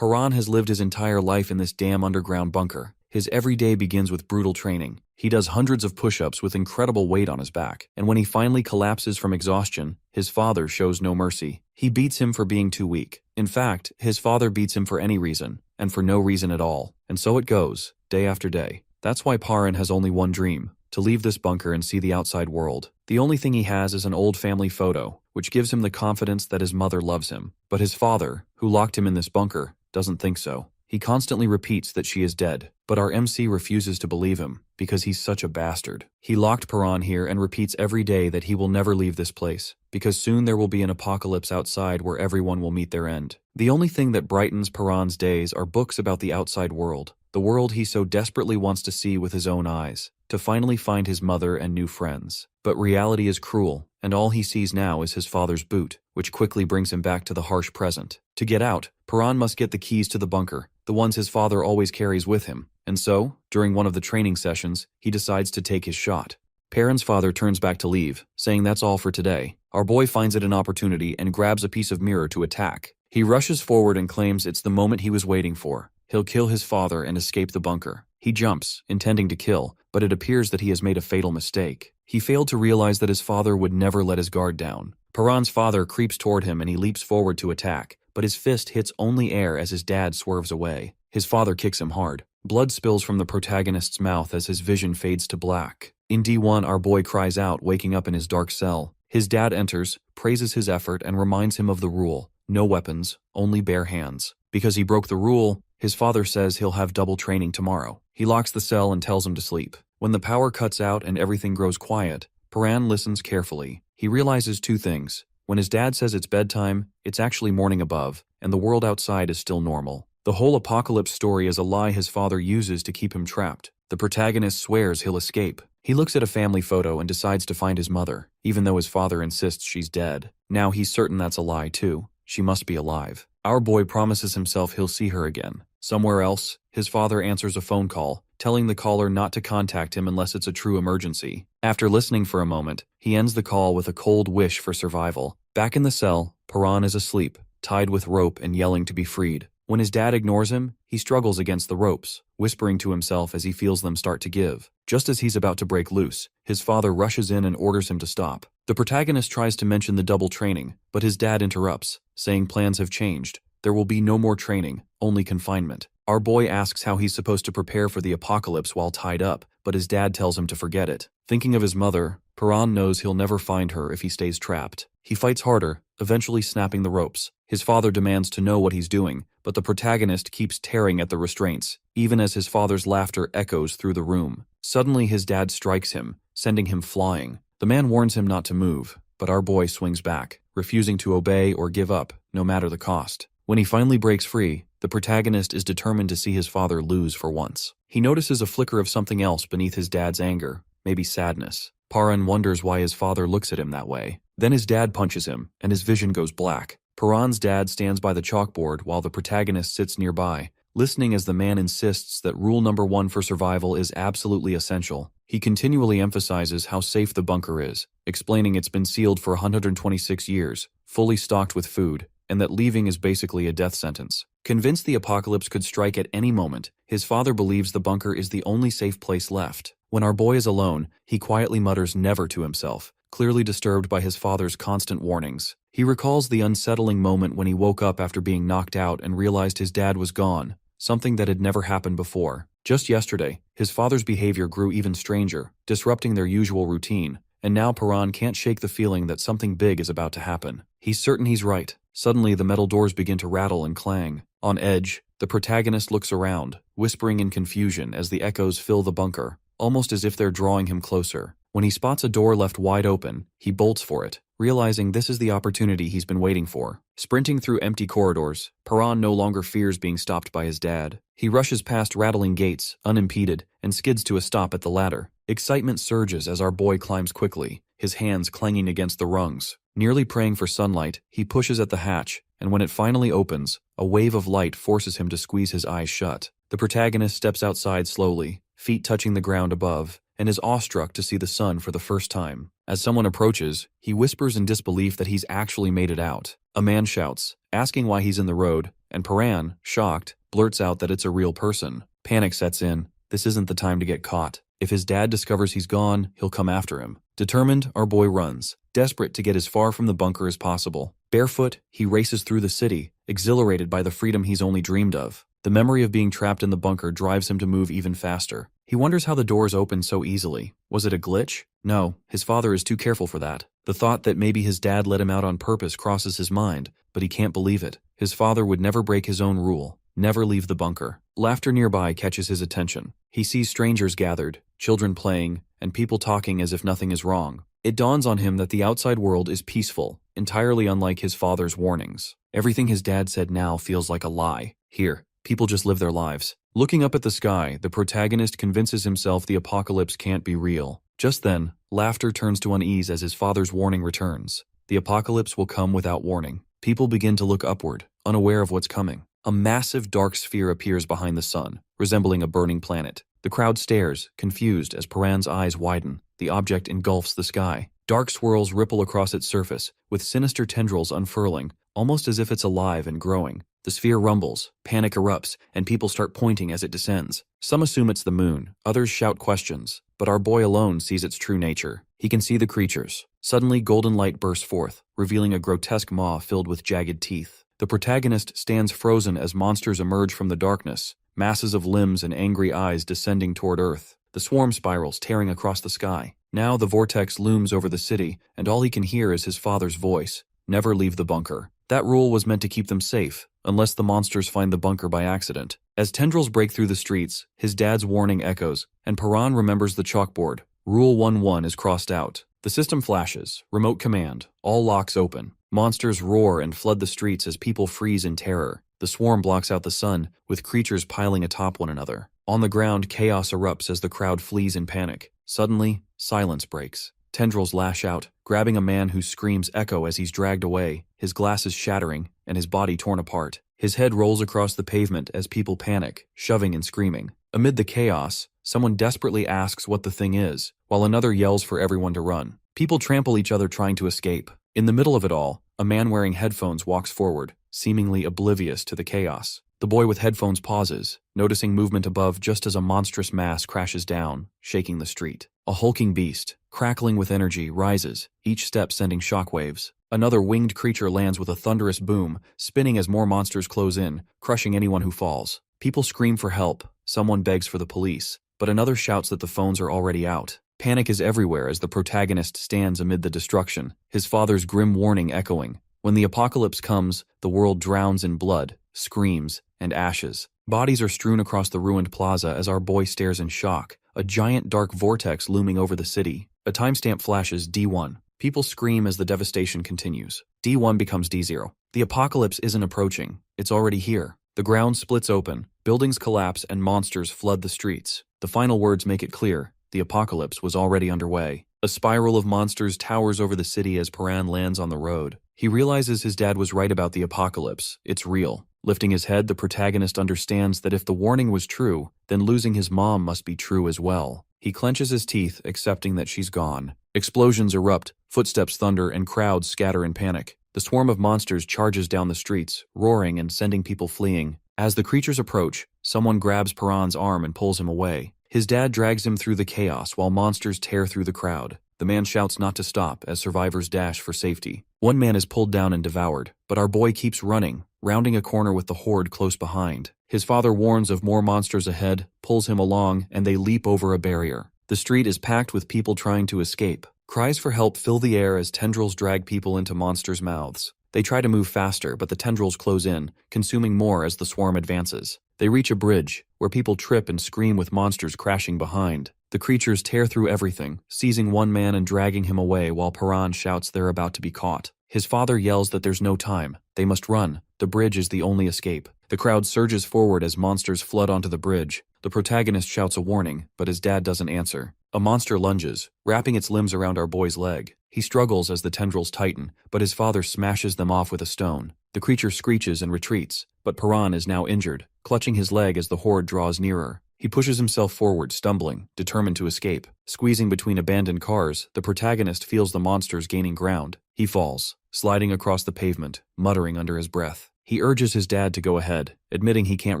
Paran has lived his entire life in this damn underground bunker. His every day begins with brutal training. He does hundreds of push-ups with incredible weight on his back, and when he finally collapses from exhaustion, his father shows no mercy. He beats him for being too weak. In fact, his father beats him for any reason, and for no reason at all. And so it goes, day after day. That's why Paran has only one dream: to leave this bunker and see the outside world. The only thing he has is an old family photo, which gives him the confidence that his mother loves him. But his father, who locked him in this bunker, doesn't think so. He constantly repeats that she is dead, but our MC refuses to believe him, because he's such a bastard. He locked Paran here and repeats every day that he will never leave this place, because soon there will be an apocalypse outside where everyone will meet their end. The only thing that brightens Paran's days are books about the outside world, the world he so desperately wants to see with his own eyes, to finally find his mother and new friends. But reality is cruel, and all he sees now is his father's boot, which quickly brings him back to the harsh present. To get out, Paran must get the keys to the bunker, the ones his father always carries with him. And so, during one of the training sessions, he decides to take his shot. Paran's father turns back to leave, saying that's all for today. Our boy finds it an opportunity and grabs a piece of mirror to attack. He rushes forward and claims it's the moment he was waiting for. He'll kill his father and escape the bunker. He jumps, intending to kill, but it appears that he has made a fatal mistake. He failed to realize that his father would never let his guard down. Paran's father creeps toward him and he leaps forward to attack, but his fist hits only air as his dad swerves away. His father kicks him hard. Blood spills from the protagonist's mouth as his vision fades to black. In D1, our boy cries out, waking up in his dark cell. His dad enters, praises his effort, and reminds him of the rule: no weapons, only bare hands. Because he broke the rule, his father says he'll have double training tomorrow. He locks the cell and tells him to sleep. When the power cuts out and everything grows quiet, Paran listens carefully. He realizes two things. When his dad says it's bedtime, it's actually morning above, and the world outside is still normal. The whole apocalypse story is a lie his father uses to keep him trapped. The protagonist swears he'll escape. He looks at a family photo and decides to find his mother, even though his father insists she's dead. Now he's certain that's a lie too. She must be alive. Our boy promises himself he'll see her again. Somewhere else, his father answers a phone call, telling the caller not to contact him unless it's a true emergency. After listening for a moment, he ends the call with a cold wish for survival. Back in the cell, Paran is asleep, tied with rope and yelling to be freed. When his dad ignores him, he struggles against the ropes, whispering to himself as he feels them start to give. Just as he's about to break loose, his father rushes in and orders him to stop. The protagonist tries to mention the double training, but his dad interrupts, saying plans have changed. There will be no more training, only confinement. Our boy asks how he's supposed to prepare for the apocalypse while tied up, but his dad tells him to forget it. Thinking of his mother, Paran knows he'll never find her if he stays trapped. He fights harder, eventually snapping the ropes. His father demands to know what he's doing, but the protagonist keeps tearing at the restraints, even as his father's laughter echoes through the room. Suddenly his dad strikes him, sending him flying. The man warns him not to move, but our boy swings back, refusing to obey or give up, no matter the cost. When he finally breaks free, the protagonist is determined to see his father lose for once. He notices a flicker of something else beneath his dad's anger, maybe sadness. Paran wonders why his father looks at him that way. Then his dad punches him, and his vision goes black. Paran's dad stands by the chalkboard while the protagonist sits nearby, listening as the man insists that rule number 1 for survival is absolutely essential. He continually emphasizes how safe the bunker is, explaining it's been sealed for 126 years, fully stocked with food, and that leaving is basically a death sentence. Convinced the apocalypse could strike at any moment, his father believes the bunker is the only safe place left. When our boy is alone, he quietly mutters never to himself, clearly disturbed by his father's constant warnings. He recalls the unsettling moment when he woke up after being knocked out and realized his dad was gone, something that had never happened before. Just yesterday, his father's behavior grew even stranger, disrupting their usual routine, and now Paran can't shake the feeling that something big is about to happen. He's certain he's right. Suddenly, the metal doors begin to rattle and clang. On edge, the protagonist looks around, whispering in confusion as the echoes fill the bunker, almost as if they're drawing him closer. When he spots a door left wide open, he bolts for it, realizing this is the opportunity he's been waiting for. Sprinting through empty corridors, Paran no longer fears being stopped by his dad. He rushes past rattling gates, unimpeded, and skids to a stop at the ladder. Excitement surges as our boy climbs quickly, his hands clanging against the rungs. Nearly praying for sunlight, he pushes at the hatch, and when it finally opens, a wave of light forces him to squeeze his eyes shut. The protagonist steps outside slowly, feet touching the ground above, and is awestruck to see the sun for the first time. As someone approaches, he whispers in disbelief that he's actually made it out. A man shouts, asking why he's in the road, and Paran, shocked, blurts out that it's a real person. Panic sets in. This isn't the time to get caught. If his dad discovers he's gone, he'll come after him. Determined, our boy runs, desperate to get as far from the bunker as possible. Barefoot, he races through the city, exhilarated by the freedom he's only dreamed of. The memory of being trapped in the bunker drives him to move even faster. He wonders how the doors opened so easily. Was it a glitch? No, his father is too careful for that. The thought that maybe his dad let him out on purpose crosses his mind, but he can't believe it. His father would never break his own rule. Never leave the bunker. Laughter nearby catches his attention. He sees strangers gathered, children playing, and people talking as if nothing is wrong. It dawns on him that the outside world is peaceful, entirely unlike his father's warnings. Everything his dad said now feels like a lie. Here, people just live their lives. Looking up at the sky, the protagonist convinces himself the apocalypse can't be real. Just then, laughter turns to unease as his father's warning returns. The apocalypse will come without warning. People begin to look upward, unaware of what's coming. A massive dark sphere appears behind the sun, resembling a burning planet. The crowd stares, confused, as Paran's eyes widen. The object engulfs the sky. Dark swirls ripple across its surface, with sinister tendrils unfurling, almost as if it's alive and growing. The sphere rumbles, panic erupts, and people start pointing as it descends. Some assume it's the moon, others shout questions, but our boy alone sees its true nature. He can see the creatures. Suddenly, golden light bursts forth, revealing a grotesque maw filled with jagged teeth. The protagonist stands frozen as monsters emerge from the darkness, masses of limbs and angry eyes descending toward Earth. The swarm spirals tearing across the sky. Now the vortex looms over the city, and all he can hear is his father's voice. Never leave the bunker. That rule was meant to keep them safe, unless the monsters find the bunker by accident. As tendrils break through the streets, his dad's warning echoes, and Paran remembers the chalkboard. Rule 1-1 is crossed out. The system flashes. Remote command. All locks open. Monsters roar and flood the streets as people freeze in terror. The swarm blocks out the sun, with creatures piling atop one another. On the ground, chaos erupts as the crowd flees in panic. Suddenly, silence breaks. Tendrils lash out, grabbing a man whose screams echo as he's dragged away, his glasses shattering, and his body torn apart. His head rolls across the pavement as people panic, shoving and screaming. Amid the chaos, someone desperately asks what the thing is, while another yells for everyone to run. People trample each other trying to escape. In the middle of it all, a man wearing headphones walks forward, seemingly oblivious to the chaos. The boy with headphones pauses, noticing movement above just as a monstrous mass crashes down, shaking the street. A hulking beast, crackling with energy, rises, each step sending shockwaves. Another winged creature lands with a thunderous boom, spinning as more monsters close in, crushing anyone who falls. People scream for help, someone begs for the police, but another shouts that the phones are already out. Panic is everywhere as the protagonist stands amid the destruction, his father's grim warning echoing. When the apocalypse comes, the world drowns in blood, screams, and ashes. Bodies are strewn across the ruined plaza as our boy stares in shock, a giant dark vortex looming over the city. A timestamp flashes D1. People scream as the devastation continues. D1 becomes D0. The apocalypse isn't approaching, it's already here. The ground splits open, buildings collapse, and monsters flood the streets. The final words make it clear. The apocalypse was already underway. A spiral of monsters towers over the city as Paran lands on the road. He realizes his dad was right about the apocalypse. It's real. Lifting his head, the protagonist understands that if the warning was true, then losing his mom must be true as well. He clenches his teeth, accepting that she's gone. Explosions erupt, footsteps thunder, and crowds scatter in panic. The swarm of monsters charges down the streets, roaring and sending people fleeing. As the creatures approach, someone grabs Paran's arm and pulls him away. His dad drags him through the chaos while monsters tear through the crowd. The man shouts not to stop as survivors dash for safety. One man is pulled down and devoured, but our boy keeps running, rounding a corner with the horde close behind. His father warns of more monsters ahead, pulls him along, and they leap over a barrier. The street is packed with people trying to escape. Cries for help fill the air as tendrils drag people into monsters' mouths. They try to move faster, but the tendrils close in, consuming more as the swarm advances. They reach a bridge, where people trip and scream with monsters crashing behind. The creatures tear through everything, seizing one man and dragging him away while Paran shouts they're about to be caught. His father yells that there's no time. They must run. The bridge is the only escape. The crowd surges forward as monsters flood onto the bridge. The protagonist shouts a warning, but his dad doesn't answer. A monster lunges, wrapping its limbs around our boy's leg. He struggles as the tendrils tighten, but his father smashes them off with a stone. The creature screeches and retreats, but Paran is now injured, clutching his leg as the horde draws nearer. He pushes himself forward, stumbling, determined to escape. Squeezing between abandoned cars, the protagonist feels the monsters gaining ground. He falls, sliding across the pavement, muttering under his breath. He urges his dad to go ahead, admitting he can't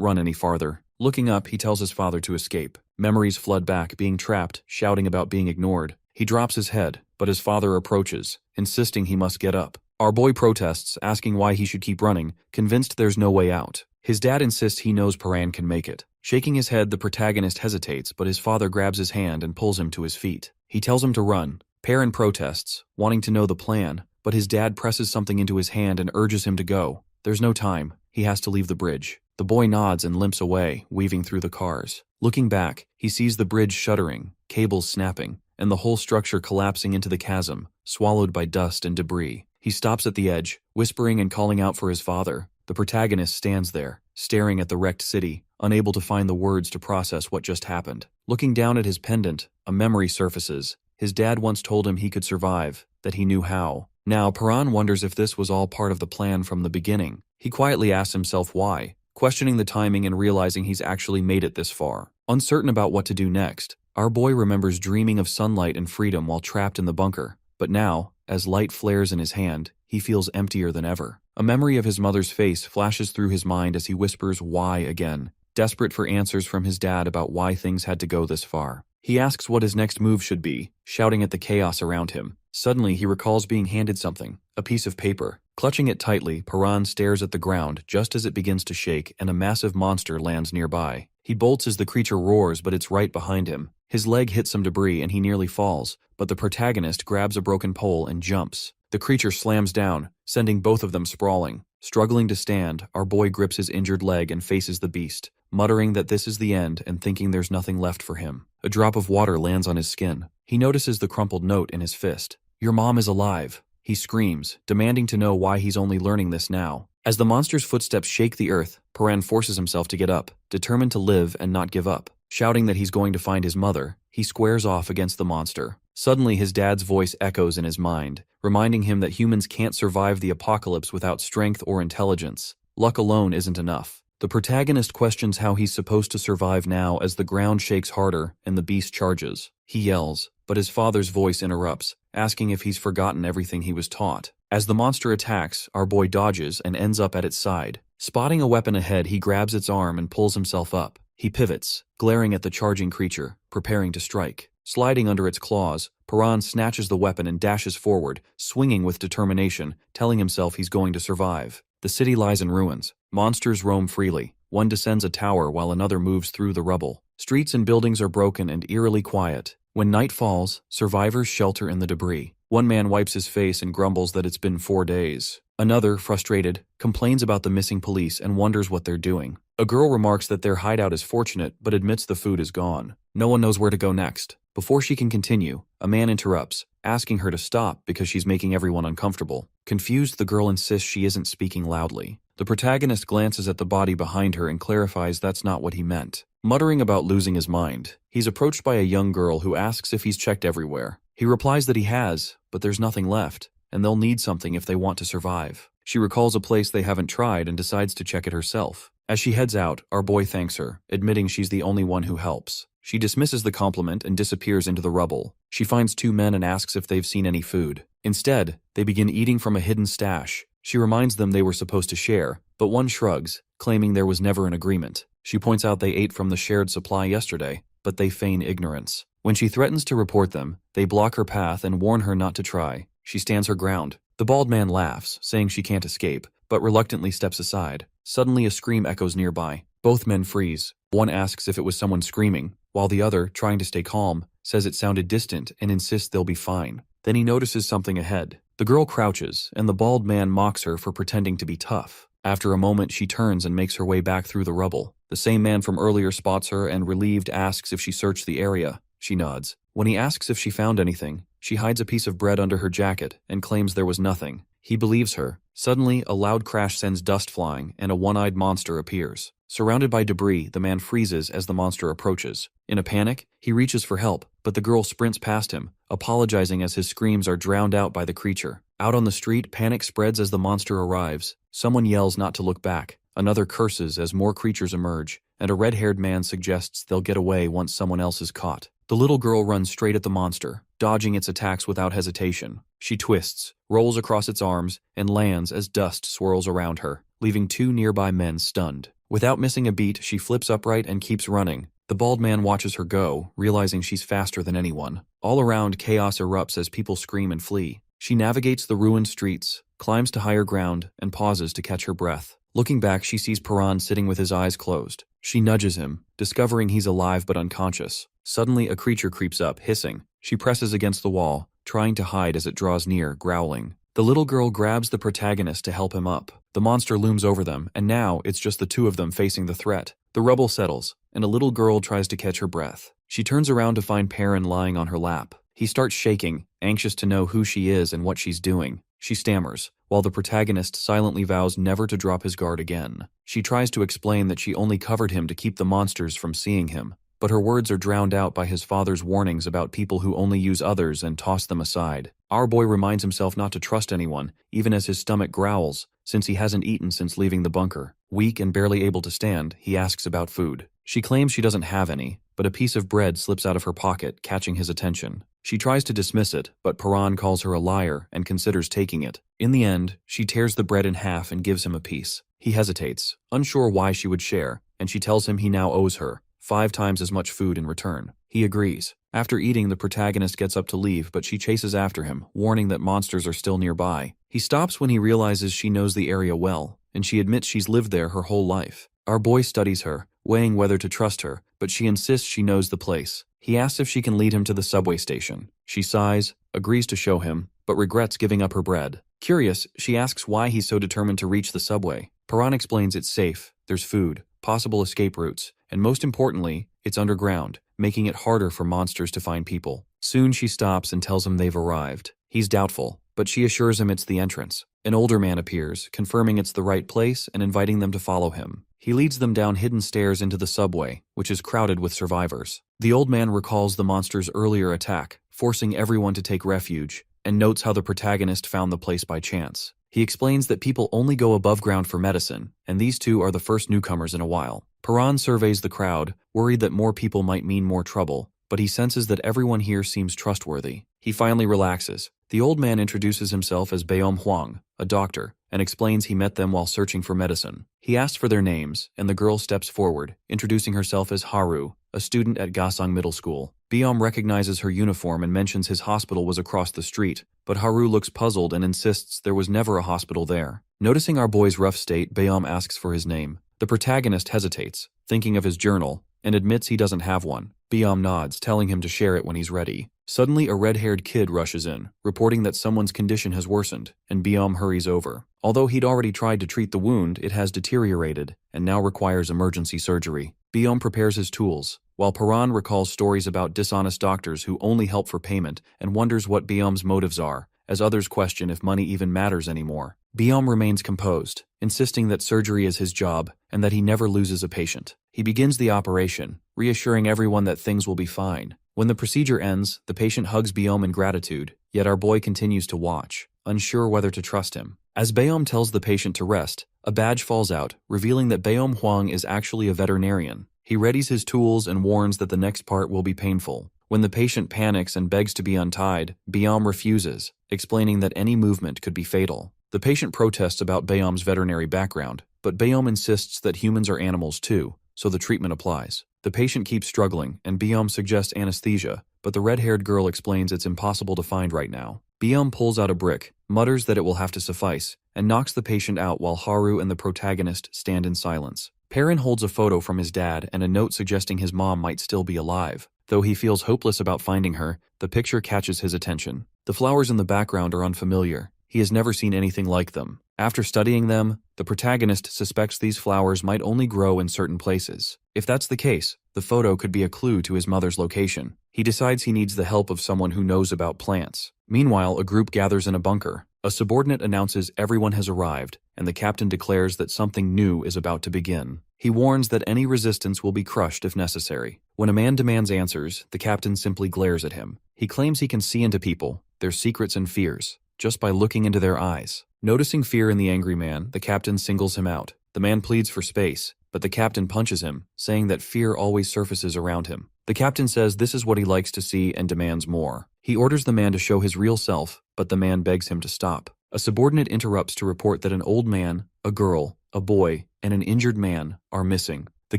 run any farther. Looking up, he tells his father to escape. Memories flood back, being trapped, shouting about being ignored. He drops his head, but his father approaches, insisting he must get up. Our boy protests, asking why he should keep running, convinced there's no way out. His dad insists he knows Paran can make it. Shaking his head, the protagonist hesitates, but his father grabs his hand and pulls him to his feet. He tells him to run. Paran protests, wanting to know the plan, but his dad presses something into his hand and urges him to go. There's no time. He has to leave the bridge. The boy nods and limps away, weaving through the cars. Looking back, he sees the bridge shuddering, cables snapping, and the whole structure collapsing into the chasm, swallowed by dust and debris. He stops at the edge, whispering and calling out for his father. The protagonist stands there, staring at the wrecked city, unable to find the words to process what just happened. Looking down at his pendant, a memory surfaces. His dad once told him he could survive, that he knew how. Now, Paran wonders if this was all part of the plan from the beginning. He quietly asks himself why, questioning the timing and realizing he's actually made it this far. Uncertain about what to do next, our boy remembers dreaming of sunlight and freedom while trapped in the bunker. But now, as light flares in his hand, he feels emptier than ever. A memory of his mother's face flashes through his mind as he whispers why again, desperate for answers from his dad about why things had to go this far. He asks what his next move should be, shouting at the chaos around him. Suddenly, he recalls being handed something, a piece of paper. Clutching it tightly, Paran stares at the ground just as it begins to shake and a massive monster lands nearby. He bolts as the creature roars, but it's right behind him. His leg hits some debris and he nearly falls, but the protagonist grabs a broken pole and jumps. The creature slams down, sending both of them sprawling. Struggling to stand, our boy grips his injured leg and faces the beast, muttering that this is the end and thinking there's nothing left for him. A drop of water lands on his skin. He notices the crumpled note in his fist. "Your mom is alive," he screams, demanding to know why he's only learning this now. As the monster's footsteps shake the earth, Paran forces himself to get up, determined to live and not give up. Shouting that he's going to find his mother, he squares off against the monster. Suddenly, his dad's voice echoes in his mind, reminding him that humans can't survive the apocalypse without strength or intelligence. Luck alone isn't enough. The protagonist questions how he's supposed to survive now as the ground shakes harder and the beast charges. He yells, but his father's voice interrupts, asking if he's forgotten everything he was taught. As the monster attacks, our boy dodges and ends up at its side. Spotting a weapon ahead, he grabs its arm and pulls himself up. He pivots, glaring at the charging creature, preparing to strike. Sliding under its claws, Paran snatches the weapon and dashes forward, swinging with determination, telling himself he's going to survive. The city lies in ruins. Monsters roam freely. One descends a tower while another moves through the rubble. Streets and buildings are broken and eerily quiet. When night falls, survivors shelter in the debris. One man wipes his face and grumbles that it's been 4 days. Another, frustrated, complains about the missing police and wonders what they're doing. A girl remarks that their hideout is fortunate but admits the food is gone. No one knows where to go next. Before she can continue, a man interrupts, asking her to stop because she's making everyone uncomfortable. Confused, the girl insists she isn't speaking loudly. The protagonist glances at the body behind her and clarifies that's not what he meant. Muttering about losing his mind, he's approached by a young girl who asks if he's checked everywhere. He replies that he has, but there's nothing left, and they'll need something if they want to survive. She recalls a place they haven't tried and decides to check it herself. As she heads out, our boy thanks her, admitting she's the only one who helps. She dismisses the compliment and disappears into the rubble. She finds 2 men and asks if they've seen any food. Instead, they begin eating from a hidden stash. She reminds them they were supposed to share, but one shrugs, claiming there was never an agreement. She points out they ate from the shared supply yesterday, but they feign ignorance. When she threatens to report them, they block her path and warn her not to try. She stands her ground. The bald man laughs, saying she can't escape, but reluctantly steps aside. Suddenly a scream echoes nearby. Both men freeze. One asks if it was someone screaming, while the other, trying to stay calm, says it sounded distant and insists they'll be fine. Then he notices something ahead. The girl crouches, and the bald man mocks her for pretending to be tough. After a moment, she turns and makes her way back through the rubble. The same man from earlier spots her and, relieved, asks if she searched the area. She nods. When he asks if she found anything, she hides a piece of bread under her jacket and claims there was nothing. He believes her. Suddenly, a loud crash sends dust flying, and a one-eyed monster appears. Surrounded by debris, the man freezes as the monster approaches. In a panic, he reaches for help, but the girl sprints past him, apologizing as his screams are drowned out by the creature. Out on the street, panic spreads as the monster arrives. Someone yells not to look back. Another curses as more creatures emerge, and a red-haired man suggests they'll get away once someone else is caught. The little girl runs straight at the monster, dodging its attacks without hesitation. She twists, rolls across its arms, and lands as dust swirls around her, leaving two nearby men stunned. Without missing a beat, she flips upright and keeps running. The bald man watches her go, realizing she's faster than anyone. All around, chaos erupts as people scream and flee. She navigates the ruined streets, climbs to higher ground, and pauses to catch her breath. Looking back, she sees Paran sitting with his eyes closed. She nudges him, discovering he's alive but unconscious. Suddenly, a creature creeps up, hissing. She presses against the wall, trying to hide as it draws near, growling. The little girl grabs the protagonist to help him up. The monster looms over them, and now it's just the two of them facing the threat. The rubble settles, and a little girl tries to catch her breath. She turns around to find Perrin lying on her lap. He starts shaking, anxious to know who she is and what she's doing. She stammers, while the protagonist silently vows never to drop his guard again. She tries to explain that she only covered him to keep the monsters from seeing him, but her words are drowned out by his father's warnings about people who only use others and toss them aside. Our boy reminds himself not to trust anyone, even as his stomach growls, since he hasn't eaten since leaving the bunker. Weak and barely able to stand, he asks about food. She claims she doesn't have any, but a piece of bread slips out of her pocket, catching his attention. She tries to dismiss it, but Paran calls her a liar and considers taking it. In the end, she tears the bread in half and gives him a piece. He hesitates, unsure why she would share, and she tells him he now owes her 5 times as much food in return. He agrees. After eating, the protagonist gets up to leave, but she chases after him, warning that monsters are still nearby. He stops when he realizes she knows the area well, and she admits she's lived there her whole life. Our boy studies her, weighing whether to trust her, but she insists she knows the place. He asks if she can lead him to the subway station. She sighs, agrees to show him, but regrets giving up her bread. Curious, she asks why he's so determined to reach the subway. Paran explains it's safe, there's food, possible escape routes, and most importantly, it's underground, making it harder for monsters to find people. Soon she stops and tells him they've arrived. He's doubtful, but she assures him it's the entrance. An older man appears, confirming it's the right place and inviting them to follow him. He leads them down hidden stairs into the subway, which is crowded with survivors. The old man recalls the monster's earlier attack, forcing everyone to take refuge, and notes how the protagonist found the place by chance. He explains that people only go above ground for medicine, and these two are the first newcomers in a while. Paran surveys the crowd, worried that more people might mean more trouble, but he senses that everyone here seems trustworthy. He finally relaxes. The old man introduces himself as Baom Huang, a doctor, and explains he met them while searching for medicine. He asks for their names, and the girl steps forward, introducing herself as Haru, a student at Gasang Middle School. Baom recognizes her uniform and mentions his hospital was across the street, but Haru looks puzzled and insists there was never a hospital there. Noticing our boy's rough state, Baom asks for his name. The protagonist hesitates, thinking of his journal, and admits he doesn't have one. Baom nods, telling him to share it when he's ready. Suddenly, a red-haired kid rushes in, reporting that someone's condition has worsened, and Baom hurries over. Although he'd already tried to treat the wound, it has deteriorated, and now requires emergency surgery. Baom prepares his tools, while Paran recalls stories about dishonest doctors who only help for payment and wonders what Baom's motives are, as others question if money even matters anymore. Baom remains composed, insisting that surgery is his job and that he never loses a patient. He begins the operation, reassuring everyone that things will be fine. When the procedure ends, the patient hugs Baom in gratitude, yet our boy continues to watch, unsure whether to trust him. As Baom tells the patient to rest, a badge falls out, revealing that Baom Huang is actually a veterinarian. He readies his tools and warns that the next part will be painful. When the patient panics and begs to be untied, Baom refuses, explaining that any movement could be fatal. The patient protests about Baom's veterinary background, but Baom insists that humans are animals too, so the treatment applies. The patient keeps struggling, and Baom suggests anesthesia, but the red-haired girl explains it's impossible to find right now. Baom pulls out a brick, mutters that it will have to suffice, and knocks the patient out while Haru and the protagonist stand in silence. Perrin holds a photo from his dad and a note suggesting his mom might still be alive. Though he feels hopeless about finding her, the picture catches his attention. The flowers in the background are unfamiliar. He has never seen anything like them. After studying them, the protagonist suspects these flowers might only grow in certain places. If that's the case, the photo could be a clue to his mother's location. He decides he needs the help of someone who knows about plants. Meanwhile, a group gathers in a bunker. A subordinate announces everyone has arrived, and the captain declares that something new is about to begin. He warns that any resistance will be crushed if necessary. When a man demands answers, the captain simply glares at him. He claims he can see into people, their secrets and fears, just by looking into their eyes. Noticing fear in the angry man, the captain singles him out. The man pleads for space, but the captain punches him, saying that fear always surfaces around him. The captain says this is what he likes to see and demands more. He orders the man to show his real self, but the man begs him to stop. A subordinate interrupts to report that an old man, a girl, a boy, and an injured man are missing. The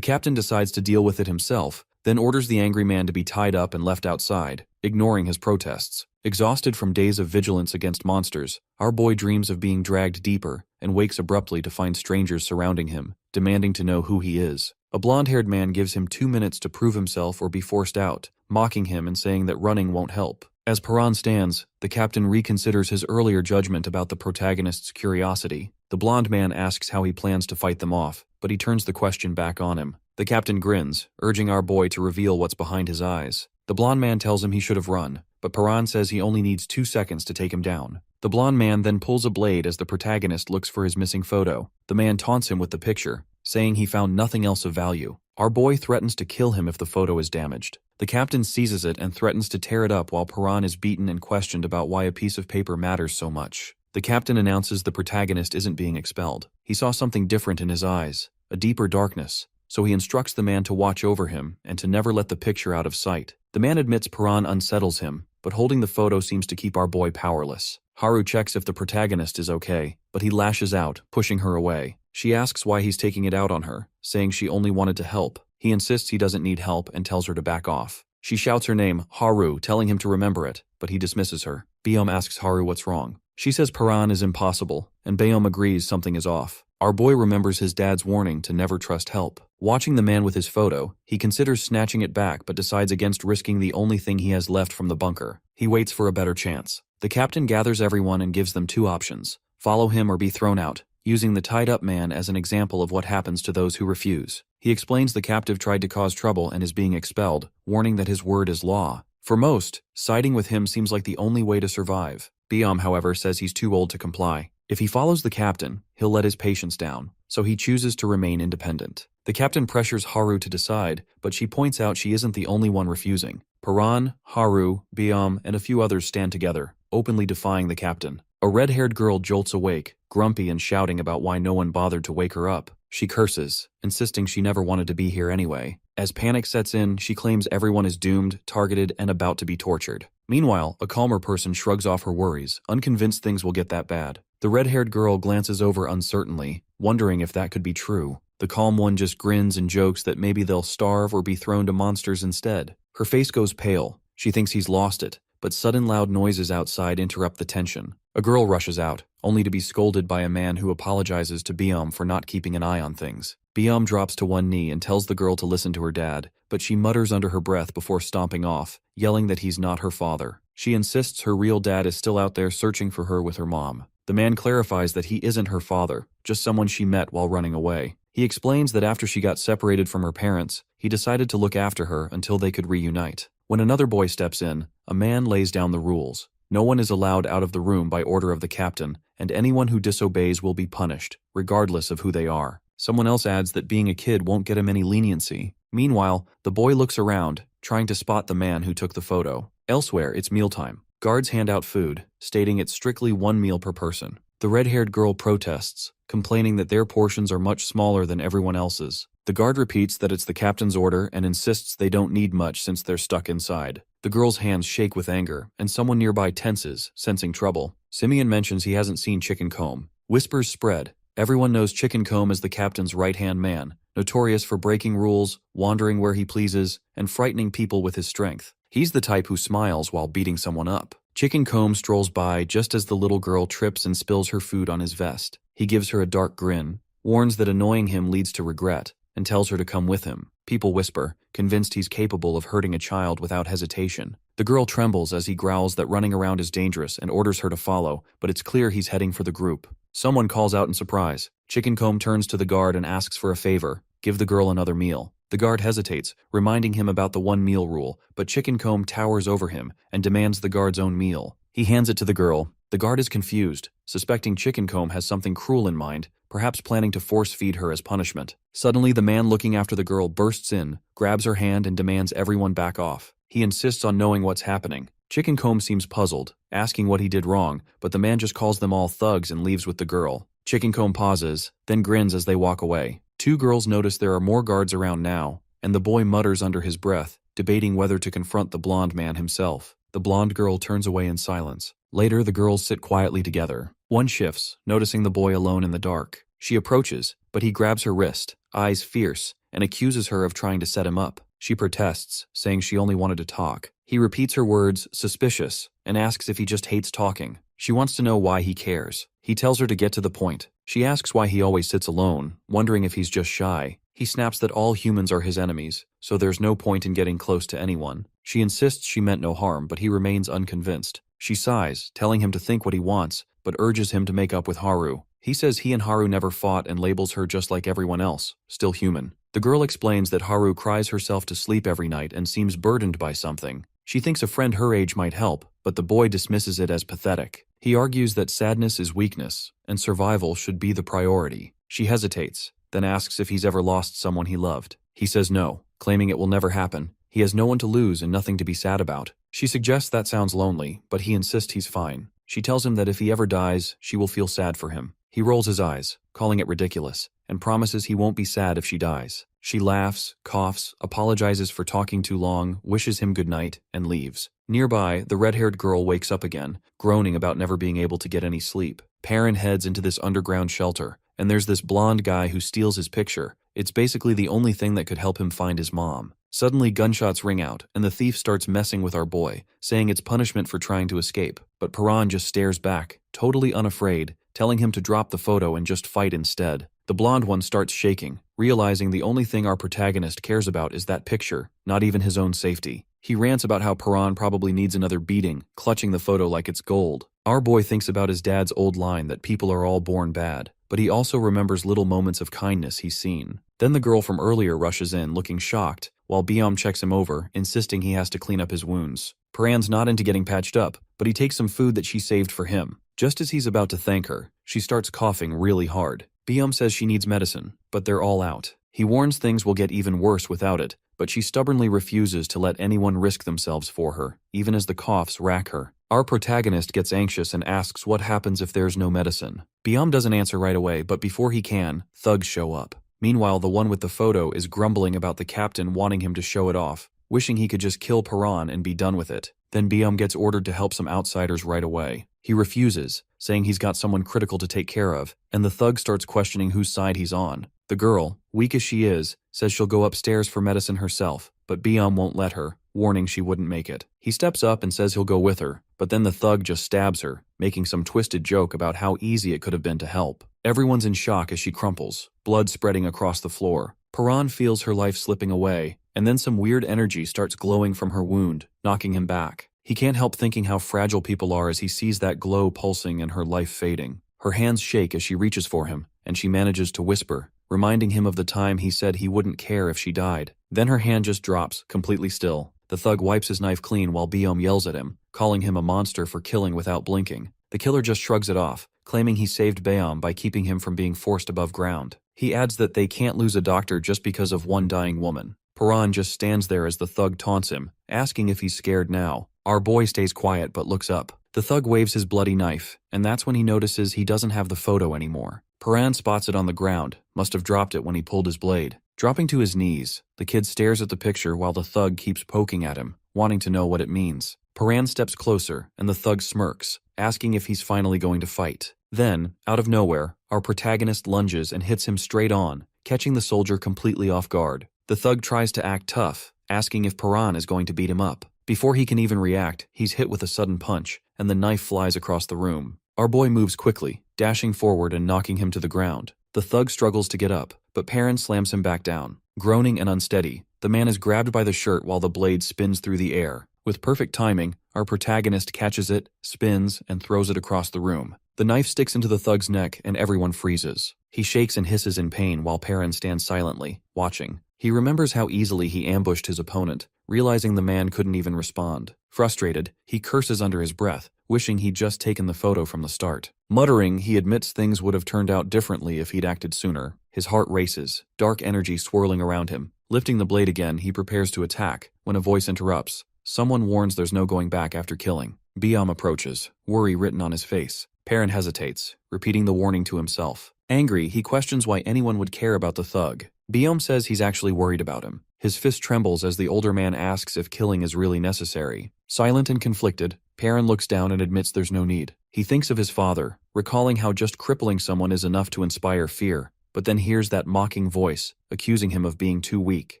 captain decides to deal with it himself, then orders the angry man to be tied up and left outside, ignoring his protests. Exhausted from days of vigilance against monsters, our boy dreams of being dragged deeper and wakes abruptly to find strangers surrounding him, demanding to know who he is. A blonde-haired man gives him 2 minutes to prove himself or be forced out, mocking him and saying that running won't help. As Paran stands, the captain reconsiders his earlier judgment about the protagonist's curiosity. The blonde man asks how he plans to fight them off, but he turns the question back on him. The captain grins, urging our boy to reveal what's behind his eyes. The blonde man tells him he should have run, but Paran says he only needs 2 seconds to take him down. The blonde man then pulls a blade as the protagonist looks for his missing photo. The man taunts him with the picture, saying he found nothing else of value. Our boy threatens to kill him if the photo is damaged. The captain seizes it and threatens to tear it up while Paran is beaten and questioned about why a piece of paper matters so much. The captain announces the protagonist isn't being expelled. He saw something different in his eyes, a deeper darkness, so he instructs the man to watch over him and to never let the picture out of sight. The man admits Paran unsettles him, but holding the photo seems to keep our boy powerless. Haru checks if the protagonist is okay, but he lashes out, pushing her away. She asks why he's taking it out on her, saying she only wanted to help. He insists he doesn't need help and tells her to back off. She shouts her name, Haru, telling him to remember it, but he dismisses her. Bayom asks Haru what's wrong. She says Paran is impossible, and Bayom agrees something is off. Our boy remembers his dad's warning to never trust help. Watching the man with his photo, he considers snatching it back but decides against risking the only thing he has left from the bunker. He waits for a better chance. The captain gathers everyone and gives them 2 options: follow him or be thrown out, using the tied-up man as an example of what happens to those who refuse. He explains the captive tried to cause trouble and is being expelled, warning that his word is law. For most, siding with him seems like the only way to survive. Bayom, however, says he's too old to comply. If he follows the captain, he'll let his patience down, so he chooses to remain independent. The captain pressures Haru to decide, but she points out she isn't the only one refusing. Paran, Haru, Bayom, and a few others stand together, openly defying the captain. A red-haired girl jolts awake, grumpy and shouting about why no one bothered to wake her up. She curses, insisting she never wanted to be here anyway. As panic sets in, she claims everyone is doomed, targeted, and about to be tortured. Meanwhile, a calmer person shrugs off her worries, unconvinced things will get that bad. The red-haired girl glances over uncertainly, wondering if that could be true. The calm one just grins and jokes that maybe they'll starve or be thrown to monsters instead. Her face goes pale. She thinks he's lost it, but sudden loud noises outside interrupt the tension. A girl rushes out, only to be scolded by a man who apologizes to Bayom for not keeping an eye on things. Bayom drops to one knee and tells the girl to listen to her dad, but she mutters under her breath before stomping off, yelling that he's not her father. She insists her real dad is still out there searching for her with her mom. The man clarifies that he isn't her father, just someone she met while running away. He explains that after she got separated from her parents, he decided to look after her until they could reunite. When another boy steps in, a man lays down the rules. No one is allowed out of the room by order of the captain, and anyone who disobeys will be punished, regardless of who they are. Someone else adds that being a kid won't get him any leniency. Meanwhile, the boy looks around, trying to spot the man who took the photo. Elsewhere, it's mealtime. Guards hand out food, stating it's strictly 1 meal per person. The red-haired girl protests, complaining that their portions are much smaller than everyone else's. The guard repeats that it's the captain's order and insists they don't need much since they're stuck inside. The girl's hands shake with anger, and someone nearby tenses, sensing trouble. Simeon mentions he hasn't seen Chicken Comb. Whispers spread. Everyone knows Chicken Comb is the captain's right-hand man, notorious for breaking rules, wandering where he pleases, and frightening people with his strength. He's the type who smiles while beating someone up. Chicken Comb strolls by just as the little girl trips and spills her food on his vest. He gives her a dark grin, warns that annoying him leads to regret, and tells her to come with him. People whisper, convinced he's capable of hurting a child without hesitation. The girl trembles as he growls that running around is dangerous and orders her to follow, but it's clear he's heading for the group. Someone calls out in surprise. Chicken Comb turns to the guard and asks for a favor, give the girl another meal. The guard hesitates, reminding him about the 1 meal rule, but Chicken Comb towers over him and demands the guard's own meal. He hands it to the girl. The guard is confused, suspecting Chicken Comb has something cruel in mind, perhaps planning to force-feed her as punishment. Suddenly, the man looking after the girl bursts in, grabs her hand and demands everyone back off. He insists on knowing what's happening. Chicken Comb seems puzzled, asking what he did wrong, but the man just calls them all thugs and leaves with the girl. Chicken Comb pauses, then grins as they walk away. 2 girls notice there are more guards around now, and the boy mutters under his breath, debating whether to confront the blonde man himself. The blonde girl turns away in silence. Later, the girls sit quietly together. One shifts, noticing the boy alone in the dark. She approaches, but he grabs her wrist, eyes fierce, and accuses her of trying to set him up. She protests, saying she only wanted to talk. He repeats her words, suspicious, and asks if he just hates talking. She wants to know why he cares. He tells her to get to the point. She asks why he always sits alone, wondering if he's just shy. He snaps that all humans are his enemies, so there's no point in getting close to anyone. She insists she meant no harm, but he remains unconvinced. She sighs, telling him to think what he wants, but urges him to make up with Haru. He says he and Haru never fought and labels her just like everyone else, still human. The girl explains that Haru cries herself to sleep every night and seems burdened by something. She thinks a friend her age might help, but the boy dismisses it as pathetic. He argues that sadness is weakness, and survival should be the priority. She hesitates, then asks if he's ever lost someone he loved. He says no, claiming it will never happen. He has no one to lose and nothing to be sad about. She suggests that sounds lonely, but he insists he's fine. She tells him that if he ever dies, she will feel sad for him. He rolls his eyes, calling it ridiculous, and promises he won't be sad if she dies. She laughs, coughs, apologizes for talking too long, wishes him good night, and leaves. Nearby, the red-haired girl wakes up again, groaning about never being able to get any sleep. Perrin heads into this underground shelter, and there's this blonde guy who steals his picture. It's basically the only thing that could help him find his mom. Suddenly, gunshots ring out, and the thief starts messing with our boy, saying it's punishment for trying to escape. But Perrin just stares back, totally unafraid, telling him to drop the photo and just fight instead. The blonde one starts shaking, realizing the only thing our protagonist cares about is that picture, not even his own safety. He rants about how Perrin probably needs another beating, clutching the photo like it's gold. Our boy thinks about his dad's old line that people are all born bad, but he also remembers little moments of kindness he's seen. Then the girl from earlier rushes in, looking shocked, while Biom checks him over, insisting he has to clean up his wounds. Perrin's not into getting patched up, but he takes some food that she saved for him. Just as he's about to thank her, she starts coughing really hard. Biom says she needs medicine, but they're all out. He warns things will get even worse without it, but she stubbornly refuses to let anyone risk themselves for her, even as the coughs rack her. Our protagonist gets anxious and asks what happens if there's no medicine. Biom doesn't answer right away, but before he can, thugs show up. Meanwhile, the one with the photo is grumbling about the captain wanting him to show it off, wishing he could just kill Perrin and be done with it. Then Biom gets ordered to help some outsiders right away. He refuses, saying he's got someone critical to take care of, and the thug starts questioning whose side he's on. The girl, weak as she is, says she'll go upstairs for medicine herself, but Biom won't let her, warning she wouldn't make it. He steps up and says he'll go with her, but then the thug just stabs her, making some twisted joke about how easy it could have been to help. Everyone's in shock as she crumples, blood spreading across the floor. Perrin feels her life slipping away, and then some weird energy starts glowing from her wound, knocking him back. He can't help thinking how fragile people are as he sees that glow pulsing and her life fading. Her hands shake as she reaches for him, and she manages to whisper, reminding him of the time he said he wouldn't care if she died. Then her hand just drops, completely still. The thug wipes his knife clean while Biom yells at him, calling him a monster for killing without blinking. The killer just shrugs it off, claiming he saved Biom by keeping him from being forced above ground. He adds that they can't lose a doctor just because of one dying woman. Perrin just stands there as the thug taunts him, asking if he's scared now. Our boy stays quiet but looks up. The thug waves his bloody knife, and that's when he notices he doesn't have the photo anymore. Perrin spots it on the ground, must have dropped it when he pulled his blade. Dropping to his knees, the kid stares at the picture while the thug keeps poking at him, wanting to know what it means. Perrin steps closer, and the thug smirks, asking if he's finally going to fight. Then, out of nowhere, our protagonist lunges and hits him straight on, catching the soldier completely off guard. The thug tries to act tough, asking if Perrin is going to beat him up. Before he can even react, he's hit with a sudden punch, and the knife flies across the room. Our boy moves quickly, dashing forward and knocking him to the ground. The thug struggles to get up, but Perrin slams him back down. Groaning and unsteady, the man is grabbed by the shirt while the blade spins through the air. With perfect timing, our protagonist catches it, spins, and throws it across the room. The knife sticks into the thug's neck and everyone freezes. He shakes and hisses in pain while Perrin stands silently, watching. He remembers how easily he ambushed his opponent, realizing the man couldn't even respond. Frustrated, he curses under his breath, wishing he'd just taken the photo from the start. Muttering, he admits things would have turned out differently if he'd acted sooner. His heart races, dark energy swirling around him. Lifting the blade again, he prepares to attack, when a voice interrupts. Someone warns there's no going back after killing. Biom approaches, worry written on his face. Perrin hesitates, repeating the warning to himself. Angry, he questions why anyone would care about the thug. Biom says he's actually worried about him. His fist trembles as the older man asks if killing is really necessary. Silent and conflicted, Perrin looks down and admits there's no need. He thinks of his father, recalling how just crippling someone is enough to inspire fear, but then hears that mocking voice, accusing him of being too weak.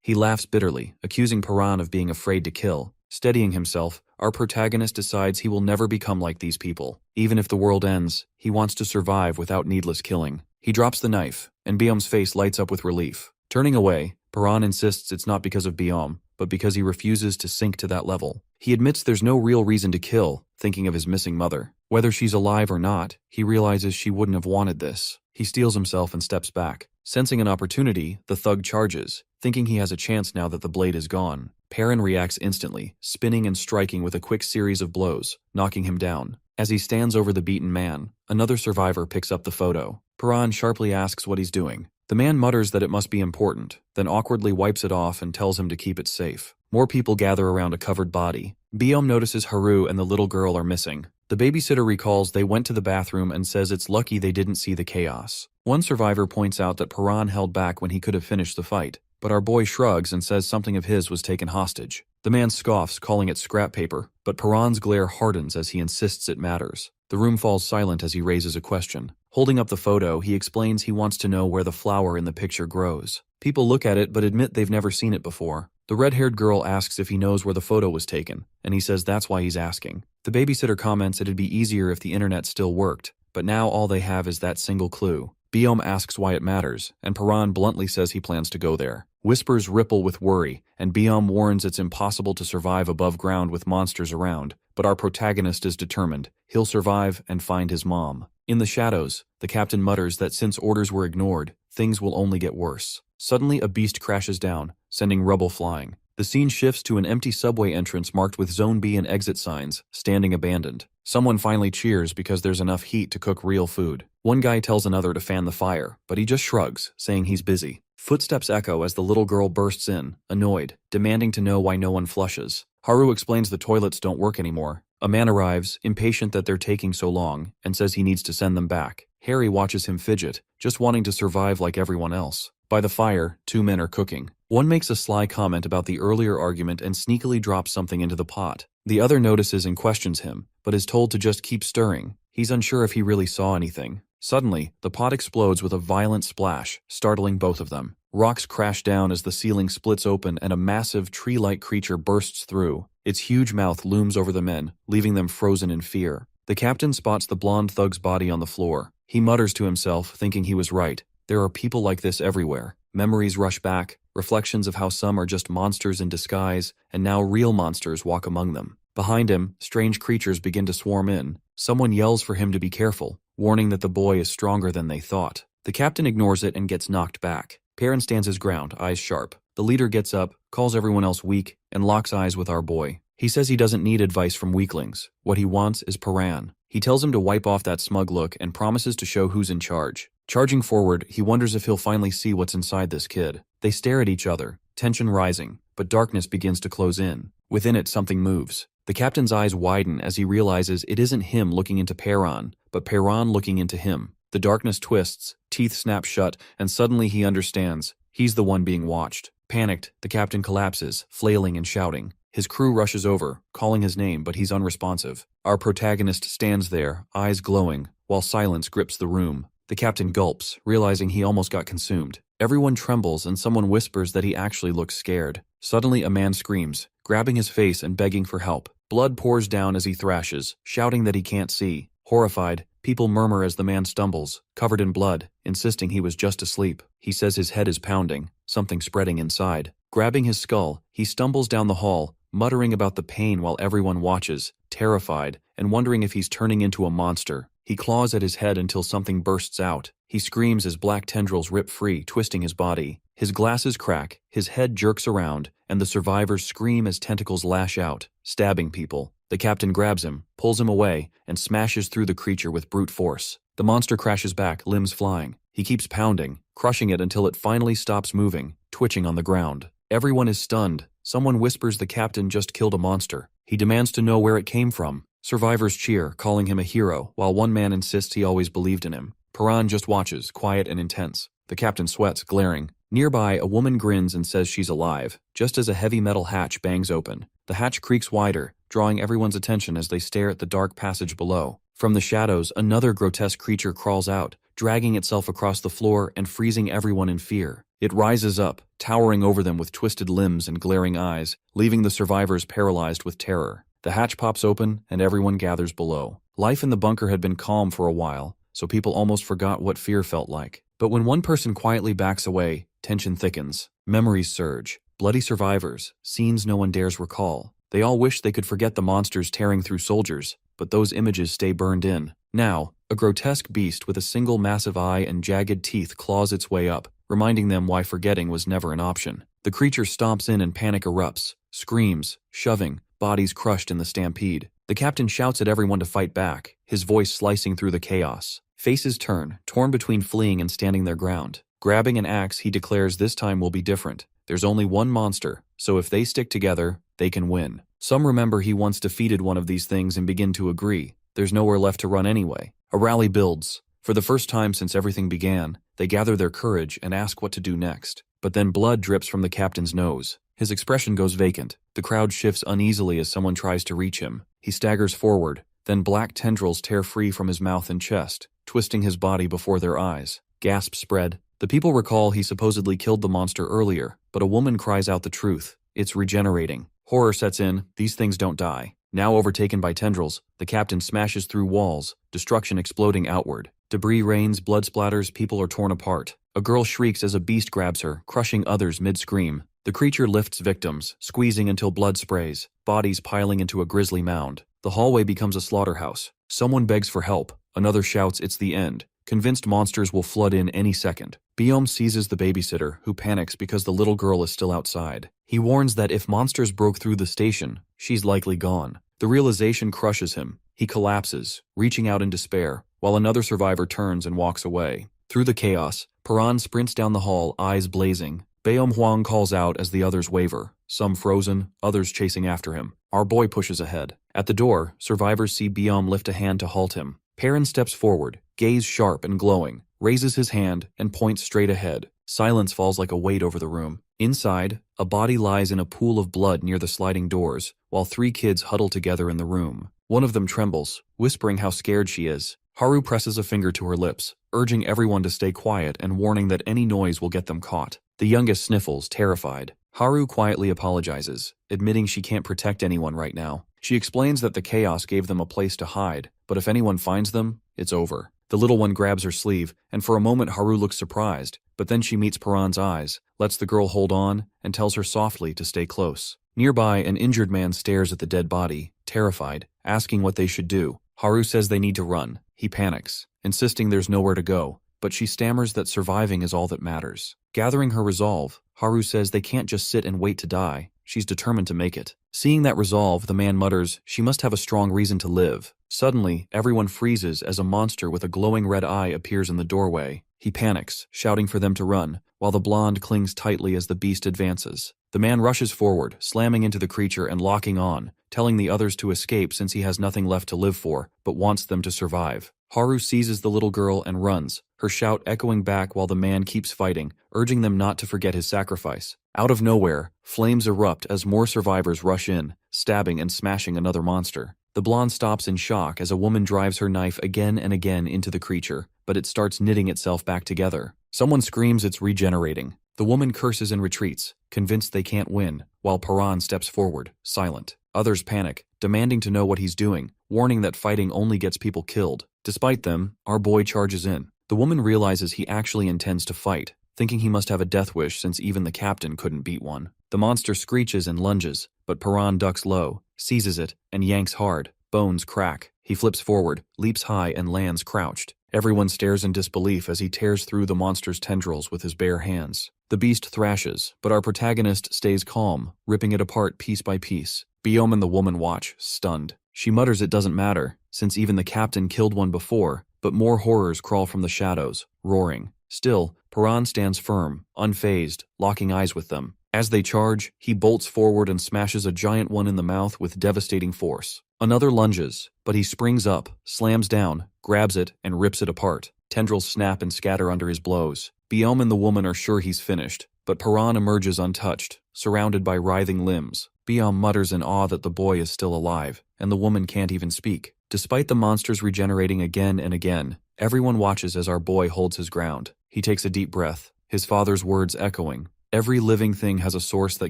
He laughs bitterly, accusing Perrin of being afraid to kill. Steadying himself, our protagonist decides he will never become like these people. Even if the world ends, he wants to survive without needless killing. He drops the knife, and Biom's face lights up with relief. Turning away, Perrin insists it's not because of Biom, but because he refuses to sink to that level. He admits there's no real reason to kill, thinking of his missing mother. Whether she's alive or not, he realizes she wouldn't have wanted this. He steels himself and steps back. Sensing an opportunity, the thug charges, thinking he has a chance now that the blade is gone. Perrin reacts instantly, spinning and striking with a quick series of blows, knocking him down. As he stands over the beaten man, another survivor picks up the photo. Perrin sharply asks what he's doing. The man mutters that it must be important, then awkwardly wipes it off and tells him to keep it safe. More people gather around a covered body. Biom notices Haru and the little girl are missing. The babysitter recalls they went to the bathroom and says it's lucky they didn't see the chaos. One survivor points out that Perrin held back when he could have finished the fight, but our boy shrugs and says something of his was taken hostage. The man scoffs, calling it scrap paper, but Perrin's glare hardens as he insists it matters. The room falls silent as he raises a question. Holding up the photo, he explains he wants to know where the flower in the picture grows. People look at it but admit they've never seen it before. The red-haired girl asks if he knows where the photo was taken, and he says that's why he's asking. The babysitter comments it'd be easier if the internet still worked, but now all they have is that single clue. Biom asks why it matters, and Perrin bluntly says he plans to go there. Whispers ripple with worry, and Biom warns it's impossible to survive above ground with monsters around, but our protagonist is determined. He'll survive and find his mom. In the shadows, the captain mutters that since orders were ignored, things will only get worse. Suddenly, a beast crashes down, sending rubble flying. The scene shifts to an empty subway entrance marked with Zone B and exit signs, standing abandoned. Someone finally cheers because there's enough heat to cook real food. One guy tells another to fan the fire, but he just shrugs, saying he's busy. Footsteps echo as the little girl bursts in, annoyed, demanding to know why no one flushes. Haru explains the toilets don't work anymore. A man arrives, impatient that they're taking so long, and says he needs to send them back. Harry watches him fidget, just wanting to survive like everyone else. By the fire, two men are cooking. One makes a sly comment about the earlier argument and sneakily drops something into the pot. The other notices and questions him, but is told to just keep stirring. He's unsure if he really saw anything. Suddenly, the pot explodes with a violent splash, startling both of them. Rocks crash down as the ceiling splits open and a massive tree-like creature bursts through. Its huge mouth looms over the men, leaving them frozen in fear. The captain spots the blonde thug's body on the floor. He mutters to himself, thinking he was right. There are people like this everywhere. Memories rush back, reflections of how some are just monsters in disguise, and now real monsters walk among them. Behind him, strange creatures begin to swarm in. Someone yells for him to be careful, warning that the boy is stronger than they thought. The captain ignores it and gets knocked back. Perrin stands his ground, eyes sharp. The leader gets up, calls everyone else weak, and locks eyes with our boy. He says he doesn't need advice from weaklings. What he wants is Perrin. He tells him to wipe off that smug look and promises to show who's in charge. Charging forward, he wonders if he'll finally see what's inside this kid. They stare at each other, tension rising, but darkness begins to close in. Within it, something moves. The captain's eyes widen as he realizes it isn't him looking into Perrin, but Perrin looking into him. The darkness twists, teeth snap shut, and suddenly he understands. He's the one being watched. Panicked, the captain collapses, flailing and shouting. His crew rushes over, calling his name, but he's unresponsive. Our protagonist stands there, eyes glowing, while silence grips the room. The captain gulps, realizing he almost got consumed. Everyone trembles and someone whispers that he actually looks scared. Suddenly a man screams, grabbing his face and begging for help. Blood pours down as he thrashes, shouting that he can't see. Horrified, people murmur as the man stumbles, covered in blood, insisting he was just asleep. He says his head is pounding, something spreading inside. Grabbing his skull, he stumbles down the hall, muttering about the pain while everyone watches, terrified, and wondering if he's turning into a monster. He claws at his head until something bursts out. He screams as black tendrils rip free, twisting his body. His glasses crack, his head jerks around, and the survivors scream as tentacles lash out, stabbing people. The captain grabs him, pulls him away, and smashes through the creature with brute force. The monster crashes back, limbs flying. He keeps pounding, crushing it until it finally stops moving, twitching on the ground. Everyone is stunned. Someone whispers the captain just killed a monster. He demands to know where it came from. Survivors cheer, calling him a hero, while one man insists he always believed in him. Perrin just watches, quiet and intense. The captain sweats, glaring. Nearby, a woman grins and says she's alive, just as a heavy metal hatch bangs open. The hatch creaks wider, drawing everyone's attention as they stare at the dark passage below. From the shadows, another grotesque creature crawls out, dragging itself across the floor and freezing everyone in fear. It rises up, towering over them with twisted limbs and glaring eyes, leaving the survivors paralyzed with terror. The hatch pops open, and everyone gathers below. Life in the bunker had been calm for a while, so people almost forgot what fear felt like. But when one person quietly backs away, tension thickens. Memories surge. Bloody survivors, scenes no one dares recall. They all wish they could forget the monsters tearing through soldiers, but those images stay burned in. Now, a grotesque beast with a single massive eye and jagged teeth claws its way up, reminding them why forgetting was never an option. The creature stomps in and panic erupts, screams, shoving, bodies crushed in the stampede. The captain shouts at everyone to fight back, his voice slicing through the chaos. Faces turn, torn between fleeing and standing their ground. Grabbing an axe, he declares this time will be different. There's only one monster, so if they stick together, they can win. Some remember he once defeated one of these things and begin to agree. There's nowhere left to run anyway. A rally builds. For the first time since everything began, they gather their courage and ask what to do next. But then blood drips from the captain's nose. His expression goes vacant. The crowd shifts uneasily as someone tries to reach him. He staggers forward. Then black tendrils tear free from his mouth and chest, twisting his body before their eyes. Gasps spread. The people recall he supposedly killed the monster earlier, but a woman cries out the truth. It's regenerating. Horror sets in. These things don't die. Now overtaken by tendrils, the captain smashes through walls, destruction exploding outward. Debris rains, blood splatters, people are torn apart. A girl shrieks as a beast grabs her, crushing others mid-scream. The creature lifts victims, squeezing until blood sprays, bodies piling into a grisly mound. The hallway becomes a slaughterhouse. Someone begs for help. Another shouts it's the end, convinced monsters will flood in any second. Biome seizes the babysitter, who panics because the little girl is still outside. He warns that if monsters broke through the station, she's likely gone. The realization crushes him. He collapses, reaching out in despair, while another survivor turns and walks away. Through the chaos, Paran sprints down the hall, eyes blazing. Biome Huang calls out as the others waver, some frozen, others chasing after him. Our boy pushes ahead. At the door, survivors see Biome lift a hand to halt him. Perrin steps forward, gaze sharp and glowing, raises his hand, and points straight ahead. Silence falls like a weight over the room. Inside, a body lies in a pool of blood near the sliding doors, while 3 kids huddle together in the room. One of them trembles, whispering how scared she is. Haru presses a finger to her lips, urging everyone to stay quiet and warning that any noise will get them caught. The youngest sniffles, terrified. Haru quietly apologizes, admitting she can't protect anyone right now. She explains that the chaos gave them a place to hide, but if anyone finds them, it's over. The little one grabs her sleeve, and for a moment Haru looks surprised, but then she meets Paran's eyes, lets the girl hold on, and tells her softly to stay close. Nearby, an injured man stares at the dead body, terrified, asking what they should do. Haru says they need to run. He panics, insisting there's nowhere to go, but she stammers that surviving is all that matters. Gathering her resolve, Haru says they can't just sit and wait to die. She's determined to make it. Seeing that resolve, the man mutters, she must have a strong reason to live. Suddenly, everyone freezes as a monster with a glowing red eye appears in the doorway. He panics, shouting for them to run, while the blonde clings tightly as the beast advances. The man rushes forward, slamming into the creature and locking on, telling the others to escape since he has nothing left to live for, but wants them to survive. Haru seizes the little girl and runs, her shout echoing back while the man keeps fighting, urging them not to forget his sacrifice. Out of nowhere, flames erupt as more survivors rush in, stabbing and smashing another monster. The blonde stops in shock as a woman drives her knife again and again into the creature, but it starts knitting itself back together. Someone screams it's regenerating. The woman curses and retreats, convinced they can't win, while Paran steps forward, silent. Others panic, demanding to know what he's doing, warning that fighting only gets people killed. Despite them, our boy charges in. The woman realizes he actually intends to fight, thinking he must have a death wish since even the captain couldn't beat one. The monster screeches and lunges, but Paran ducks low, seizes it, and yanks hard. Bones crack. He flips forward, leaps high, and lands crouched. Everyone stares in disbelief as he tears through the monster's tendrils with his bare hands. The beast thrashes, but our protagonist stays calm, ripping it apart piece by piece. Biome and the woman watch, stunned. She mutters it doesn't matter, since even the captain killed one before, but more horrors crawl from the shadows, roaring. Still, Paran stands firm, unfazed, locking eyes with them. As they charge, he bolts forward and smashes a giant one in the mouth with devastating force. Another lunges, but he springs up, slams down, grabs it, and rips it apart. Tendrils snap and scatter under his blows. Biome and the woman are sure he's finished, but Paran emerges untouched, surrounded by writhing limbs. Biome mutters in awe that the boy is still alive, and the woman can't even speak. Despite the monsters regenerating again and again, everyone watches as our boy holds his ground. He takes a deep breath, his father's words echoing. Every living thing has a source that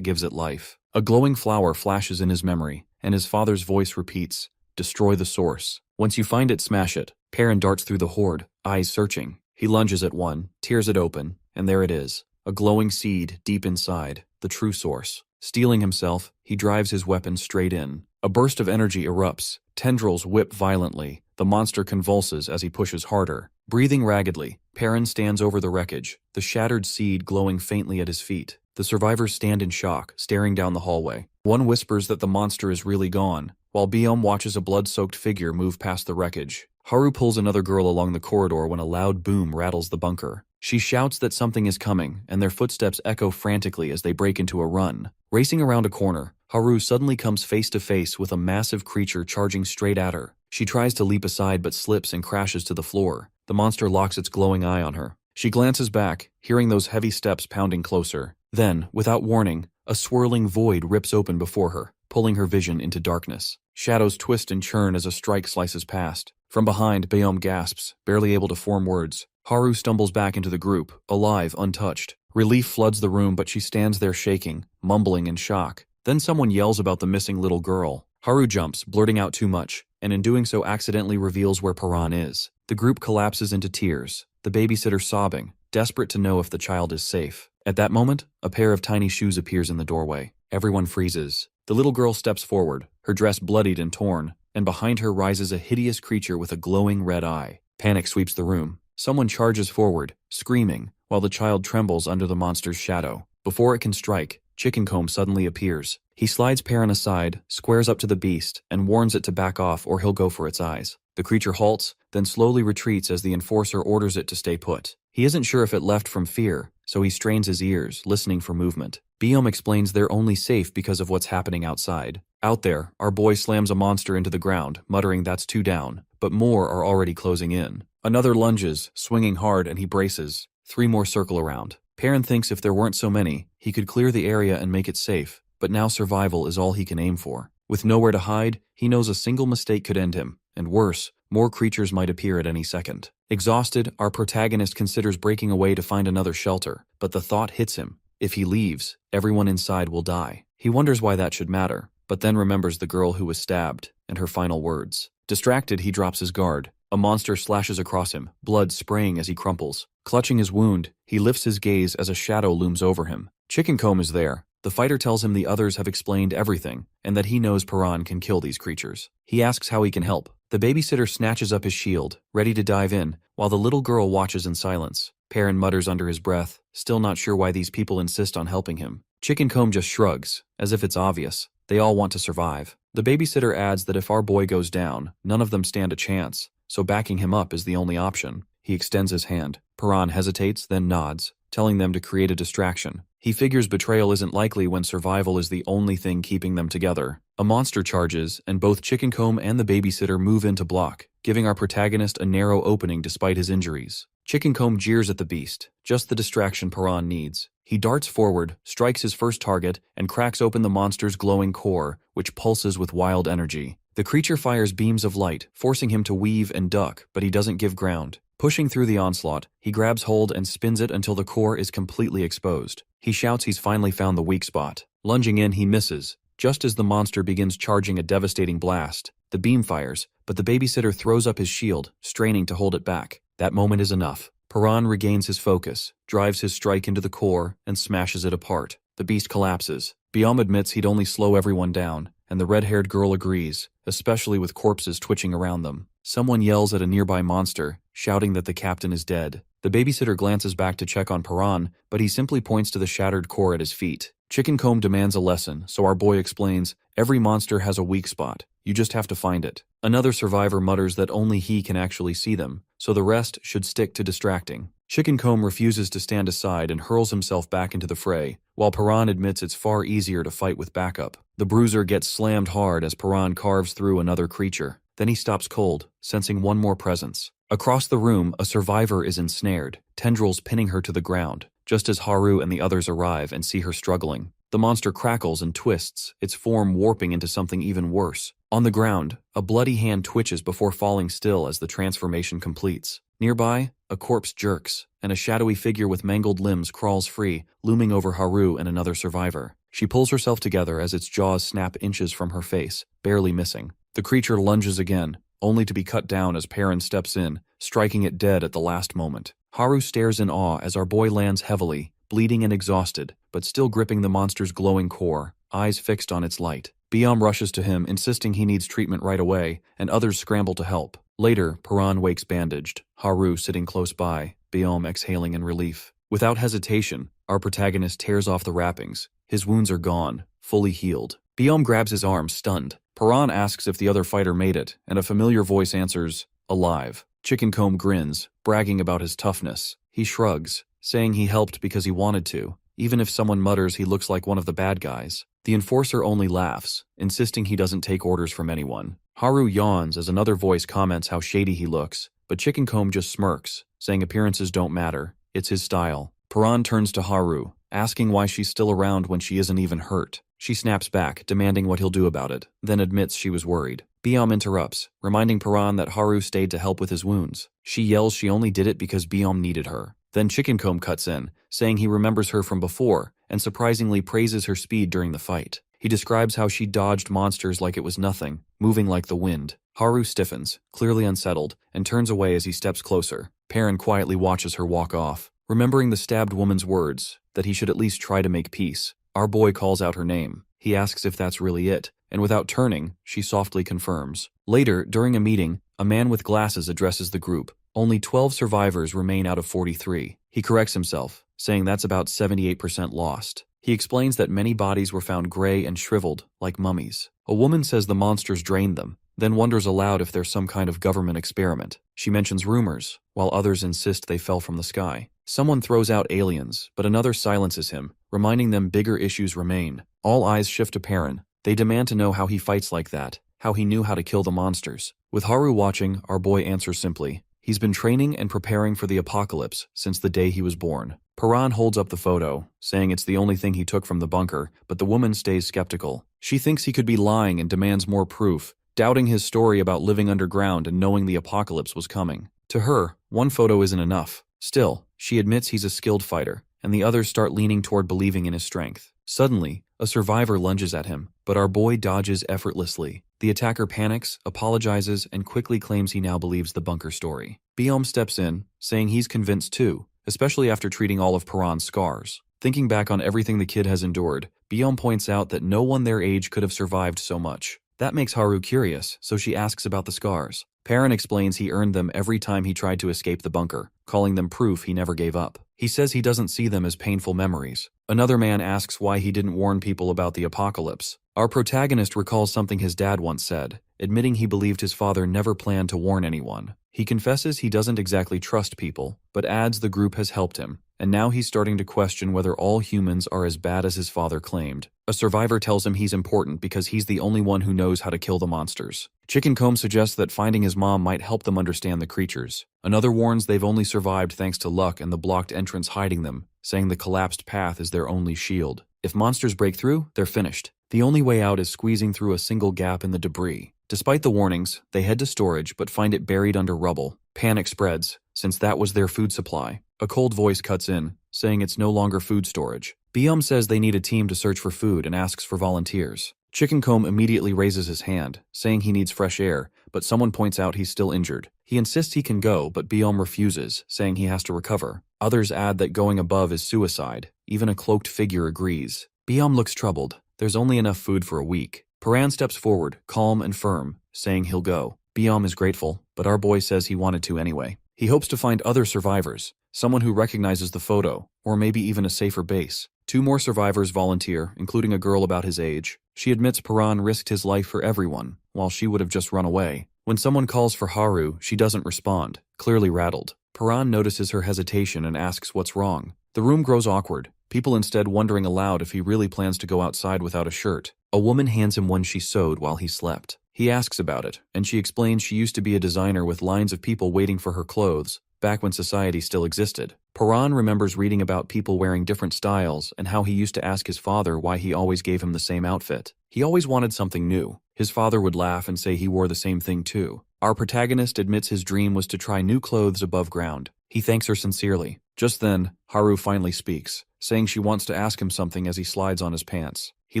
gives it life. A glowing flower flashes in his memory, and his father's voice repeats, "Destroy the source. Once you find it, smash it." Perrin darts through the horde, eyes searching. He lunges at one, tears it open, and there it is. A glowing seed deep inside, the true source. Steeling himself, he drives his weapon straight in. A burst of energy erupts. Tendrils whip violently. The monster convulses as he pushes harder. Breathing raggedly, Perrin stands over the wreckage, the shattered seed glowing faintly at his feet. The survivors stand in shock, staring down the hallway. One whispers that the monster is really gone, while Biome watches a blood-soaked figure move past the wreckage. Haru pulls another girl along the corridor when a loud boom rattles the bunker. She shouts that something is coming, and their footsteps echo frantically as they break into a run. Racing around a corner, Haru suddenly comes face to face with a massive creature charging straight at her. She tries to leap aside but slips and crashes to the floor. The monster locks its glowing eye on her. She glances back, hearing those heavy steps pounding closer. Then, without warning, a swirling void rips open before her, pulling her vision into darkness. Shadows twist and churn as a strike slices past. From behind, Biome gasps, barely able to form words. Haru stumbles back into the group, alive, untouched. Relief floods the room, but she stands there shaking, mumbling in shock. Then someone yells about the missing little girl. Haru jumps, blurting out too much, and in doing so accidentally reveals where Paran is. The group collapses into tears, the babysitter sobbing, desperate to know if the child is safe. At that moment, a pair of tiny shoes appears in the doorway. Everyone freezes. The little girl steps forward, her dress bloodied and torn, and behind her rises a hideous creature with a glowing red eye. Panic sweeps the room. Someone charges forward, screaming, while the child trembles under the monster's shadow. Before it can strike, Chickencomb suddenly appears. He slides Perrin aside, squares up to the beast, and warns it to back off or he'll go for its eyes. The creature halts, then slowly retreats as the enforcer orders it to stay put. He isn't sure if it left from fear, so he strains his ears, listening for movement. Biome explains they're only safe because of what's happening outside. Out there, our boy slams a monster into the ground, muttering that's two down, but more are already closing in. Another lunges, swinging hard, and he braces. 3 more circle around. Perrin thinks if there weren't so many, he could clear the area and make it safe, but now survival is all he can aim for. With nowhere to hide, he knows a single mistake could end him, and worse, more creatures might appear at any second. Exhausted, our protagonist considers breaking away to find another shelter, but the thought hits him. If he leaves, everyone inside will die. He wonders why that should matter, but then remembers the girl who was stabbed, and her final words. Distracted, he drops his guard. A monster slashes across him, blood spraying as he crumples. Clutching his wound, he lifts his gaze as a shadow looms over him. Chickencomb is there. The fighter tells him the others have explained everything, and that he knows Paran can kill these creatures. He asks how he can help. The babysitter snatches up his shield, ready to dive in, while the little girl watches in silence. Perrin mutters under his breath, still not sure why these people insist on helping him. Chickencomb just shrugs, as if it's obvious. They all want to survive. The babysitter adds that if our boy goes down, none of them stand a chance, so backing him up is the only option. He extends his hand. Paran hesitates, then nods, telling them to create a distraction. He figures betrayal isn't likely when survival is the only thing keeping them together. A monster charges, and both Chickencomb and the babysitter move in to block, giving our protagonist a narrow opening despite his injuries. Chickencomb jeers at the beast, just the distraction Paran needs. He darts forward, strikes his first target, and cracks open the monster's glowing core, which pulses with wild energy. The creature fires beams of light, forcing him to weave and duck, but he doesn't give ground. Pushing through the onslaught, he grabs hold and spins it until the core is completely exposed. He shouts he's finally found the weak spot. Lunging in, he misses. Just as the monster begins charging a devastating blast, the beam fires, but the babysitter throws up his shield, straining to hold it back. That moment is enough. Paran regains his focus, drives his strike into the core, and smashes it apart. The beast collapses. Biome admits he'd only slow everyone down, and the red-haired girl agrees, especially with corpses twitching around them. Someone yells at a nearby monster, shouting that the captain is dead. The babysitter glances back to check on Paran, but he simply points to the shattered core at his feet. Chickencomb demands a lesson, so our boy explains, every monster has a weak spot. You just have to find it. Another survivor mutters that only he can actually see them, so the rest should stick to distracting. Chickencomb refuses to stand aside and hurls himself back into the fray, while Paran admits it's far easier to fight with backup. The bruiser gets slammed hard as Paran carves through another creature. Then he stops cold, sensing one more presence. Across the room, a survivor is ensnared, tendrils pinning her to the ground, just as Haru and the others arrive and see her struggling. The monster crackles and twists, its form warping into something even worse. On the ground, a bloody hand twitches before falling still as the transformation completes. Nearby, a corpse jerks, and a shadowy figure with mangled limbs crawls free, looming over Haru and another survivor. She pulls herself together as its jaws snap inches from her face, barely missing. The creature lunges again, only to be cut down as Perrin steps in, striking it dead at the last moment. Haru stares in awe as our boy lands heavily, bleeding and exhausted, but still gripping the monster's glowing core, eyes fixed on its light. Biom rushes to him, insisting he needs treatment right away, and others scramble to help. Later, Perrin wakes bandaged, Haru sitting close by, Biom exhaling in relief. Without hesitation, our protagonist tears off the wrappings. His wounds are gone, fully healed. Biom grabs his arm, stunned. Perrin asks if the other fighter made it, and a familiar voice answers, alive. Chickencomb grins, bragging about his toughness. He shrugs, saying he helped because he wanted to, even if someone mutters he looks like one of the bad guys. The enforcer only laughs, insisting he doesn't take orders from anyone. Haru yawns as another voice comments how shady he looks, but Chickencomb just smirks, saying appearances don't matter, it's his style. Perrin turns to Haru, asking why she's still around when she isn't even hurt. She snaps back, demanding what he'll do about it, then admits she was worried. Biom interrupts, reminding Perrin that Haru stayed to help with his wounds. She yells she only did it because Biom needed her. Then Chickencomb cuts in, saying he remembers her from before, and surprisingly praises her speed during the fight. He describes how she dodged monsters like it was nothing, moving like the wind. Haru stiffens, clearly unsettled, and turns away as he steps closer. Perrin quietly watches her walk off, remembering the stabbed woman's words, that he should at least try to make peace. Our boy calls out her name. He asks if that's really it, and without turning, she softly confirms. Later, during a meeting, a man with glasses addresses the group. Only 12 survivors remain out of 43. He corrects himself, saying that's about 78% lost. He explains that many bodies were found gray and shriveled, like mummies. A woman says the monsters drained them, then wonders aloud if there's some kind of government experiment. She mentions rumors, while others insist they fell from the sky. Someone throws out aliens, but another silences him, reminding them bigger issues remain. All eyes shift to Perrin. They demand to know how he fights like that, how he knew how to kill the monsters. With Haru watching, our boy answers simply, he's been training and preparing for the apocalypse since the day he was born. Perrin holds up the photo, saying it's the only thing he took from the bunker, but the woman stays skeptical. She thinks he could be lying and demands more proof, doubting his story about living underground and knowing the apocalypse was coming. To her, one photo isn't enough. Still, she admits he's a skilled fighter, and the others start leaning toward believing in his strength. Suddenly, a survivor lunges at him, but our boy dodges effortlessly. The attacker panics, apologizes, and quickly claims he now believes the bunker story. Biom steps in, saying he's convinced too, especially after treating all of Perrin's scars. Thinking back on everything the kid has endured, Biom points out that no one their age could have survived so much. That makes Haru curious, so she asks about the scars. Perrin explains he earned them every time he tried to escape the bunker, calling them proof he never gave up. He says he doesn't see them as painful memories. Another man asks why he didn't warn people about the apocalypse. Our protagonist recalls something his dad once said, admitting he believed his father never planned to warn anyone. He confesses he doesn't exactly trust people, but adds the group has helped him, and now he's starting to question whether all humans are as bad as his father claimed. A survivor tells him he's important because he's the only one who knows how to kill the monsters. Chickencomb suggests that finding his mom might help them understand the creatures. Another warns they've only survived thanks to luck and the blocked entrance hiding them, saying the collapsed path is their only shield. If monsters break through, they're finished. The only way out is squeezing through a single gap in the debris. Despite the warnings, they head to storage but find it buried under rubble. Panic spreads, since that was their food supply. A cold voice cuts in, saying it's no longer food storage. Biom says they need a team to search for food and asks for volunteers. Chickencomb immediately raises his hand, saying he needs fresh air, but someone points out he's still injured. He insists he can go, but Biom refuses, saying he has to recover. Others add that going above is suicide. Even a cloaked figure agrees. Biom looks troubled. There's only enough food for a week. Perrin steps forward, calm and firm, saying he'll go. Biom is grateful, but our boy says he wanted to anyway. He hopes to find other survivors, someone who recognizes the photo, or maybe even a safer base. 2 more survivors volunteer, including a girl about his age. She admits Perrin risked his life for everyone, while she would have just run away. When someone calls for Haru, she doesn't respond, clearly rattled. Perrin notices her hesitation and asks what's wrong. The room grows awkward, people instead wondering aloud if he really plans to go outside without a shirt. A woman hands him one she sewed while he slept. He asks about it, and she explains she used to be a designer with lines of people waiting for her clothes, back when society still existed. Paran remembers reading about people wearing different styles and how he used to ask his father why he always gave him the same outfit. He always wanted something new. His father would laugh and say he wore the same thing too. Our protagonist admits his dream was to try new clothes above ground. He thanks her sincerely. Just then, Haru finally speaks, saying she wants to ask him something as he slides on his pants. He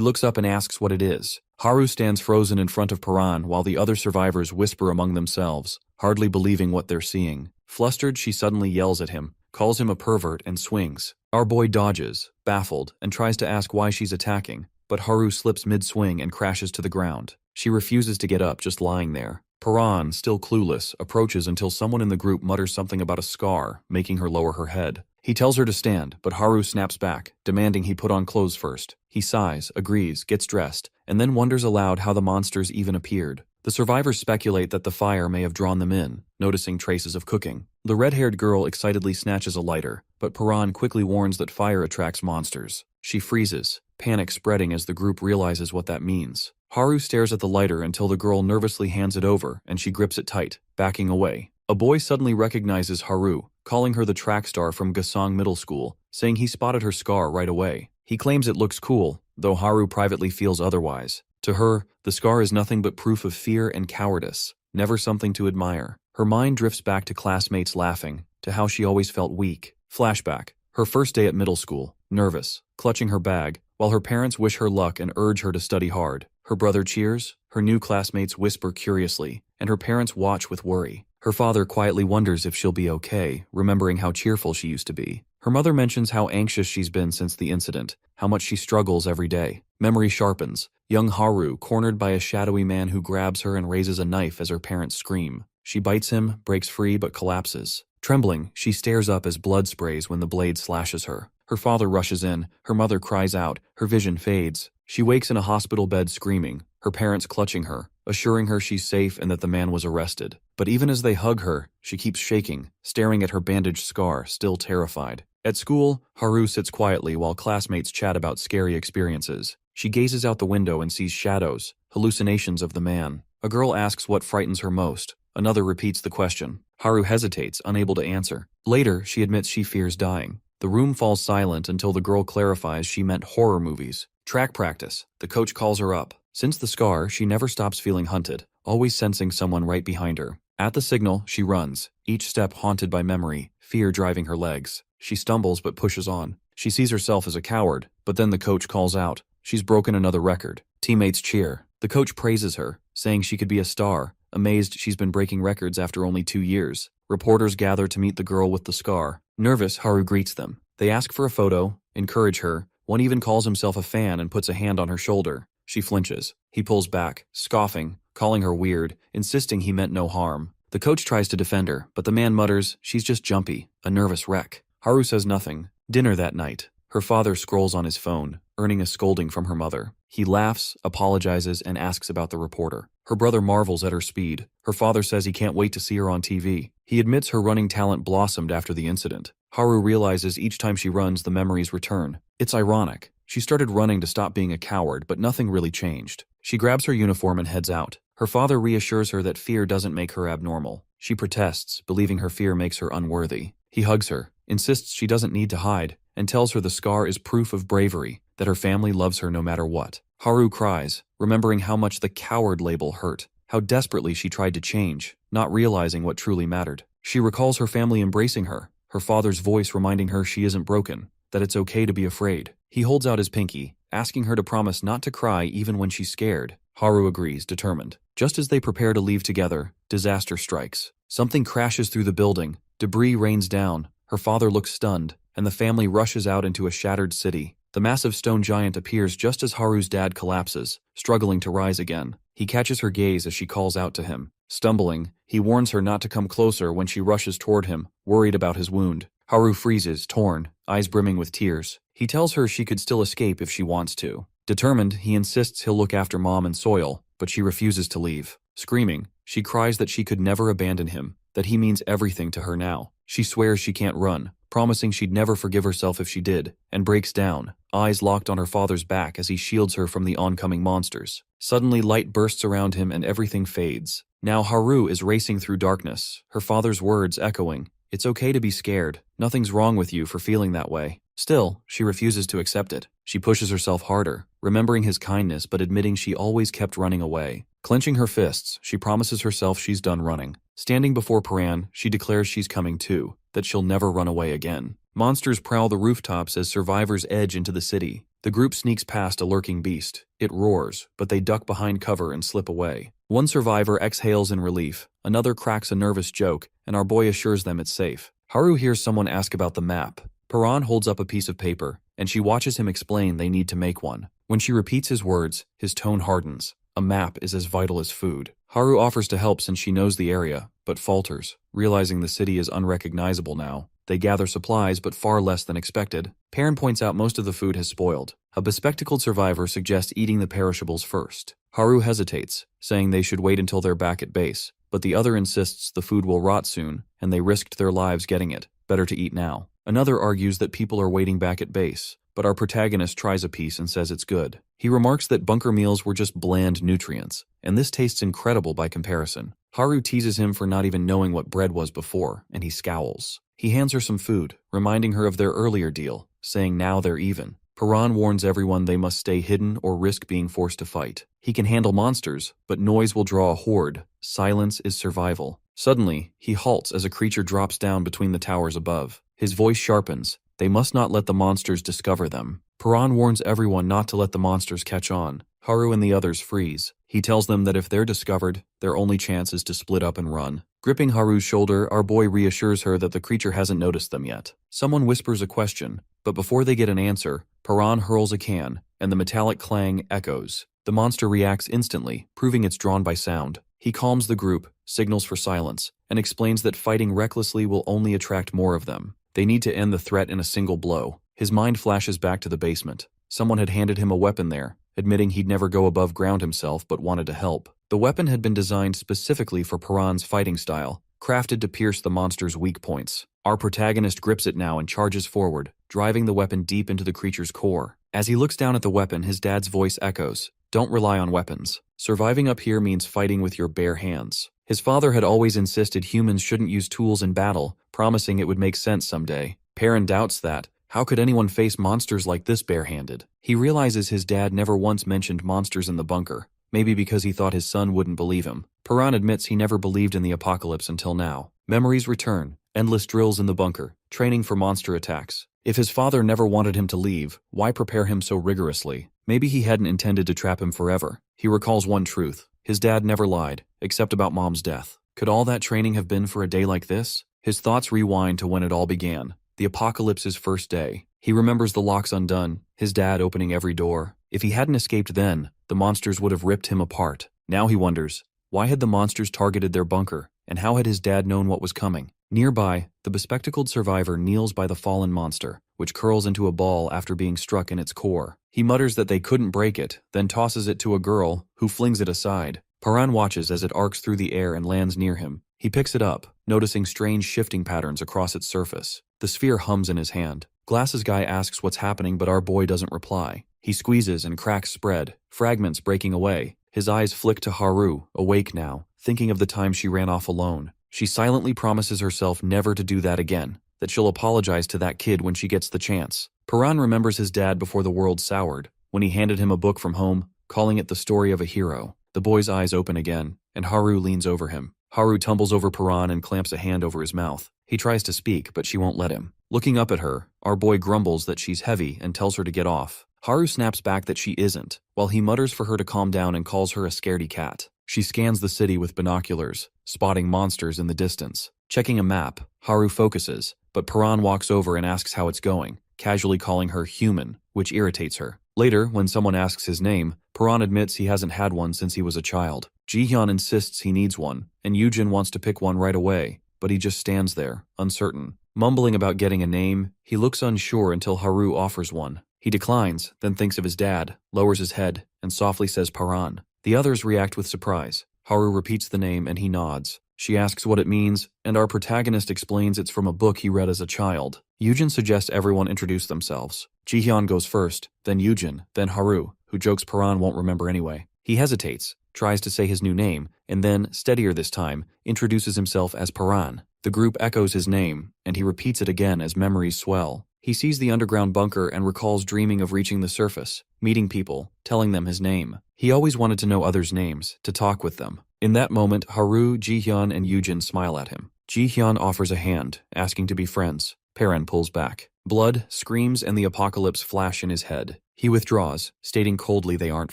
looks up and asks what it is. Haru stands frozen in front of Paran while the other survivors whisper among themselves, hardly believing what they're seeing. Flustered, she suddenly yells at him, calls him a pervert, and swings. Our boy dodges, baffled, and tries to ask why she's attacking, but Haru slips mid-swing and crashes to the ground. She refuses to get up, just lying there. Paran, still clueless, approaches until someone in the group mutters something about a scar, making her lower her head. He tells her to stand, but Haru snaps back, demanding he put on clothes first. He sighs, agrees, gets dressed, and then wonders aloud how the monsters even appeared. The survivors speculate that the fire may have drawn them in, noticing traces of cooking. The red-haired girl excitedly snatches a lighter, but Paran quickly warns that fire attracts monsters. She freezes, panic spreading as the group realizes what that means. Haru stares at the lighter until the girl nervously hands it over and she grips it tight, backing away. A boy suddenly recognizes Haru, calling her the track star from Gasong Middle School, saying he spotted her scar right away. He claims it looks cool, though Haru privately feels otherwise. To her, the scar is nothing but proof of fear and cowardice, never something to admire. Her mind drifts back to classmates laughing, to how she always felt weak. Flashback. Her first day at middle school, nervous, clutching her bag, while her parents wish her luck and urge her to study hard. Her brother cheers, her new classmates whisper curiously, and her parents watch with worry. Her father quietly wonders if she'll be okay, remembering how cheerful she used to be. Her mother mentions how anxious she's been since the incident, how much she struggles every day. Memory sharpens. Young Haru, cornered by a shadowy man who grabs her and raises a knife as her parents scream. She bites him, breaks free, but collapses. Trembling, she stares up as blood sprays when the blade slashes her. Her father rushes in, her mother cries out, her vision fades. She wakes in a hospital bed screaming, her parents clutching her, assuring her she's safe and that the man was arrested. But even as they hug her, she keeps shaking, staring at her bandaged scar, still terrified. At school, Haru sits quietly while classmates chat about scary experiences. She gazes out the window and sees shadows, hallucinations of the man. A girl asks what frightens her most. Another repeats the question. Haru hesitates, unable to answer. Later, she admits she fears dying. The room falls silent until the girl clarifies she meant horror movies. Track practice. The coach calls her up. Since the scar, she never stops feeling hunted, always sensing someone right behind her. At the signal, she runs, each step haunted by memory, fear driving her legs. She stumbles but pushes on. She sees herself as a coward, but then the coach calls out. She's broken another record. Teammates cheer. The coach praises her, saying she could be a star, amazed she's been breaking records after only 2 years. Reporters gather to meet the girl with the scar. Nervous, Haru greets them. They ask for a photo, encourage her. One even calls himself a fan and puts a hand on her shoulder. She flinches. He pulls back, scoffing, calling her weird, insisting he meant no harm. The coach tries to defend her, but the man mutters, she's just jumpy, a nervous wreck. Haru says nothing. Dinner that night. Her father scrolls on his phone, earning a scolding from her mother. He laughs, apologizes, and asks about the reporter. Her brother marvels at her speed. Her father says he can't wait to see her on TV. He admits her running talent blossomed after the incident. Haru realizes each time she runs, the memories return. It's ironic. She started running to stop being a coward, but nothing really changed. She grabs her uniform and heads out. Her father reassures her that fear doesn't make her abnormal. She protests, believing her fear makes her unworthy. He hugs her, insists she doesn't need to hide, and tells her the scar is proof of bravery, that her family loves her no matter what. Haru cries, remembering how much the coward label hurt, how desperately she tried to change, not realizing what truly mattered. She recalls her family embracing her, her father's voice reminding her she isn't broken, that it's okay to be afraid. He holds out his pinky, asking her to promise not to cry even when she's scared. Haru agrees, determined. Just as they prepare to leave together, disaster strikes. Something crashes through the building, debris rains down, her father looks stunned, and the family rushes out into a shattered city. The massive stone giant appears just as Haru's dad collapses, struggling to rise again. He catches her gaze as she calls out to him. Stumbling, he warns her not to come closer when she rushes toward him, worried about his wound. Haru freezes, torn, eyes brimming with tears. He tells her she could still escape if she wants to. Determined, he insists he'll look after Mom and Soil, but she refuses to leave. Screaming, she cries that she could never abandon him, that he means everything to her now. She swears she can't run, promising she'd never forgive herself if she did, and breaks down, eyes locked on her father's back as he shields her from the oncoming monsters. Suddenly, light bursts around him and everything fades. Now Haru is racing through darkness, her father's words echoing, "It's okay to be scared. Nothing's wrong with you for feeling that way." Still, she refuses to accept it. She pushes herself harder, remembering his kindness but admitting she always kept running away. Clenching her fists, she promises herself she's done running. Standing before Paran, she declares she's coming too, that she'll never run away again. Monsters prowl the rooftops as survivors edge into the city. The group sneaks past a lurking beast. It roars, but they duck behind cover and slip away. One survivor exhales in relief, another cracks a nervous joke, and our boy assures them it's safe. Haru hears someone ask about the map. Paran holds up a piece of paper, and she watches him explain they need to make one. When she repeats his words, his tone hardens. A map is as vital as food. Haru offers to help since she knows the area, but falters, realizing the city is unrecognizable now. They gather supplies, but far less than expected. Perrin points out most of the food has spoiled. A bespectacled survivor suggests eating the perishables first. Haru hesitates, saying they should wait until they're back at base, but the other insists the food will rot soon, and they risked their lives getting it. Better to eat now. Another argues that people are waiting back at base, but our protagonist tries a piece and says it's good. He remarks that bunker meals were just bland nutrients, and this tastes incredible by comparison. Haru teases him for not even knowing what bread was before, and he scowls. He hands her some food, reminding her of their earlier deal, saying now they're even. Paran warns everyone they must stay hidden or risk being forced to fight. He can handle monsters, but noise will draw a horde. Silence is survival. Suddenly, he halts as a creature drops down between the towers above. His voice sharpens. They must not let the monsters discover them. Paran warns everyone not to let the monsters catch on. Haru and the others freeze. He tells them that if they're discovered, their only chance is to split up and run. Gripping Haru's shoulder, our boy reassures her that the creature hasn't noticed them yet. Someone whispers a question, but before they get an answer, Paran hurls a can, and the metallic clang echoes. The monster reacts instantly, proving it's drawn by sound. He calms the group, signals for silence, and explains that fighting recklessly will only attract more of them. They need to end the threat in a single blow. His mind flashes back to the basement. Someone had handed him a weapon there, admitting he'd never go above ground himself but wanted to help. The weapon had been designed specifically for Paran's fighting style, crafted to pierce the monster's weak points. Our protagonist grips it now and charges forward, driving the weapon deep into the creature's core. As he looks down at the weapon, his dad's voice echoes, "Don't rely on weapons. Surviving up here means fighting with your bare hands." His father had always insisted humans shouldn't use tools in battle, promising it would make sense someday. Perrin doubts that. How could anyone face monsters like this barehanded? He realizes his dad never once mentioned monsters in the bunker, maybe because he thought his son wouldn't believe him. Paran admits he never believed in the apocalypse until now. Memories return, endless drills in the bunker, training for monster attacks. If his father never wanted him to leave, why prepare him so rigorously? Maybe he hadn't intended to trap him forever. He recalls one truth. His dad never lied, except about Mom's death. Could all that training have been for a day like this? His thoughts rewind to when it all began. The apocalypse's first day. He remembers the locks undone, his dad opening every door. If he hadn't escaped then, the monsters would have ripped him apart. Now he wonders, why had the monsters targeted their bunker, and how had his dad known what was coming? Nearby, the bespectacled survivor kneels by the fallen monster, which curls into a ball after being struck in its core. He mutters that they couldn't break it, then tosses it to a girl, who flings it aside. Paran watches as it arcs through the air and lands near him. He picks it up, noticing strange shifting patterns across its surface. The sphere hums in his hand. Glasses guy asks what's happening, but our boy doesn't reply. He squeezes and cracks spread, fragments breaking away. His eyes flick to Haru, awake now, thinking of the time she ran off alone. She silently promises herself never to do that again, that she'll apologize to that kid when she gets the chance. Paran remembers his dad before the world soured, when he handed him a book from home, calling it the story of a hero. The boy's eyes open again, and Haru leans over him. Haru tumbles over Paran and clamps a hand over his mouth. He tries to speak, but she won't let him. Looking up at her, our boy grumbles that she's heavy and tells her to get off. Haru snaps back that she isn't, while he mutters for her to calm down and calls her a scaredy cat. She scans the city with binoculars, spotting monsters in the distance. Checking a map, Haru focuses, but Paran walks over and asks how it's going, casually calling her human, which irritates her. Later, when someone asks his name, Paran admits he hasn't had one since he was a child. Jihyun insists he needs one, and Yujin wants to pick one right away, but he just stands there, uncertain. Mumbling about getting a name, he looks unsure until Haru offers one. He declines, then thinks of his dad, lowers his head, and softly says Paran. The others react with surprise. Haru repeats the name and he nods. She asks what it means, and our protagonist explains it's from a book he read as a child. Yujin suggests everyone introduce themselves. Jihyun goes first, then Yujin, then Haru, who jokes Paran won't remember anyway. He hesitates, tries to say his new name, and then, steadier this time, introduces himself as Paran. The group echoes his name, and he repeats it again as memories swell. He sees the underground bunker and recalls dreaming of reaching the surface, meeting people, telling them his name. He always wanted to know others' names, to talk with them. In that moment, Haru, Jihyun, and Yujin smile at him. Jihyun offers a hand, asking to be friends. Paran pulls back. Blood, screams, and the apocalypse flash in his head. He withdraws, stating coldly they aren't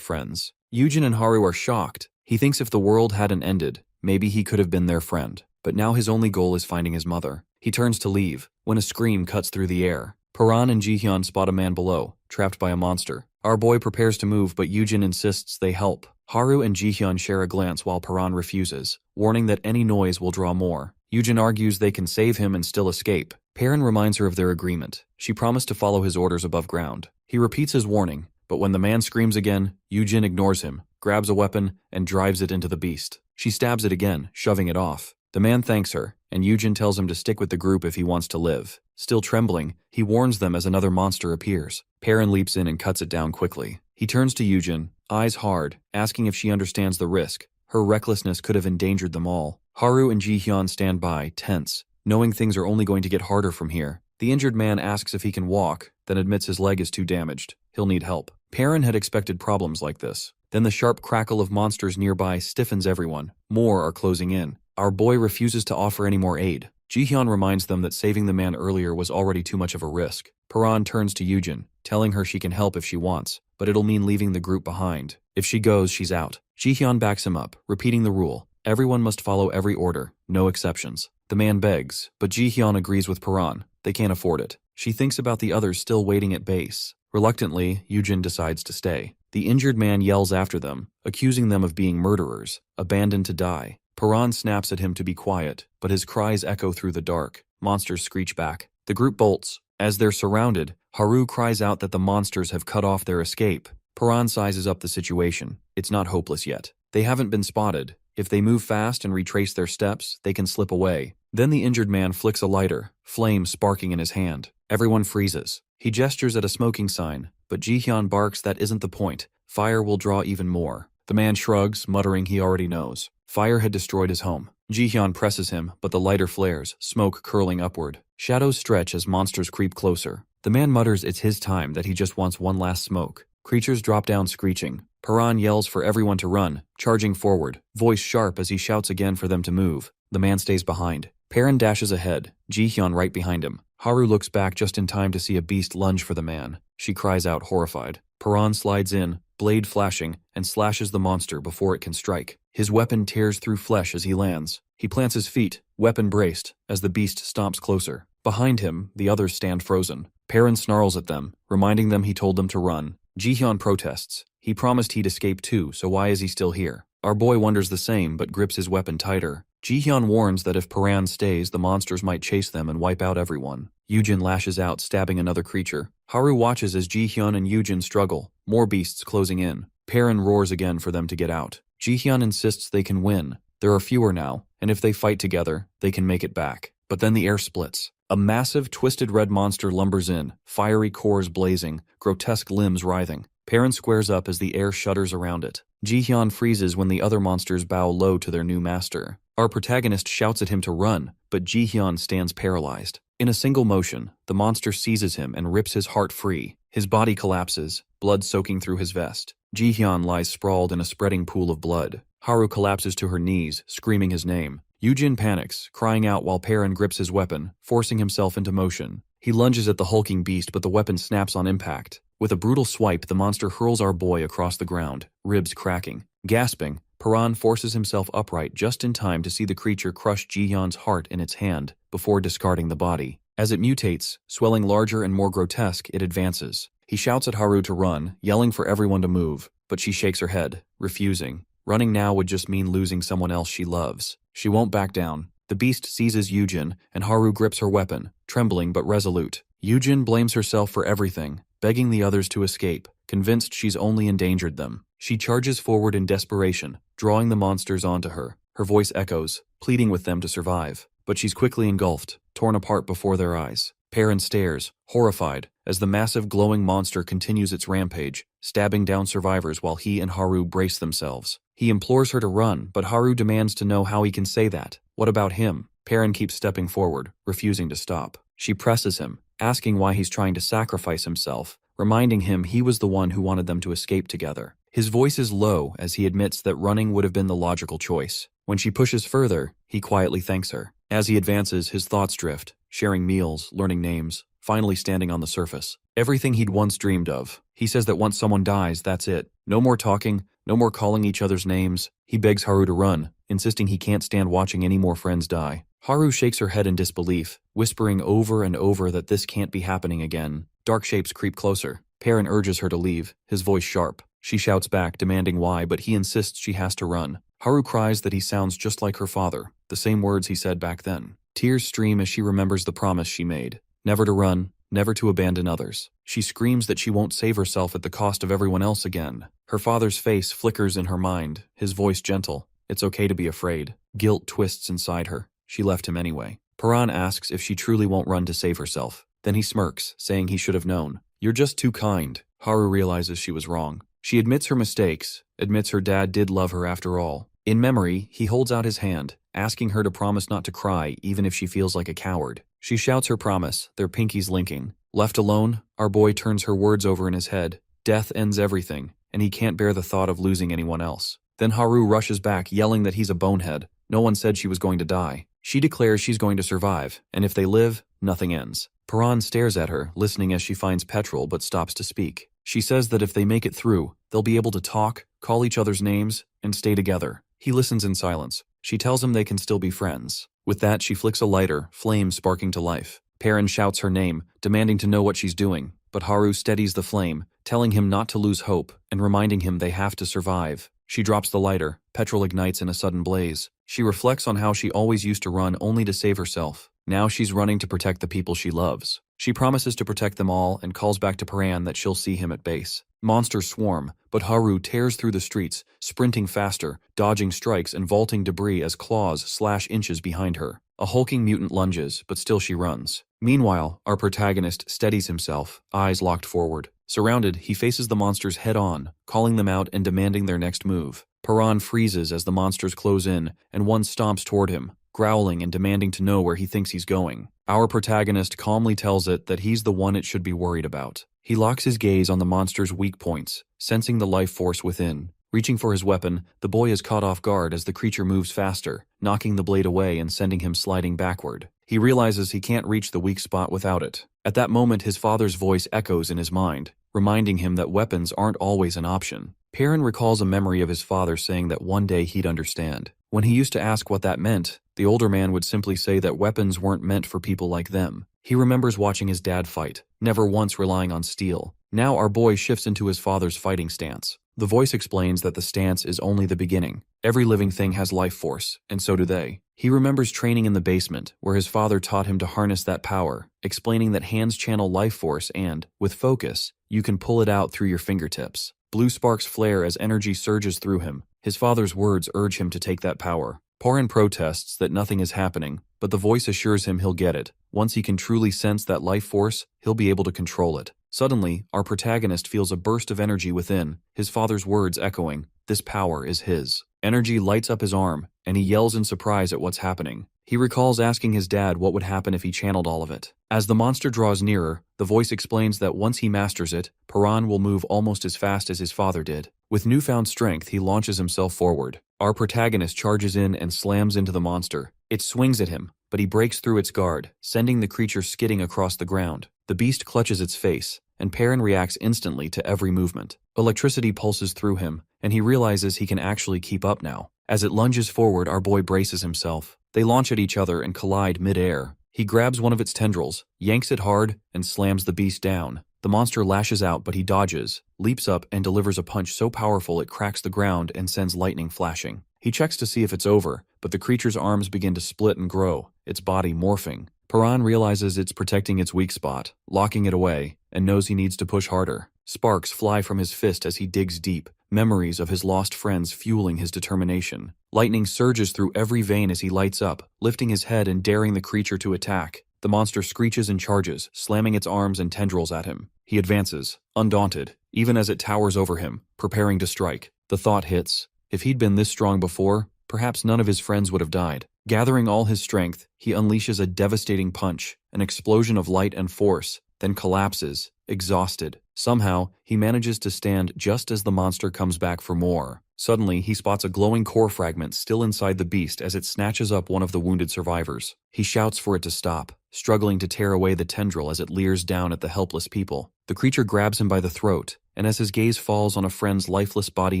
friends. Yujin and Haru are shocked. He thinks if the world hadn't ended, maybe he could have been their friend. But now his only goal is finding his mother. He turns to leave, when a scream cuts through the air. Paran and Jihyun spot a man below, trapped by a monster. Our boy prepares to move, but Yujin insists they help. Haru and Jihyun share a glance while Paran refuses, warning that any noise will draw more. Yujin argues they can save him and still escape. Paran reminds her of their agreement. She promised to follow his orders above ground. He repeats his warning, but when the man screams again, Yujin ignores him, grabs a weapon, and drives it into the beast. She stabs it again, shoving it off. The man thanks her, and Yujin tells him to stick with the group if he wants to live. Still trembling, he warns them as another monster appears. Paran leaps in and cuts it down quickly. He turns to Yujin, eyes hard, asking if she understands the risk. Her recklessness could have endangered them all. Haru and Jihyun stand by, tense, knowing things are only going to get harder from here. The injured man asks if he can walk, then admits his leg is too damaged. He'll need help. Paran had expected problems like this. Then the sharp crackle of monsters nearby stiffens everyone. More are closing in. Our boy refuses to offer any more aid. Jihyun reminds them that saving the man earlier was already too much of a risk. Paran turns to Yujin, telling her she can help if she wants, but it'll mean leaving the group behind. If she goes, she's out. Jihyun backs him up, repeating the rule. Everyone must follow every order, no exceptions. The man begs, but Jihyun agrees with Paran. They can't afford it. She thinks about the others still waiting at base. Reluctantly, Yujin decides to stay. The injured man yells after them, accusing them of being murderers, abandoned to die. Paran snaps at him to be quiet, but his cries echo through the dark. Monsters screech back. The group bolts. As they're surrounded, Haru cries out that the monsters have cut off their escape. Paran sizes up the situation. It's not hopeless yet. They haven't been spotted. If they move fast and retrace their steps, they can slip away. Then the injured man flicks a lighter, flame sparking in his hand. Everyone freezes. He gestures at a smoking sign, but Jihyun barks that isn't the point. Fire will draw even more. The man shrugs, muttering he already knows. Fire had destroyed his home. Jihyun presses him, but the lighter flares, smoke curling upward. Shadows stretch as monsters creep closer. The man mutters it's his time, that he just wants one last smoke. Creatures drop down screeching. Paran yells for everyone to run, charging forward, voice sharp as he shouts again for them to move. The man stays behind. Paran dashes ahead, Jihyun right behind him. Haru looks back just in time to see a beast lunge for the man. She cries out, horrified. Paran slides in, blade flashing, and slashes the monster before it can strike. His weapon tears through flesh as he lands. He plants his feet, weapon braced, as the beast stomps closer. Behind him, the others stand frozen. Paran snarls at them, reminding them he told them to run. Jihyun protests. He promised he'd escape too, so why is he still here? Our boy wonders the same, but grips his weapon tighter. Jihyun warns that if Paran stays, the monsters might chase them and wipe out everyone. Yujin lashes out, stabbing another creature. Haru watches as Jihyun and Yujin struggle, more beasts closing in. Paran roars again for them to get out. Jihyun insists they can win. There are fewer now, and if they fight together, they can make it back. But then the air splits. A massive, twisted red monster lumbers in, fiery cores blazing, grotesque limbs writhing. Paran squares up as the air shudders around it. Jihyun freezes when the other monsters bow low to their new master. Our protagonist shouts at him to run, but Jihyun stands paralyzed. In a single motion, the monster seizes him and rips his heart free. His body collapses, blood soaking through his vest. Jihyun lies sprawled in a spreading pool of blood. Haru collapses to her knees, screaming his name. Yujin panics, crying out while Paran grips his weapon, forcing himself into motion. He lunges at the hulking beast, but the weapon snaps on impact. With a brutal swipe, the monster hurls our boy across the ground, ribs cracking. Gasping, Paran forces himself upright just in time to see the creature crush Jihyun's heart in its hand before discarding the body. As it mutates, swelling larger and more grotesque, it advances. He shouts at Haru to run, yelling for everyone to move, but she shakes her head, refusing. Running now would just mean losing someone else she loves. She won't back down. The beast seizes Yujin, and Haru grips her weapon, trembling but resolute. Yujin blames herself for everything, begging the others to escape, convinced she's only endangered them. She charges forward in desperation, drawing the monsters onto her. Her voice echoes, pleading with them to survive. But she's quickly engulfed, torn apart before their eyes. Perrin stares, horrified, as the massive glowing monster continues its rampage, stabbing down survivors while he and Haru brace themselves. He implores her to run, but Haru demands to know how he can say that. What about him? Perrin keeps stepping forward, refusing to stop. She presses him, asking why he's trying to sacrifice himself, reminding him he was the one who wanted them to escape together. His voice is low as he admits that running would have been the logical choice. When she pushes further, he quietly thanks her. As he advances, his thoughts drift, sharing meals, learning names, finally standing on the surface. Everything he'd once dreamed of. He says that once someone dies, that's it. No more talking, no more calling each other's names. He begs Haru to run, insisting he can't stand watching any more friends die. Haru shakes her head in disbelief, whispering over and over that this can't be happening again. Dark shapes creep closer. Perrin urges her to leave, his voice sharp. She shouts back, demanding why, but he insists she has to run. Haru cries that he sounds just like her father, the same words he said back then. Tears stream as she remembers the promise she made. Never to run, never to abandon others. She screams that she won't save herself at the cost of everyone else again. Her father's face flickers in her mind, his voice gentle. It's okay to be afraid. Guilt twists inside her. She left him anyway. Perrin asks if she truly won't run to save herself. Then he smirks, saying he should have known. You're just too kind. Haru realizes she was wrong. She admits her mistakes, admits her dad did love her after all. In memory, he holds out his hand, asking her to promise not to cry even if she feels like a coward. She shouts her promise, their pinkies linking. Left alone, our boy turns her words over in his head. Death ends everything, and he can't bear the thought of losing anyone else. Then Haru rushes back, yelling that he's a bonehead. No one said she was going to die. She declares she's going to survive, and if they live, nothing ends. Perrin stares at her, listening as she finds petrol but stops to speak. She says that if they make it through, they'll be able to talk, call each other's names, and stay together. He listens in silence. She tells him they can still be friends. With that, she flicks a lighter, flames sparking to life. Perrin shouts her name, demanding to know what she's doing, but Haru steadies the flame, telling him not to lose hope, and reminding him they have to survive. She drops the lighter. Petrol ignites in a sudden blaze. She reflects on how she always used to run only to save herself. Now she's running to protect the people she loves. She promises to protect them all and calls back to Perrin that she'll see him at base. Monsters swarm, but Haru tears through the streets, sprinting faster, dodging strikes and vaulting debris as claws slash inches behind her. A hulking mutant lunges, but still she runs. Meanwhile, our protagonist steadies himself, eyes locked forward. Surrounded, he faces the monsters head-on, calling them out and demanding their next move. Perrin freezes as the monsters close in, and one stomps toward him, growling and demanding to know where he thinks he's going. Our protagonist calmly tells it that he's the one it should be worried about. He locks his gaze on the monster's weak points, sensing the life force within. Reaching for his weapon, the boy is caught off guard as the creature moves faster, knocking the blade away and sending him sliding backward. He realizes he can't reach the weak spot without it. At that moment, his father's voice echoes in his mind, reminding him that weapons aren't always an option. Perrin recalls a memory of his father saying that one day he'd understand. When he used to ask what that meant, the older man would simply say that weapons weren't meant for people like them. He remembers watching his dad fight, never once relying on steel. Now our boy shifts into his father's fighting stance. The voice explains that the stance is only the beginning. Every living thing has life force, and so do they. He remembers training in the basement, where his father taught him to harness that power, explaining that hands channel life force and, with focus, you can pull it out through your fingertips. Blue sparks flare as energy surges through him. His father's words urge him to take that power. Perrin protests that nothing is happening, but the voice assures him he'll get it. Once he can truly sense that life force, he'll be able to control it. Suddenly, our protagonist feels a burst of energy within, his father's words echoing, "This power is his." Energy lights up his arm, and he yells in surprise at what's happening. He recalls asking his dad what would happen if he channeled all of it. As the monster draws nearer, the voice explains that once he masters it, Perrin will move almost as fast as his father did. With newfound strength, he launches himself forward. Our protagonist charges in and slams into the monster. It swings at him, but he breaks through its guard, sending the creature skidding across the ground. The beast clutches its face, and Perrin reacts instantly to every movement. Electricity pulses through him, and he realizes he can actually keep up now. As it lunges forward, our boy braces himself. They launch at each other and collide mid-air. He grabs one of its tendrils, yanks it hard, and slams the beast down. The monster lashes out, but he dodges, leaps up, and delivers a punch so powerful it cracks the ground and sends lightning flashing. He checks to see if it's over, but the creature's arms begin to split and grow, its body morphing. Perrin realizes it's protecting its weak spot, locking it away, and knows he needs to push harder. Sparks fly from his fist as he digs deep, memories of his lost friends fueling his determination. Lightning surges through every vein as he lights up, lifting his head and daring the creature to attack. The monster screeches and charges, slamming its arms and tendrils at him. He advances, undaunted, even as it towers over him, preparing to strike. The thought hits. If he'd been this strong before, perhaps none of his friends would have died. Gathering all his strength, he unleashes a devastating punch, an explosion of light and force, then collapses, exhausted. Somehow, he manages to stand just as the monster comes back for more. Suddenly, he spots a glowing core fragment still inside the beast as it snatches up one of the wounded survivors. He shouts for it to stop, struggling to tear away the tendril as it leers down at the helpless people. The creature grabs him by the throat, and as his gaze falls on a friend's lifeless body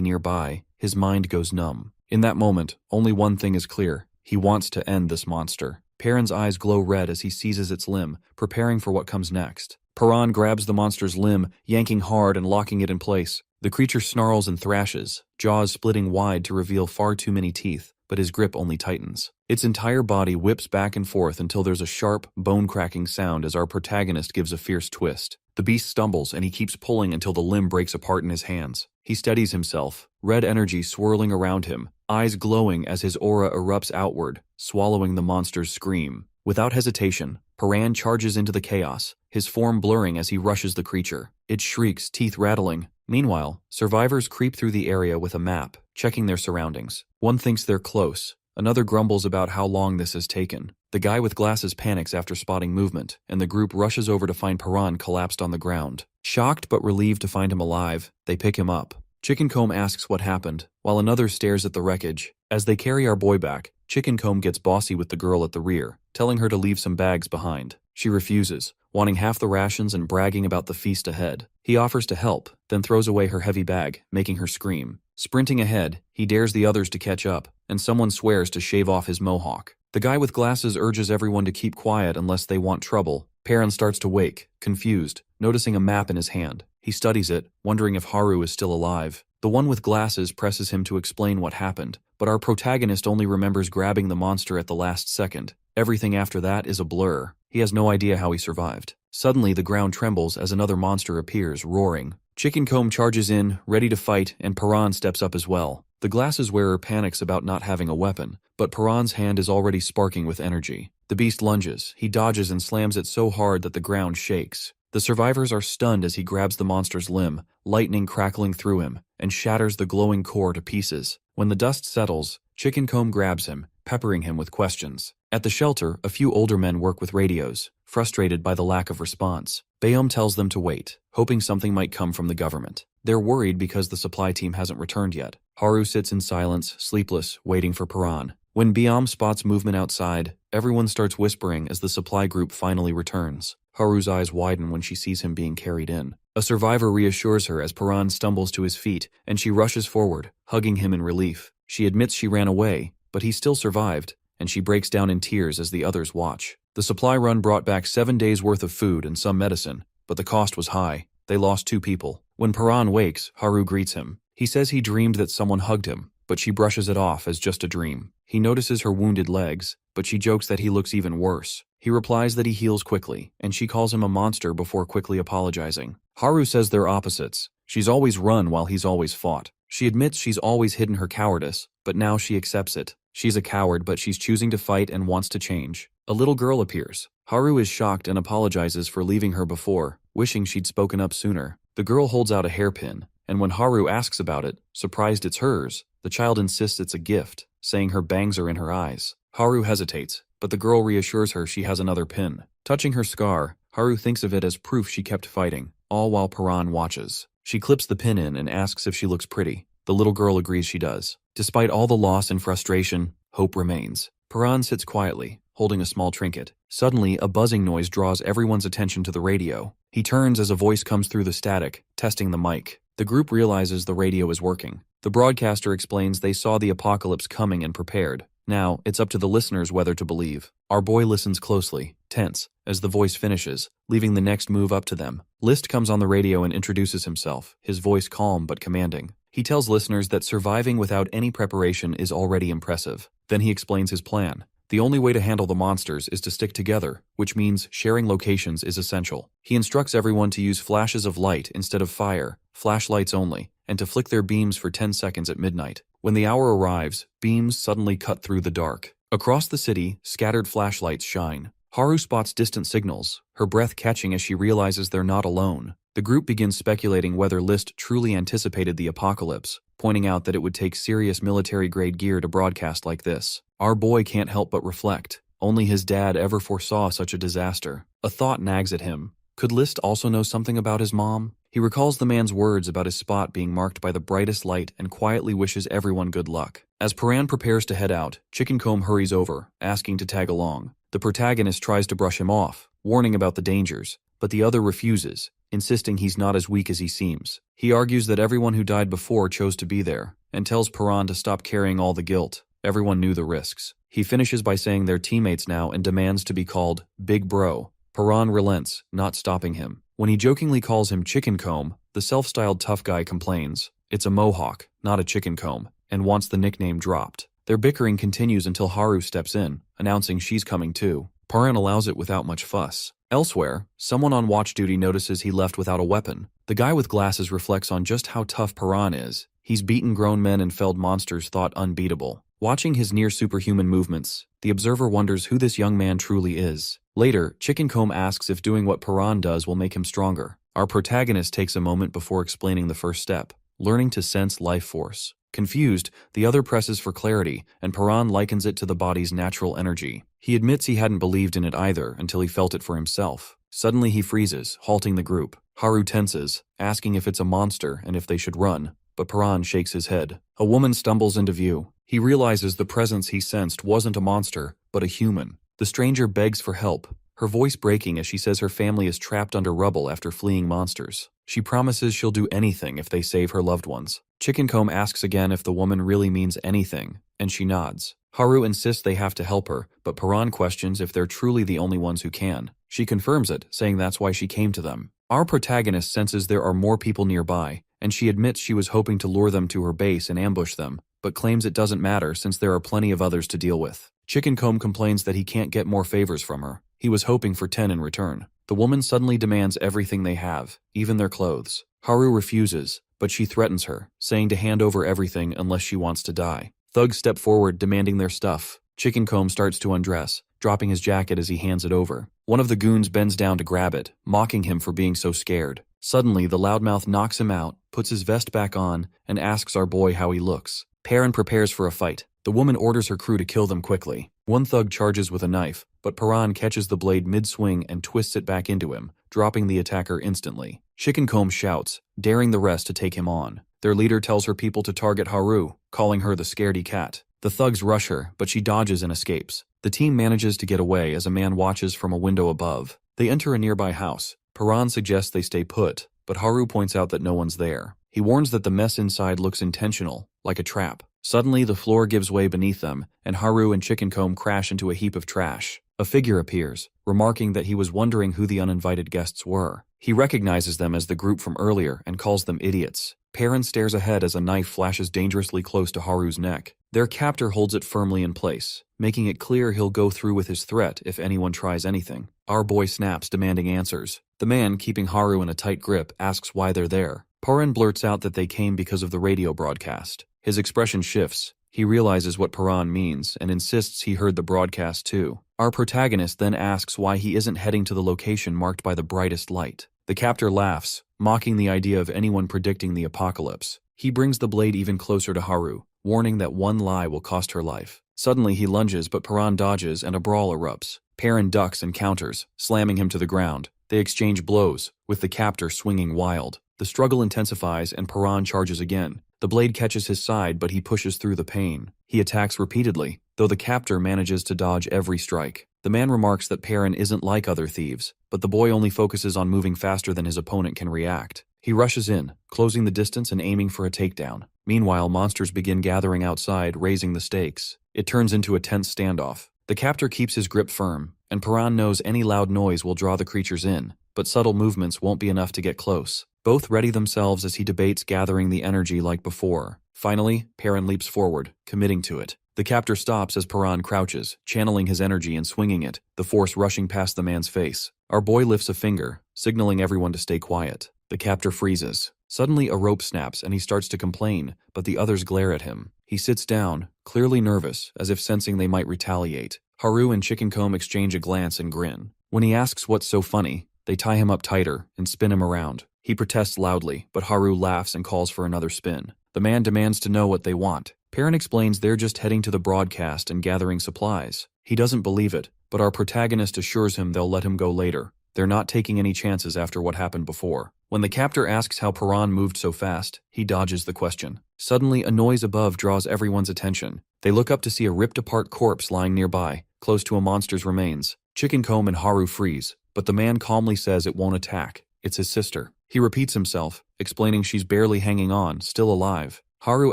nearby, his mind goes numb. In that moment, only one thing is clear. He wants to end this monster. Perrin's eyes glow red as he seizes its limb, preparing for what comes next. Perrin grabs the monster's limb, yanking hard and locking it in place. The creature snarls and thrashes, jaws splitting wide to reveal far too many teeth, but his grip only tightens. Its entire body whips back and forth until there's a sharp, bone-cracking sound as our protagonist gives a fierce twist. The beast stumbles and he keeps pulling until the limb breaks apart in his hands. He steadies himself, red energy swirling around him, eyes glowing as his aura erupts outward, swallowing the monster's scream. Without hesitation, Perrin charges into the chaos, his form blurring as he rushes the creature. It shrieks, teeth rattling. Meanwhile, survivors creep through the area with a map, checking their surroundings. One thinks they're close, another grumbles about how long this has taken. The guy with glasses panics after spotting movement, and the group rushes over to find Perrin collapsed on the ground. Shocked but relieved to find him alive, they pick him up. Chickencomb asks what happened, while another stares at the wreckage. As they carry our boy back, Chickencomb gets bossy with the girl at the rear, telling her to leave some bags behind. She refuses, wanting half the rations and bragging about the feast ahead. He offers to help, then throws away her heavy bag, making her scream. Sprinting ahead, he dares the others to catch up, and someone swears to shave off his mohawk. The guy with glasses urges everyone to keep quiet unless they want trouble. Perrin starts to wake, confused, noticing a map in his hand. He studies it, wondering if Haru is still alive. The one with glasses presses him to explain what happened, but our protagonist only remembers grabbing the monster at the last second. Everything after that is a blur. He has no idea how he survived. Suddenly, the ground trembles as another monster appears, roaring. Chickencomb charges in, ready to fight, and Perrin steps up as well. The glasses wearer panics about not having a weapon, but Perrin's hand is already sparking with energy. The beast lunges. He dodges and slams it so hard that the ground shakes. The survivors are stunned as he grabs the monster's limb, lightning crackling through him, and shatters the glowing core to pieces. When the dust settles, Chickencomb grabs him, peppering him with questions. At the shelter, a few older men work with radios, frustrated by the lack of response. Bayom tells them to wait, hoping something might come from the government. They're worried because the supply team hasn't returned yet. Haru sits in silence, sleepless, waiting for Perrin. When Bayom spots movement outside, everyone starts whispering as the supply group finally returns. Haru's eyes widen when she sees him being carried in. A survivor reassures her as Perrin stumbles to his feet, and she rushes forward, hugging him in relief. She admits she ran away, but he still survived, and she breaks down in tears as the others watch. The supply run brought back 7 days' worth of food and some medicine, but the cost was high. They lost 2 people. When Perrin wakes, Haru greets him. He says he dreamed that someone hugged him, but she brushes it off as just a dream. He notices her wounded legs, but she jokes that he looks even worse. He replies that he heals quickly, and she calls him a monster before quickly apologizing. Haru says they're opposites. She's always run while he's always fought. She admits she's always hidden her cowardice, but now she accepts it. She's a coward, but she's choosing to fight and wants to change. A little girl appears. Haru is shocked and apologizes for leaving her before, wishing she'd spoken up sooner. The girl holds out a hairpin, and when Haru asks about it, surprised it's hers, the child insists it's a gift, saying her bangs are in her eyes. Haru hesitates, but the girl reassures her she has another pin. Touching her scar, Haru thinks of it as proof she kept fighting, all while Perrin watches. She clips the pin in and asks if she looks pretty. The little girl agrees she does. Despite all the loss and frustration, hope remains. Perrin sits quietly, holding a small trinket. Suddenly, a buzzing noise draws everyone's attention to the radio. He turns as a voice comes through the static, testing the mic. The group realizes the radio is working. The broadcaster explains they saw the apocalypse coming and prepared. Now, it's up to the listeners whether to believe. Our boy listens closely, tense, as the voice finishes, leaving the next move up to them. List comes on the radio and introduces himself, his voice calm but commanding. He tells listeners that surviving without any preparation is already impressive. Then he explains his plan. The only way to handle the monsters is to stick together, which means sharing locations is essential. He instructs everyone to use flashes of light instead of fire, flashlights only, and to flick their beams for 10 seconds at midnight. When the hour arrives, beams suddenly cut through the dark. Across the city, scattered flashlights shine. Haru spots distant signals, her breath catching as she realizes they're not alone. The group begins speculating whether List truly anticipated the apocalypse, pointing out that it would take serious military-grade gear to broadcast like this. Our boy can't help but reflect. Only his dad ever foresaw such a disaster. A thought nags at him. Could List also know something about his mom? He recalls the man's words about his spot being marked by the brightest light and quietly wishes everyone good luck. As Paran prepares to head out, Chickencomb hurries over, asking to tag along. The protagonist tries to brush him off, warning about the dangers, but the other refuses, insisting he's not as weak as he seems. He argues that everyone who died before chose to be there, and tells Paran to stop carrying all the guilt. Everyone knew the risks. He finishes by saying they're teammates now and demands to be called Big Bro. Paran relents, not stopping him. When he jokingly calls him Chickencomb, the self-styled tough guy complains. It's a mohawk, not a chickencomb, and wants the nickname dropped. Their bickering continues until Haru steps in, announcing she's coming too. Paran allows it without much fuss. Elsewhere, someone on watch duty notices he left without a weapon. The guy with glasses reflects on just how tough Paran is. He's beaten grown men and felled monsters thought unbeatable. Watching his near-superhuman movements, the observer wonders who this young man truly is. Later, Chickencomb asks if doing what Paran does will make him stronger. Our protagonist takes a moment before explaining the first step, learning to sense life force. Confused, the other presses for clarity, and Paran likens it to the body's natural energy. He admits he hadn't believed in it either until he felt it for himself. Suddenly he freezes, halting the group. Haru tenses, asking if it's a monster and if they should run, but Paran shakes his head. A woman stumbles into view. He realizes the presence he sensed wasn't a monster, but a human. The stranger begs for help, her voice breaking as she says her family is trapped under rubble after fleeing monsters. She promises she'll do anything if they save her loved ones. Chickencomb asks again if the woman really means anything, and she nods. Haru insists they have to help her, but Paran questions if they're truly the only ones who can. She confirms it, saying that's why she came to them. Our protagonist senses there are more people nearby, and she admits she was hoping to lure them to her base and ambush them, but claims it doesn't matter since there are plenty of others to deal with. Chickencomb complains that he can't get more favors from her. He was hoping for 10 in return. The woman suddenly demands everything they have, even their clothes. Haru refuses, but she threatens her, saying to hand over everything unless she wants to die. Thugs step forward demanding their stuff. Chickencomb starts to undress, dropping his jacket as he hands it over. One of the goons bends down to grab it, mocking him for being so scared. Suddenly, the loudmouth knocks him out, puts his vest back on, and asks our boy how he looks. Paran prepares for a fight. The woman orders her crew to kill them quickly. One thug charges with a knife, but Paran catches the blade mid-swing and twists it back into him, dropping the attacker instantly. Chickencomb shouts, daring the rest to take him on. Their leader tells her people to target Haru, calling her the scaredy cat. The thugs rush her, but she dodges and escapes. The team manages to get away as a man watches from a window above. They enter a nearby house. Paran suggests they stay put, but Haru points out that no one's there. He warns that the mess inside looks intentional, like a trap. Suddenly, the floor gives way beneath them, and Haru and Chickencomb crash into a heap of trash. A figure appears, remarking that he was wondering who the uninvited guests were. He recognizes them as the group from earlier and calls them idiots. Paran stares ahead as a knife flashes dangerously close to Haru's neck. Their captor holds it firmly in place, making it clear he'll go through with his threat if anyone tries anything. Our boy snaps, demanding answers. The man, keeping Haru in a tight grip, asks why they're there. Paran blurts out that they came because of the radio broadcast. His expression shifts. He realizes what Paran means and insists he heard the broadcast too. Our protagonist then asks why he isn't heading to the location marked by the brightest light. The captor laughs, mocking the idea of anyone predicting the apocalypse. He brings the blade even closer to Haru, warning that one lie will cost her life. Suddenly he lunges, but Paran dodges and a brawl erupts. Paran ducks and counters, slamming him to the ground. They exchange blows, with the captor swinging wild. The struggle intensifies and Paran charges again. The blade catches his side, but he pushes through the pain. He attacks repeatedly, though the captor manages to dodge every strike. The man remarks that Paran isn't like other thieves, but the boy only focuses on moving faster than his opponent can react. He rushes in, closing the distance and aiming for a takedown. Meanwhile, monsters begin gathering outside, raising the stakes. It turns into a tense standoff. The captor keeps his grip firm, and Paran knows any loud noise will draw the creatures in, but subtle movements won't be enough to get close. Both ready themselves as he debates gathering the energy like before. Finally, Paran leaps forward, committing to it. The captor stops as Paran crouches, channeling his energy and swinging it, the force rushing past the man's face. Our boy lifts a finger, signaling everyone to stay quiet. The captor freezes. Suddenly, a rope snaps and he starts to complain, but the others glare at him. He sits down, clearly nervous, as if sensing they might retaliate. Haru and Chickencomb exchange a glance and grin. When he asks what's so funny, they tie him up tighter and spin him around. He protests loudly, but Haru laughs and calls for another spin. The man demands to know what they want. Perrin explains they're just heading to the broadcast and gathering supplies. He doesn't believe it, but our protagonist assures him they'll let him go later. They're not taking any chances after what happened before. When the captor asks how Perrin moved so fast, he dodges the question. Suddenly, a noise above draws everyone's attention. They look up to see a ripped-apart corpse lying nearby, close to a monster's remains. Chickencomb and Haru freeze, but the man calmly says it won't attack. It's his sister. He repeats himself, explaining she's barely hanging on, still alive. Haru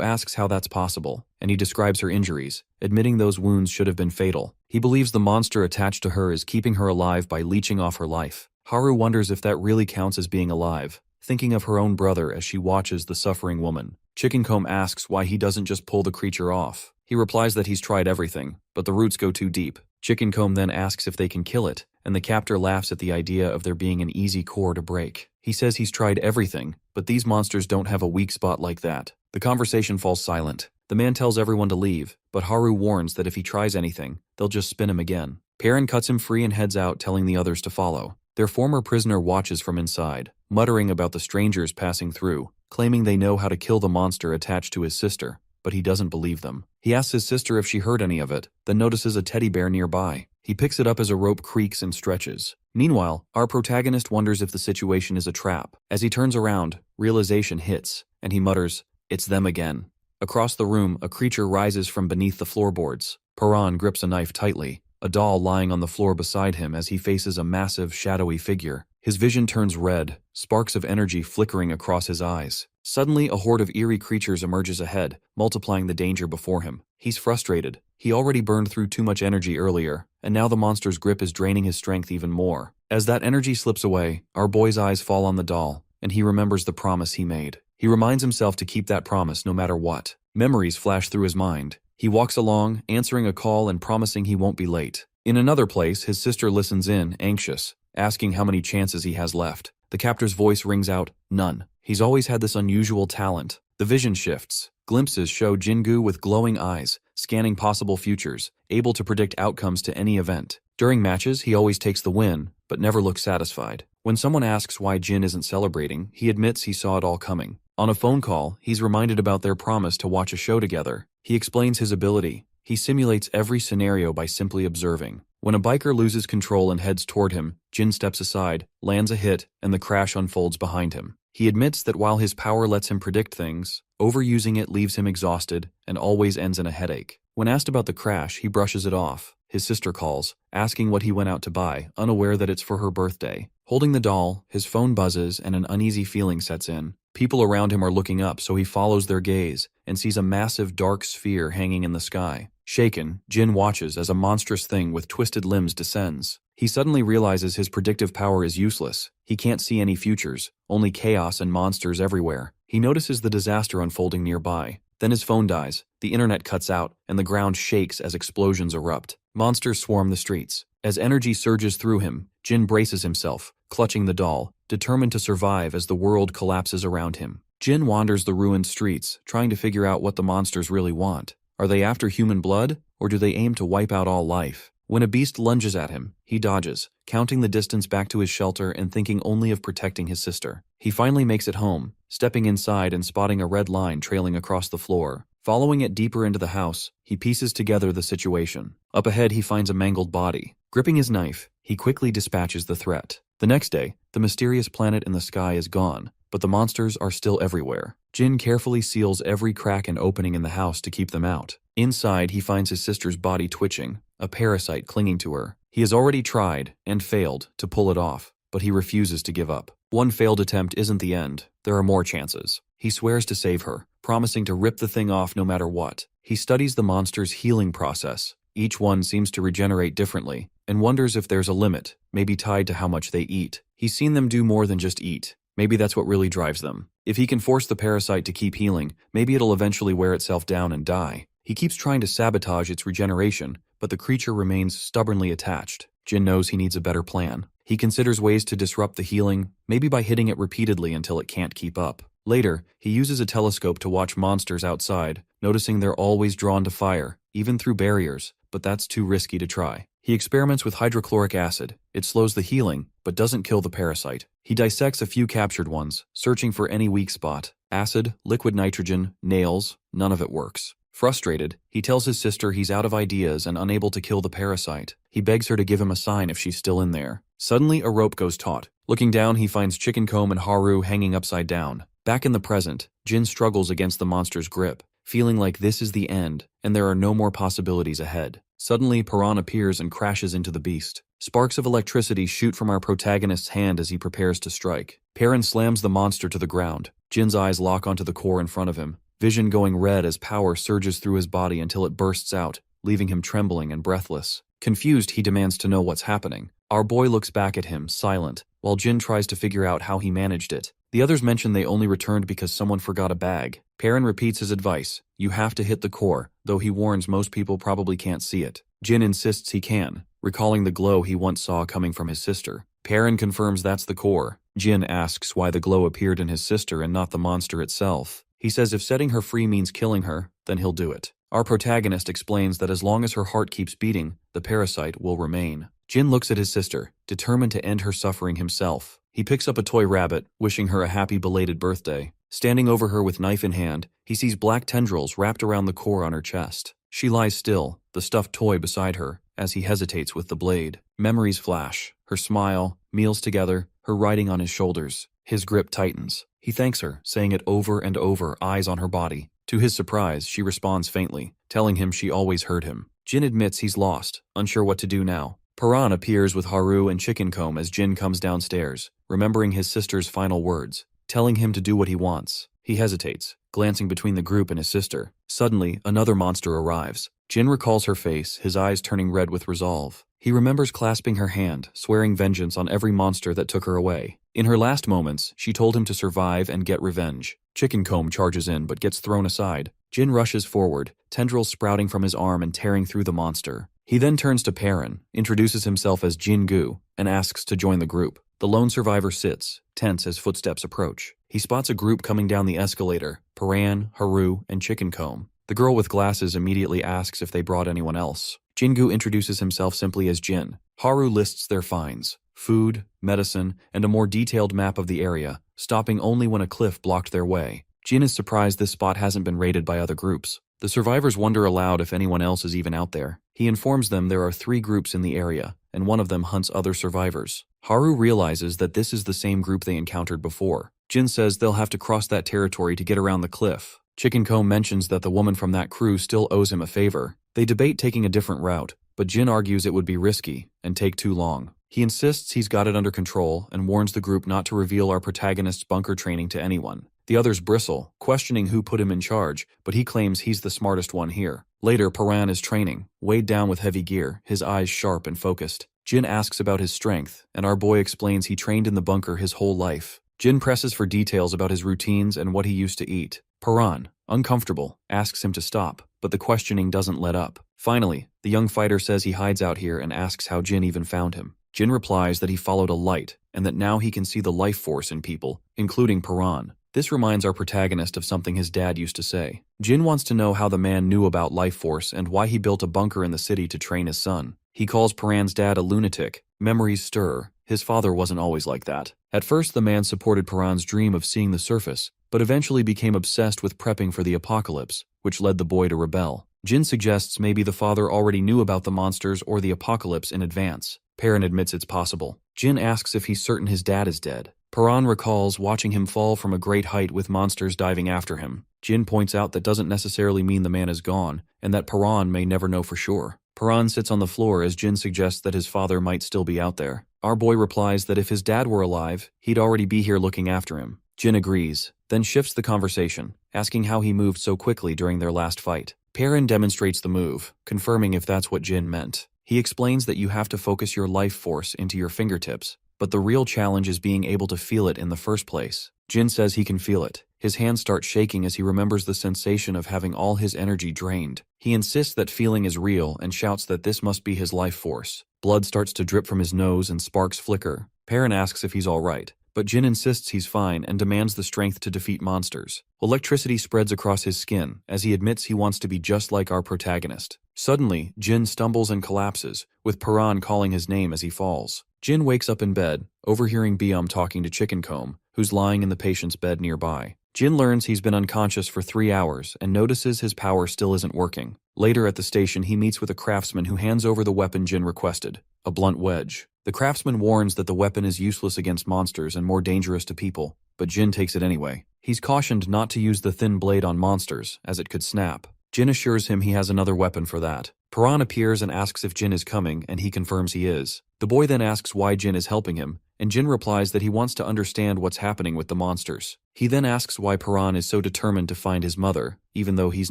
asks how that's possible, and he describes her injuries, admitting those wounds should have been fatal. He believes the monster attached to her is keeping her alive by leeching off her life. Haru wonders if that really counts as being alive, thinking of her own brother as she watches the suffering woman. Chickencomb asks why he doesn't just pull the creature off. He replies that he's tried everything, but the roots go too deep. Chickencomb then asks if they can kill it, and the captor laughs at the idea of there being an easy core to break. He says he's tried everything, but these monsters don't have a weak spot like that. The conversation falls silent. The man tells everyone to leave, but Haru warns that if he tries anything, they'll just spin him again. Perrin cuts him free and heads out, telling the others to follow. Their former prisoner watches from inside, muttering about the strangers passing through, claiming they know how to kill the monster attached to his sister, but he doesn't believe them. He asks his sister if she heard any of it, then notices a teddy bear nearby. He picks it up as a rope creaks and stretches. Meanwhile, our protagonist wonders if the situation is a trap. As he turns around, realization hits, and he mutters, "It's them again." Across the room, a creature rises from beneath the floorboards. Perrin grips a knife tightly, a doll lying on the floor beside him as he faces a massive, shadowy figure. His vision turns red, sparks of energy flickering across his eyes. Suddenly, a horde of eerie creatures emerges ahead, multiplying the danger before him. He's frustrated. He already burned through too much energy earlier, and now the monster's grip is draining his strength even more. As that energy slips away, our boy's eyes fall on the doll, and he remembers the promise he made. He reminds himself to keep that promise no matter what. Memories flash through his mind. He walks along, answering a call and promising he won't be late. In another place, his sister listens in, anxious, asking how many chances he has left. The captor's voice rings out, "None." He's always had this unusual talent. The vision shifts. Glimpses show Jingu with glowing eyes, scanning possible futures, able to predict outcomes to any event. During matches, he always takes the win, but never looks satisfied. When someone asks why Jin isn't celebrating, he admits he saw it all coming. On a phone call, he's reminded about their promise to watch a show together. He explains his ability. He simulates every scenario by simply observing. When a biker loses control and heads toward him, Jin steps aside, lands a hit, and the crash unfolds behind him. He admits that while his power lets him predict things, overusing it leaves him exhausted and always ends in a headache. When asked about the crash, he brushes it off. His sister calls, asking what he went out to buy, unaware that it's for her birthday. Holding the doll, his phone buzzes and an uneasy feeling sets in. People around him are looking up, so he follows their gaze and sees a massive dark sphere hanging in the sky. Shaken, Jin watches as a monstrous thing with twisted limbs descends. He suddenly realizes his predictive power is useless. He can't see any futures, only chaos and monsters everywhere. He notices the disaster unfolding nearby. Then his phone dies, the internet cuts out, and the ground shakes as explosions erupt. Monsters swarm the streets. As energy surges through him, Jin braces himself, clutching the doll, determined to survive as the world collapses around him. Jin wanders the ruined streets, trying to figure out what the monsters really want. Are they after human blood, or do they aim to wipe out all life? When a beast lunges at him, he dodges, counting the distance back to his shelter and thinking only of protecting his sister. He finally makes it home, stepping inside and spotting a red line trailing across the floor. Following it deeper into the house, he pieces together the situation. Up ahead, he finds a mangled body. Gripping his knife, he quickly dispatches the threat. The next day, the mysterious planet in the sky is gone, but the monsters are still everywhere. Jin carefully seals every crack and opening in the house to keep them out. Inside, he finds his sister's body twitching, a parasite clinging to her. He has already tried, and failed, to pull it off, but he refuses to give up. One failed attempt isn't the end. There are more chances. He swears to save her, promising to rip the thing off no matter what. He studies the monster's healing process. Each one seems to regenerate differently, and wonders if there's a limit, maybe tied to how much they eat. He's seen them do more than just eat. Maybe that's what really drives them. If he can force the parasite to keep healing, maybe it'll eventually wear itself down and die. He keeps trying to sabotage its regeneration, but the creature remains stubbornly attached. Jin knows he needs a better plan. He considers ways to disrupt the healing, maybe by hitting it repeatedly until it can't keep up. Later, he uses a telescope to watch monsters outside, noticing they're always drawn to fire, even through barriers, but that's too risky to try. He experiments with hydrochloric acid. It slows the healing, but doesn't kill the parasite. He dissects a few captured ones, searching for any weak spot. Acid, liquid nitrogen, nails, none of it works. Frustrated, he tells his sister he's out of ideas and unable to kill the parasite. He begs her to give him a sign if she's still in there. Suddenly, a rope goes taut. Looking down, he finds Chicken Comb and Haru hanging upside down. Back in the present, Jin struggles against the monster's grip, feeling like this is the end, and there are no more possibilities ahead. Suddenly, Paran appears and crashes into the beast. Sparks of electricity shoot from our protagonist's hand as he prepares to strike. Paran slams the monster to the ground. Jin's eyes lock onto the core in front of him, vision going red as power surges through his body until it bursts out, leaving him trembling and breathless. Confused, he demands to know what's happening. Our boy looks back at him, silent, while Jin tries to figure out how he managed it. The others mention they only returned because someone forgot a bag. Paran repeats his advice. You have to hit the core, though he warns most people probably can't see it. Jin insists he can, recalling the glow he once saw coming from his sister. Paran confirms that's the core. Jin asks why the glow appeared in his sister and not the monster itself. He says if setting her free means killing her, then he'll do it. Our protagonist explains that as long as her heart keeps beating, the parasite will remain. Jin looks at his sister, determined to end her suffering himself. He picks up a toy rabbit, wishing her a happy belated birthday. Standing over her with knife in hand, he sees black tendrils wrapped around the core on her chest. She lies still, the stuffed toy beside her, as he hesitates with the blade. Memories flash. Her smile, meals together, her riding on his shoulders. His grip tightens. He thanks her, saying it over and over, eyes on her body. To his surprise, she responds faintly, telling him she always heard him. Jin admits he's lost, unsure what to do now. Paran appears with Haru and Chicken Comb as Jin comes downstairs, remembering his sister's final words, telling him to do what he wants. He hesitates, glancing between the group and his sister. Suddenly, another monster arrives. Jin recalls her face, his eyes turning red with resolve. He remembers clasping her hand, swearing vengeance on every monster that took her away. In her last moments, she told him to survive and get revenge. Chicken Comb charges in but gets thrown aside. Jin rushes forward, tendrils sprouting from his arm and tearing through the monster. He then turns to Paran, introduces himself as Jin-gu, and asks to join the group. The lone survivor sits, tense as footsteps approach. He spots a group coming down the escalator, Paran, Haru, and Chicken Comb. The girl with glasses immediately asks if they brought anyone else. Jin-gu introduces himself simply as Jin. Haru lists their finds, food, medicine, and a more detailed map of the area, stopping only when a cliff blocked their way. Jin is surprised this spot hasn't been raided by other groups. The survivors wonder aloud if anyone else is even out there. He informs them there are 3 groups in the area, and one of them hunts other survivors. Haru realizes that this is the same group they encountered before. Jin says they'll have to cross that territory to get around the cliff. Chicken Comb mentions that the woman from that crew still owes him a favor. They debate taking a different route, but Jin argues it would be risky and take too long. He insists he's got it under control and warns the group not to reveal our protagonist's bunker training to anyone. The others bristle, questioning who put him in charge, but he claims he's the smartest one here. Later, Paran is training, weighed down with heavy gear, his eyes sharp and focused. Jin asks about his strength, and our boy explains he trained in the bunker his whole life. Jin presses for details about his routines and what he used to eat. Paran, uncomfortable, asks him to stop, but the questioning doesn't let up. Finally, the young fighter says he hides out here and asks how Jin even found him. Jin replies that he followed a light, and that now he can see the life force in people, including Paran. This reminds our protagonist of something his dad used to say. Jin wants to know how the man knew about life force and why he built a bunker in the city to train his son. He calls Paran's dad a lunatic. Memories stir. His father wasn't always like that. At first, the man supported Paran's dream of seeing the surface, but eventually became obsessed with prepping for the apocalypse, which led the boy to rebel. Jin suggests maybe the father already knew about the monsters or the apocalypse in advance. Paran admits it's possible. Jin asks if he's certain his dad is dead. Paran recalls watching him fall from a great height with monsters diving after him. Jin points out that doesn't necessarily mean the man is gone, and that Paran may never know for sure. Paran sits on the floor as Jin suggests that his father might still be out there. Our boy replies that if his dad were alive, he'd already be here looking after him. Jin agrees, then shifts the conversation, asking how he moved so quickly during their last fight. Paran demonstrates the move, confirming if that's what Jin meant. He explains that you have to focus your life force into your fingertips, but the real challenge is being able to feel it in the first place. Jin says he can feel it. His hands start shaking as he remembers the sensation of having all his energy drained. He insists that feeling is real and shouts that this must be his life force. Blood starts to drip from his nose and sparks flicker. Paran asks if he's all right, but Jin insists he's fine and demands the strength to defeat monsters. Electricity spreads across his skin as he admits he wants to be just like our protagonist. Suddenly, Jin stumbles and collapses, with Paran calling his name as he falls. Jin wakes up in bed, overhearing Biam talking to Chickencomb, who's lying in the patient's bed nearby. Jin learns he's been unconscious for 3 hours and notices his power still isn't working. Later at the station, he meets with a craftsman who hands over the weapon Jin requested, a blunt wedge. The craftsman warns that the weapon is useless against monsters and more dangerous to people, but Jin takes it anyway. He's cautioned not to use the thin blade on monsters, as it could snap. Jin assures him he has another weapon for that. Paran appears and asks if Jin is coming, and he confirms he is. The boy then asks why Jin is helping him, and Jin replies that he wants to understand what's happening with the monsters. He then asks why Paran is so determined to find his mother, even though he's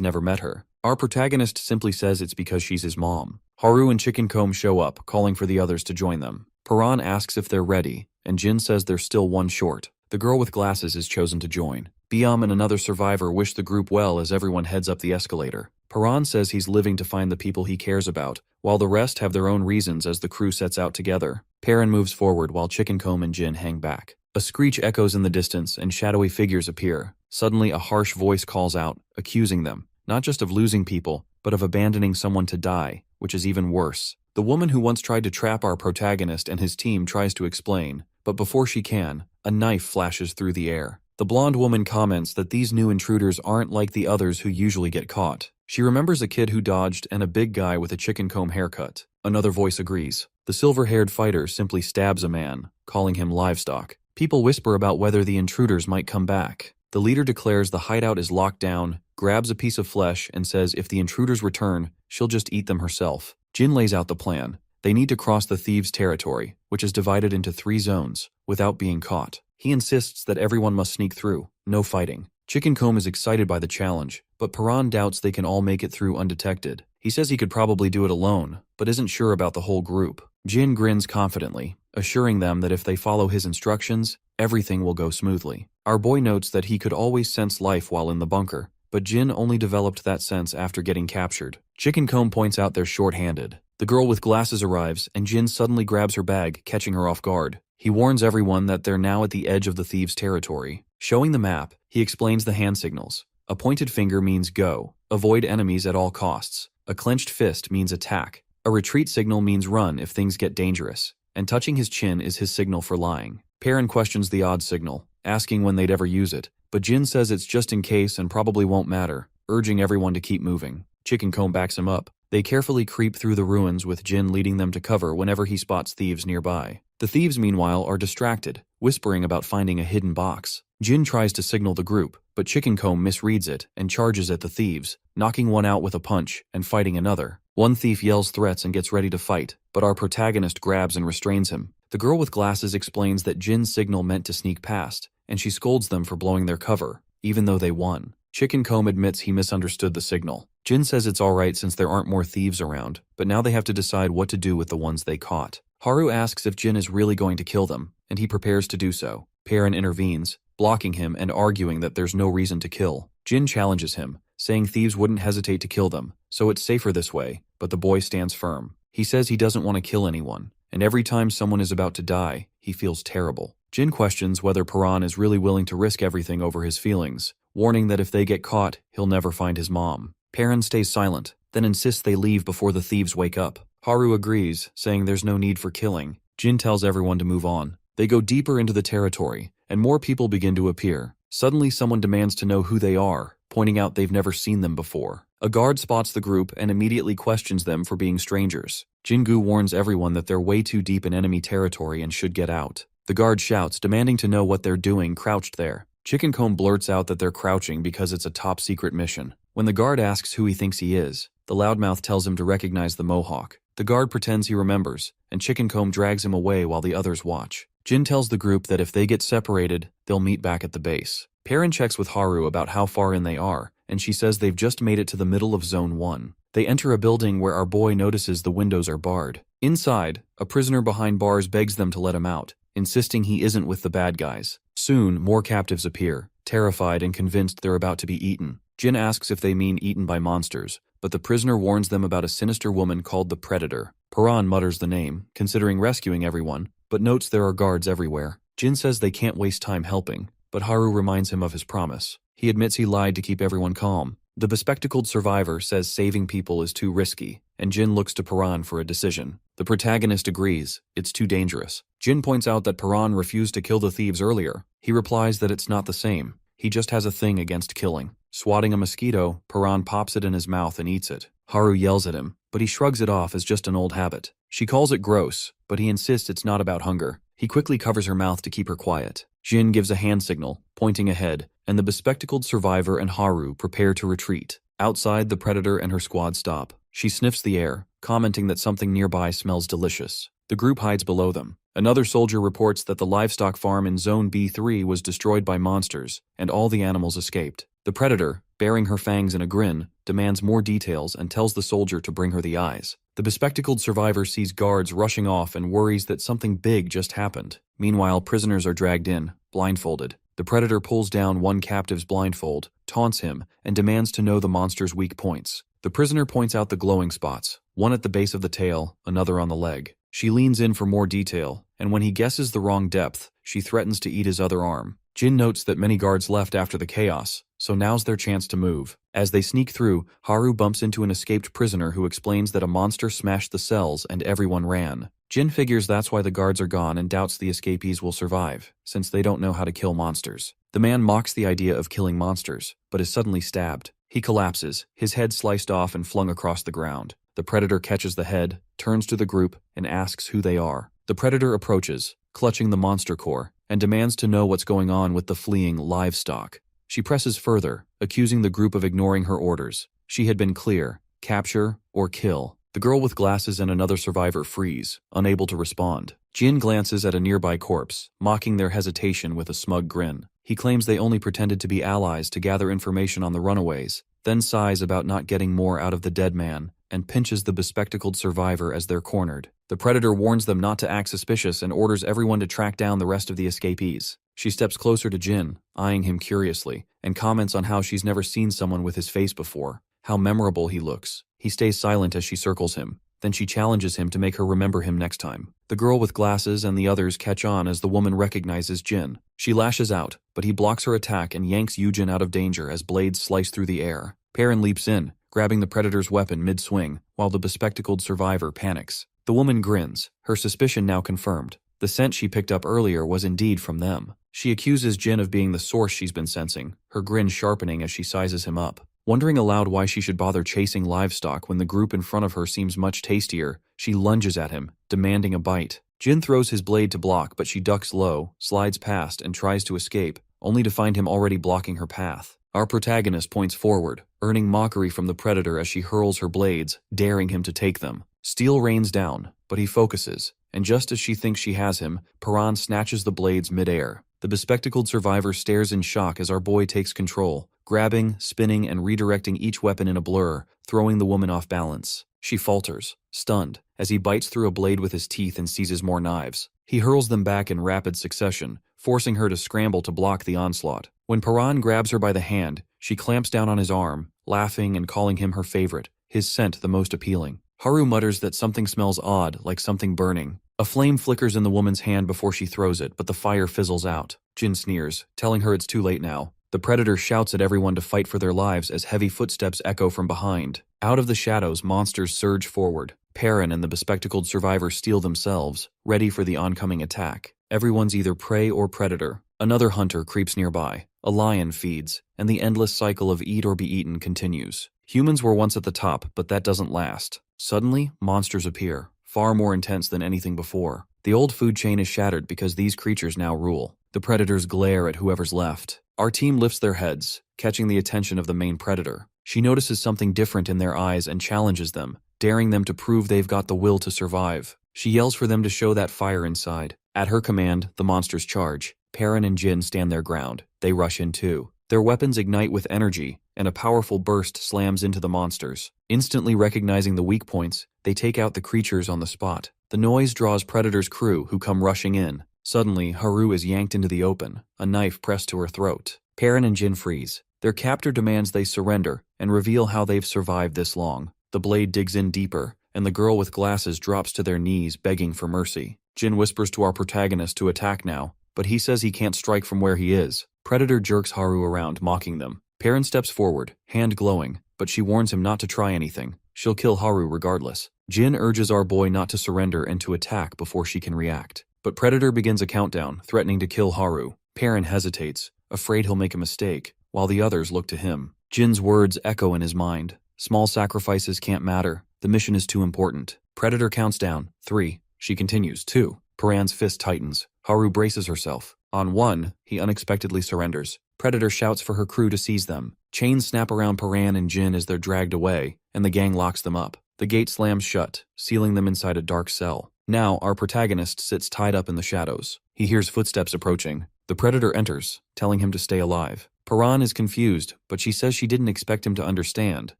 never met her. Our protagonist simply says it's because she's his mom. Haru and Chickencomb show up, calling for the others to join them. Paran asks if they're ready, and Jin says they're still one short. The girl with glasses is chosen to join. Biam and another survivor wish the group well as everyone heads up the escalator. Paran says he's living to find the people he cares about, while the rest have their own reasons as the crew sets out together. Perrin moves forward while Chickencomb and Jin hang back. A screech echoes in the distance and shadowy figures appear. Suddenly a harsh voice calls out, accusing them, not just of losing people, but of abandoning someone to die, which is even worse. The woman who once tried to trap our protagonist and his team tries to explain, but before she can, a knife flashes through the air. The blonde woman comments that these new intruders aren't like the others who usually get caught. She remembers a kid who dodged and a big guy with a Chickencomb haircut. Another voice agrees. The silver-haired fighter simply stabs a man, calling him livestock. People whisper about whether the intruders might come back. The leader declares the hideout is locked down, grabs a piece of flesh, and says if the intruders return, she'll just eat them herself. Jin lays out the plan. They need to cross the thieves' territory, which is divided into 3 zones, without being caught. He insists that everyone must sneak through, no fighting. Chickencomb is excited by the challenge, but Paran doubts they can all make it through undetected. He says he could probably do it alone, but isn't sure about the whole group. Jin grins confidently, assuring them that if they follow his instructions, everything will go smoothly. Our boy notes that he could always sense life while in the bunker, but Jin only developed that sense after getting captured. Chickencomb points out they're short-handed. The girl with glasses arrives, and Jin suddenly grabs her bag, catching her off guard. He warns everyone that they're now at the edge of the thieves' territory. Showing the map, he explains the hand signals. A pointed finger means go, avoid enemies at all costs. A clenched fist means attack. A retreat signal means run if things get dangerous. And touching his chin is his signal for lying. Perrin questions the odd signal, asking when they'd ever use it, but Jin says it's just in case and probably won't matter, urging everyone to keep moving. Chickencomb backs him up. They carefully creep through the ruins with Jin leading them to cover whenever he spots thieves nearby. The thieves, meanwhile, are distracted, whispering about finding a hidden box. Jin tries to signal the group, but Chickencomb misreads it and charges at the thieves, knocking one out with a punch and fighting another. One thief yells threats and gets ready to fight, but our protagonist grabs and restrains him. The girl with glasses explains that Jin's signal meant to sneak past, and she scolds them for blowing their cover, even though they won. Chickencomb admits he misunderstood the signal. Jin says it's alright since there aren't more thieves around, but now they have to decide what to do with the ones they caught. Haru asks if Jin is really going to kill them, and he prepares to do so. Perrin intervenes, blocking him and arguing that there's no reason to kill. Jin challenges him, saying thieves wouldn't hesitate to kill them, so it's safer this way, but the boy stands firm. He says he doesn't want to kill anyone, and every time someone is about to die, he feels terrible. Jin questions whether Paran is really willing to risk everything over his feelings, warning that if they get caught, he'll never find his mom. Perrin stays silent, then insists they leave before the thieves wake up. Haru agrees, saying there's no need for killing. Jin tells everyone to move on. They go deeper into the territory, and more people begin to appear. Suddenly someone demands to know who they are, pointing out they've never seen them before. A guard spots the group and immediately questions them for being strangers. Jingu warns everyone that they're way too deep in enemy territory and should get out. The guard shouts, demanding to know what they're doing crouched there. Chickencomb blurts out that they're crouching because it's a top-secret mission. When the guard asks who he thinks he is, the loudmouth tells him to recognize the Mohawk. The guard pretends he remembers, and Chickencomb drags him away while the others watch. Jin tells the group that if they get separated, they'll meet back at the base. Perrin checks with Haru about how far in they are, and she says they've just made it to the middle of Zone 1. They enter a building where our boy notices the windows are barred. Inside, a prisoner behind bars begs them to let him out, insisting he isn't with the bad guys. Soon, more captives appear, terrified and convinced they're about to be eaten. Jin asks if they mean eaten by monsters, but the prisoner warns them about a sinister woman called the Predator. Paran mutters the name, considering rescuing everyone, but notes there are guards everywhere. Jin says they can't waste time helping, but Haru reminds him of his promise. He admits he lied to keep everyone calm, The bespectacled survivor says saving people is too risky, and Jin looks to Paran for a decision. The protagonist agrees, it's too dangerous. Jin points out that Paran refused to kill the thieves earlier. He replies that it's not the same. He just has a thing against killing. Swatting a mosquito, Paran pops it in his mouth and eats it. Haru yells at him, but he shrugs it off as just an old habit. She calls it gross, but he insists it's not about hunger. He quickly covers her mouth to keep her quiet. Jin gives a hand signal, pointing ahead, and the bespectacled survivor and Haru prepare to retreat. Outside, the predator and her squad stop. She sniffs the air, commenting that something nearby smells delicious. The group hides below them. Another soldier reports that the livestock farm in Zone B3 was destroyed by monsters, and all the animals escaped. The predator, baring her fangs in a grin, demands more details and tells the soldier to bring her the eyes. The bespectacled survivor sees guards rushing off and worries that something big just happened. Meanwhile, prisoners are dragged in, blindfolded. The predator pulls down one captive's blindfold, taunts him, and demands to know the monster's weak points. The prisoner points out the glowing spots, one at the base of the tail, another on the leg. She leans in for more detail, and when he guesses the wrong depth, she threatens to eat his other arm. Jin notes that many guards left after the chaos, so now's their chance to move. As they sneak through, Haru bumps into an escaped prisoner who explains that a monster smashed the cells and everyone ran. Jin figures that's why the guards are gone and doubts the escapees will survive, since they don't know how to kill monsters. The man mocks the idea of killing monsters, but is suddenly stabbed. He collapses, his head sliced off and flung across the ground. The predator catches the head, turns to the group, and asks who they are. The predator approaches, clutching the monster core, and demands to know what's going on with the fleeing livestock. She presses further, accusing the group of ignoring her orders. She had been clear: capture or kill. The girl with glasses and another survivor freeze, unable to respond. Jin glances at a nearby corpse, mocking their hesitation with a smug grin. He claims they only pretended to be allies to gather information on the runaways, then sighs about not getting more out of the dead man, and pinches the bespectacled survivor as they're cornered. The predator warns them not to act suspicious and orders everyone to track down the rest of the escapees. She steps closer to Jin, eyeing him curiously, and comments on how she's never seen someone with his face before, how memorable he looks. He stays silent as she circles him. Then she challenges him to make her remember him next time. The girl with glasses and the others catch on as the woman recognizes Jin. She lashes out, but he blocks her attack and yanks Yujin out of danger as blades slice through the air. Perrin leaps in, grabbing the predator's weapon mid-swing, while the bespectacled survivor panics. The woman grins, her suspicion now confirmed. The scent she picked up earlier was indeed from them. She accuses Jin of being the source she's been sensing, her grin sharpening as she sizes him up. Wondering aloud why she should bother chasing livestock when the group in front of her seems much tastier, she lunges at him, demanding a bite. Jin throws his blade to block, but she ducks low, slides past, and tries to escape, only to find him already blocking her path. Our protagonist points forward, earning mockery from the predator as she hurls her blades, daring him to take them. Steel rains down, but he focuses, and just as she thinks she has him, Paran snatches the blades mid-air. The bespectacled survivor stares in shock as our boy takes control, grabbing, spinning, and redirecting each weapon in a blur, throwing the woman off balance. She falters, stunned, as he bites through a blade with his teeth and seizes more knives. He hurls them back in rapid succession, forcing her to scramble to block the onslaught. When Paran grabs her by the hand, she clamps down on his arm, laughing and calling him her favorite, his scent the most appealing. Haru mutters that something smells odd, like something burning. A flame flickers in the woman's hand before she throws it, but the fire fizzles out. Jin sneers, telling her it's too late now. The predator shouts at everyone to fight for their lives as heavy footsteps echo from behind. Out of the shadows, monsters surge forward. Perrin and the bespectacled survivor steel themselves, ready for the oncoming attack. Everyone's either prey or predator. Another hunter creeps nearby. A lion feeds, and the endless cycle of eat or be eaten continues. Humans were once at the top, but that doesn't last. Suddenly, monsters appear, far more intense than anything before. The old food chain is shattered because these creatures now rule. The predators glare at whoever's left. Our team lifts their heads, catching the attention of the main predator. She notices something different in their eyes and challenges them, daring them to prove they've got the will to survive. She yells for them to show that fire inside. At her command, the monsters charge. Perrin and Jin stand their ground. They rush in too. Their weapons ignite with energy, and a powerful burst slams into the monsters. Instantly recognizing the weak points, they take out the creatures on the spot. The noise draws Predator's crew, who come rushing in. Suddenly, Haru is yanked into the open, a knife pressed to her throat. Perrin and Jin freeze. Their captor demands they surrender, and reveal how they've survived this long. The blade digs in deeper, and the girl with glasses drops to their knees, begging for mercy. Jin whispers to our protagonist to attack now, but he says he can't strike from where he is. Predator jerks Haru around, mocking them. Perrin steps forward, hand glowing, but she warns him not to try anything. She'll kill Haru regardless. Jin urges our boy not to surrender and to attack before she can react. But Predator begins a countdown, threatening to kill Haru. Perrin hesitates, afraid he'll make a mistake, while the others look to him. Jin's words echo in his mind. Small sacrifices can't matter. The mission is too important. Predator counts down. 3. She continues. 2. Perrin's fist tightens. Haru braces herself. On 1, he unexpectedly surrenders. Predator shouts for her crew to seize them. Chains snap around Perrin and Jin as they're dragged away, and the gang locks them up. The gate slams shut, sealing them inside a dark cell. Now, our protagonist sits tied up in the shadows. He hears footsteps approaching. The Predator enters, telling him to stay alive. Perrin is confused, but she says she didn't expect him to understand.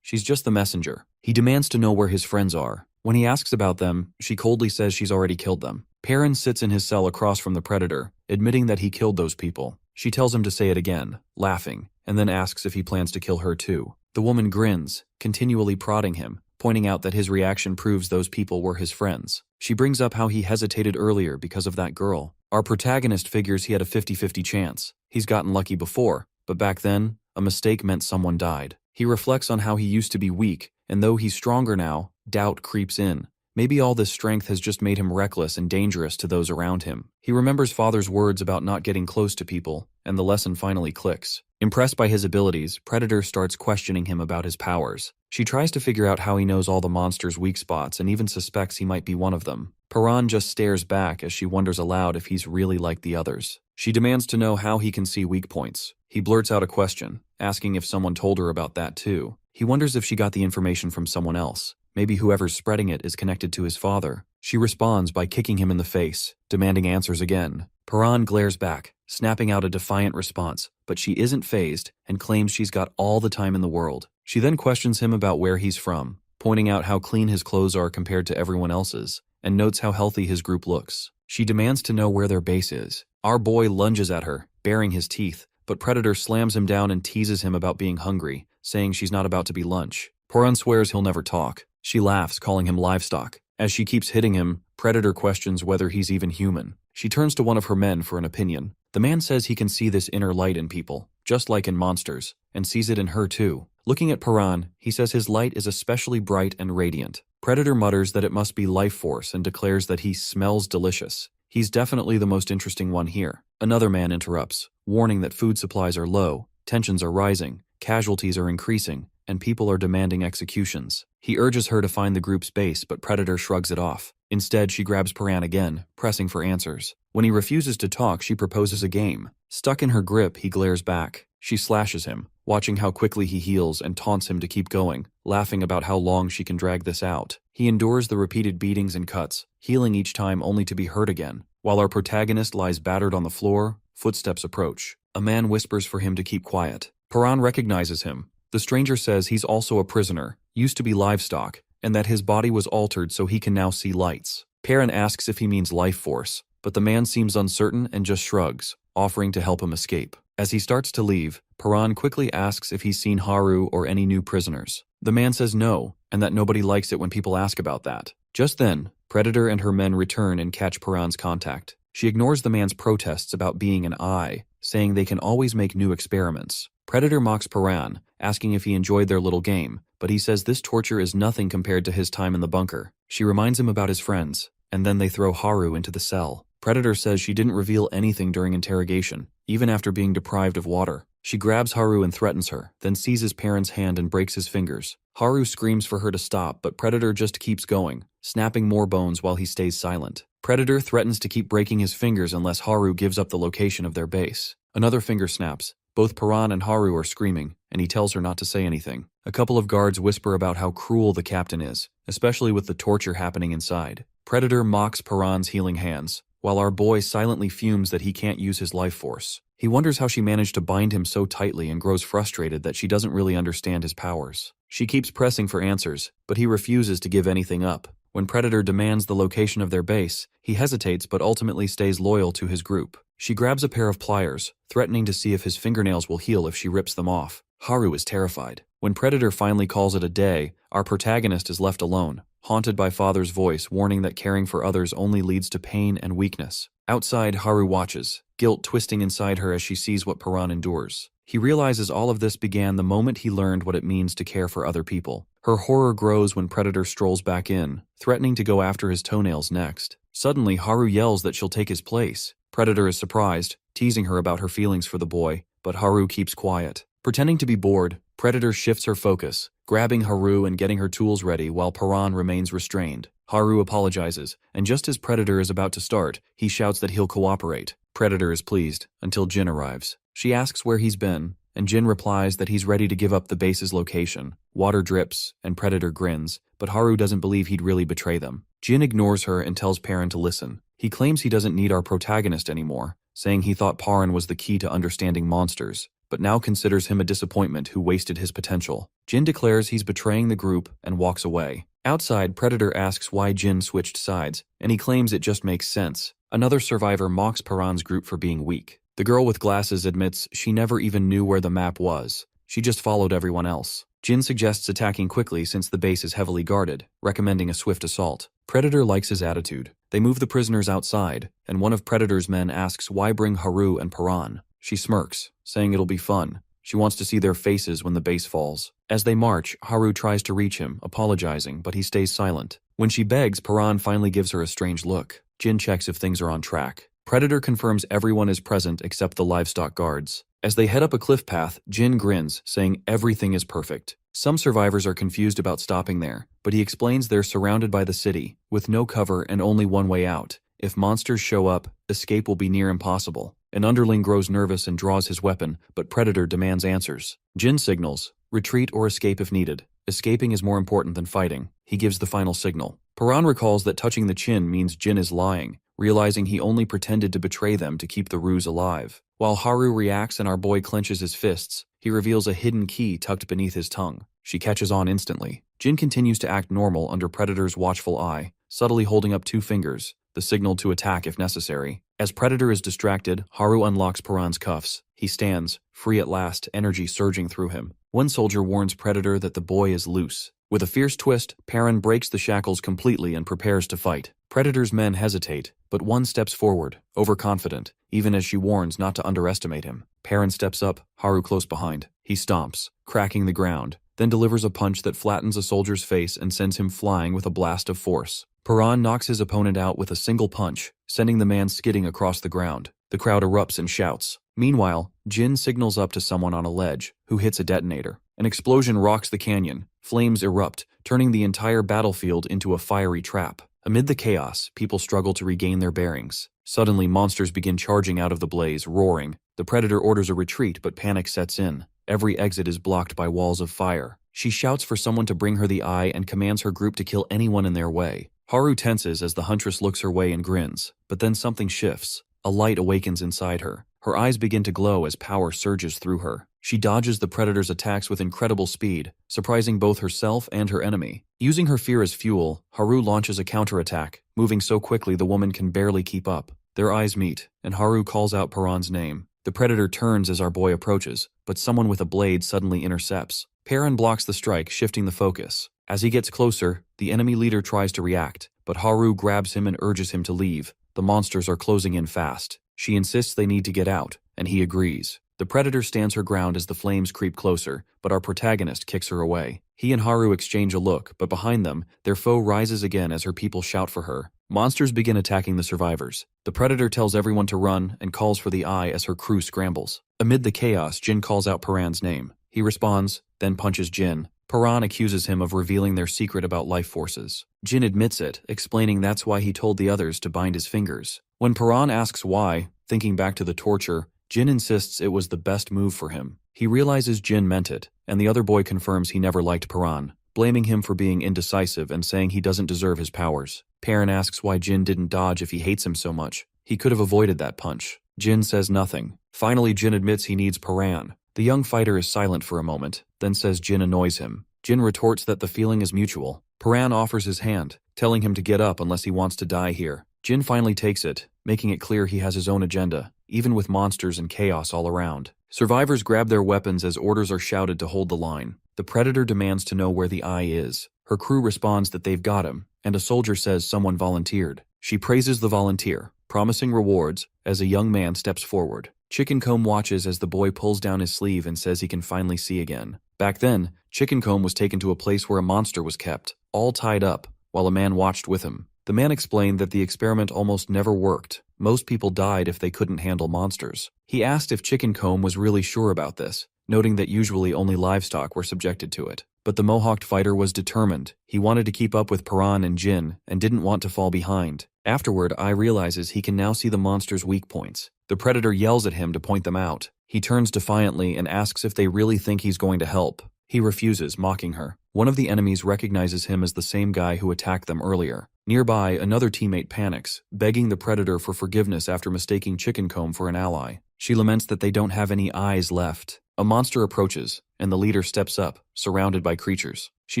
She's just the messenger. He demands to know where his friends are. When he asks about them, she coldly says she's already killed them. Perrin sits in his cell across from the Predator, admitting that he killed those people. She tells him to say it again, laughing, and then asks if he plans to kill her too. The woman grins, continually prodding him, pointing out that his reaction proves those people were his friends. She brings up how he hesitated earlier because of that girl. Our protagonist figures he had a 50-50 chance. He's gotten lucky before, but back then, a mistake meant someone died. He reflects on how he used to be weak, and though he's stronger now, doubt creeps in. Maybe all this strength has just made him reckless and dangerous to those around him. He remembers father's words about not getting close to people, and the lesson finally clicks. Impressed by his abilities, Predator starts questioning him about his powers. She tries to figure out how he knows all the monster's weak spots and even suspects he might be one of them. Perrin just stares back as she wonders aloud if he's really like the others. She demands to know how he can see weak points. He blurts out a question, asking if someone told her about that too. He wonders if she got the information from someone else. Maybe whoever's spreading it is connected to his father. She responds by kicking him in the face, demanding answers again. Perrin glares back, snapping out a defiant response, but she isn't fazed and claims she's got all the time in the world. She then questions him about where he's from, pointing out how clean his clothes are compared to everyone else's, and notes how healthy his group looks. She demands to know where their base is. Our boy lunges at her, baring his teeth, but Predator slams him down and teases him about being hungry, saying she's not about to be lunch. Perrin swears he'll never talk. She laughs, calling him livestock. As she keeps hitting him, Predator questions whether he's even human. She turns to one of her men for an opinion. The man says he can see this inner light in people, just like in monsters, and sees it in her too. Looking at Perrin, he says his light is especially bright and radiant. Predator mutters that it must be life force and declares that he smells delicious. He's definitely the most interesting one here. Another man interrupts, warning that food supplies are low, tensions are rising, casualties are increasing, and people are demanding executions. He urges her to find the group's base, but Predator shrugs it off. Instead, she grabs Perrin again, pressing for answers. When he refuses to talk, she proposes a game. Stuck in her grip, he glares back. She slashes him, watching how quickly he heals, and taunts him to keep going, laughing about how long she can drag this out. He endures the repeated beatings and cuts, healing each time only to be hurt again. While our protagonist lies battered on the floor, footsteps approach. A man whispers for him to keep quiet. Perrin recognizes him. The stranger says he's also a prisoner, used to be livestock, and that his body was altered so he can now see lights. Perrin asks if he means life force, but the man seems uncertain and just shrugs, offering to help him escape. As he starts to leave, Perrin quickly asks if he's seen Haru or any new prisoners. The man says no, and that nobody likes it when people ask about that. Just then, Predator and her men return and catch Perrin's contact. She ignores the man's protests about being an eye, saying they can always make new experiments. Predator mocks Perrin, asking if he enjoyed their little game, but he says this torture is nothing compared to his time in the bunker. She reminds him about his friends, and then they throw Haru into the cell. Predator says she didn't reveal anything during interrogation, even after being deprived of water. She grabs Haru and threatens her, then seizes Perrin's hand and breaks his fingers. Haru screams for her to stop, but Predator just keeps going, snapping more bones while he stays silent. Predator threatens to keep breaking his fingers unless Haru gives up the location of their base. Another finger snaps. Both Perrin and Haru are screaming, and he tells her not to say anything. A couple of guards whisper about how cruel the captain is, especially with the torture happening inside. Predator mocks Perrin's healing hands, while our boy silently fumes that he can't use his life force. He wonders how she managed to bind him so tightly and grows frustrated that she doesn't really understand his powers. She keeps pressing for answers, but he refuses to give anything up. When Predator demands the location of their base, he hesitates but ultimately stays loyal to his group. She grabs a pair of pliers, threatening to see if his fingernails will heal if she rips them off. Haru is terrified. When Predator finally calls it a day, our protagonist is left alone, haunted by father's voice warning that caring for others only leads to pain and weakness. Outside, Haru watches, guilt twisting inside her as she sees what Paran endures. He realizes all of this began the moment he learned what it means to care for other people. Her horror grows when Predator strolls back in, threatening to go after his toenails next. Suddenly, Haru yells that she'll take his place. Predator is surprised, teasing her about her feelings for the boy, but Haru keeps quiet. Pretending to be bored, Predator shifts her focus, grabbing Haru and getting her tools ready while Paran remains restrained. Haru apologizes, and just as Predator is about to start, he shouts that he'll cooperate. Predator is pleased, until Jin arrives. She asks where he's been, and Jin replies that he's ready to give up the base's location. Water drips, and Predator grins, but Haru doesn't believe he'd really betray them. Jin ignores her and tells Paran to listen. He claims he doesn't need our protagonist anymore, saying he thought Paran was the key to understanding monsters, but now considers him a disappointment who wasted his potential. Jin declares he's betraying the group and walks away. Outside, Predator asks why Jin switched sides, and he claims it just makes sense. Another survivor mocks Paran's group for being weak. The girl with glasses admits she never even knew where the map was. She just followed everyone else. Jin suggests attacking quickly since the base is heavily guarded, recommending a swift assault. Predator likes his attitude. They move the prisoners outside, and one of Predator's men asks why bring Haru and Paran. She smirks, saying it'll be fun. She wants to see their faces when the base falls. As they march, Haru tries to reach him, apologizing, but he stays silent. When she begs, Paran finally gives her a strange look. Jin checks if things are on track. Predator confirms everyone is present except the livestock guards. As they head up a cliff path, Jin grins, saying everything is perfect. Some survivors are confused about stopping there, but he explains they're surrounded by the city, with no cover and only one way out. If monsters show up, escape will be near impossible. An underling grows nervous and draws his weapon, but Predator demands answers. Jin signals, retreat or escape if needed. Escaping is more important than fighting. He gives the final signal. Paran recalls that touching the chin means Jin is lying, realizing he only pretended to betray them to keep the ruse alive. While Haru reacts and our boy clenches his fists, he reveals a hidden key tucked beneath his tongue. She catches on instantly. Jin continues to act normal under Predator's watchful eye, subtly holding up 2 fingers, the signal to attack if necessary. As Predator is distracted, Haru unlocks Paran's cuffs. He stands, free at last, energy surging through him. One soldier warns Predator that the boy is loose. With a fierce twist, Paran breaks the shackles completely and prepares to fight. Predator's men hesitate, but one steps forward, overconfident, even as she warns not to underestimate him. Paran steps up, Haru close behind. He stomps, cracking the ground, then delivers a punch that flattens a soldier's face and sends him flying with a blast of force. Paran knocks his opponent out with a single punch, sending the man skidding across the ground. The crowd erupts and shouts. Meanwhile, Jin signals up to someone on a ledge, who hits a detonator. An explosion rocks the canyon. Flames erupt, turning the entire battlefield into a fiery trap. Amid the chaos, people struggle to regain their bearings. Suddenly, monsters begin charging out of the blaze, roaring. The Predator orders a retreat, but panic sets in. Every exit is blocked by walls of fire. She shouts for someone to bring her the eye and commands her group to kill anyone in their way. Haru tenses as the huntress looks her way and grins, but then something shifts. A light awakens inside her. Her eyes begin to glow as power surges through her. She dodges the Predator's attacks with incredible speed, surprising both herself and her enemy. Using her fear as fuel, Haru launches a counterattack, moving so quickly the woman can barely keep up. Their eyes meet, and Haru calls out Paran's name. The Predator turns as our boy approaches, but someone with a blade suddenly intercepts. Paran blocks the strike, shifting the focus. As he gets closer, the enemy leader tries to react, but Haru grabs him and urges him to leave. The monsters are closing in fast. She insists they need to get out, and he agrees. The Predator stands her ground as the flames creep closer, but our protagonist kicks her away. He and Haru exchange a look, but behind them, their foe rises again as her people shout for her. Monsters begin attacking the survivors. The Predator tells everyone to run and calls for the eye as her crew scrambles. Amid the chaos, Jin calls out Paran's name. He responds, then punches Jin. Paran accuses him of revealing their secret about life forces. Jin admits it, explaining that's why he told the others to bind his fingers. When Paran asks why, thinking back to the torture, Jin insists it was the best move for him. He realizes Jin meant it, and the other boy confirms he never liked Paran, blaming him for being indecisive and saying he doesn't deserve his powers. Paran asks why Jin didn't dodge if he hates him so much. He could have avoided that punch. Jin says nothing. Finally, Jin admits he needs Paran. The young fighter is silent for a moment, then says Jin annoys him. Jin retorts that the feeling is mutual. Paran offers his hand, telling him to get up unless he wants to die here. Jin finally takes it, making it clear he has his own agenda, even with monsters and chaos all around. Survivors grab their weapons as orders are shouted to hold the line. The Predator demands to know where the eye is. Her crew responds that they've got him, and a soldier says someone volunteered. She praises the volunteer, promising rewards as a young man steps forward. Chickencomb watches as the boy pulls down his sleeve and says he can finally see again. Back then, Chickencomb was taken to a place where a monster was kept, all tied up, while a man watched with him. The man explained that the experiment almost never worked. Most people died if they couldn't handle monsters. He asked if Chickencomb was really sure about this, noting that usually only livestock were subjected to it. But the Mohawked fighter was determined. He wanted to keep up with Paran and Jin and didn't want to fall behind. Afterward, Ai realizes he can now see the monster's weak points. The predator yells at him to point them out. He turns defiantly and asks if they really think he's going to help. He refuses, mocking her. One of the enemies recognizes him as the same guy who attacked them earlier. Nearby, another teammate panics, begging the predator for forgiveness after mistaking Chickencomb for an ally. She laments that they don't have any eyes left. A monster approaches, and the leader steps up, surrounded by creatures. She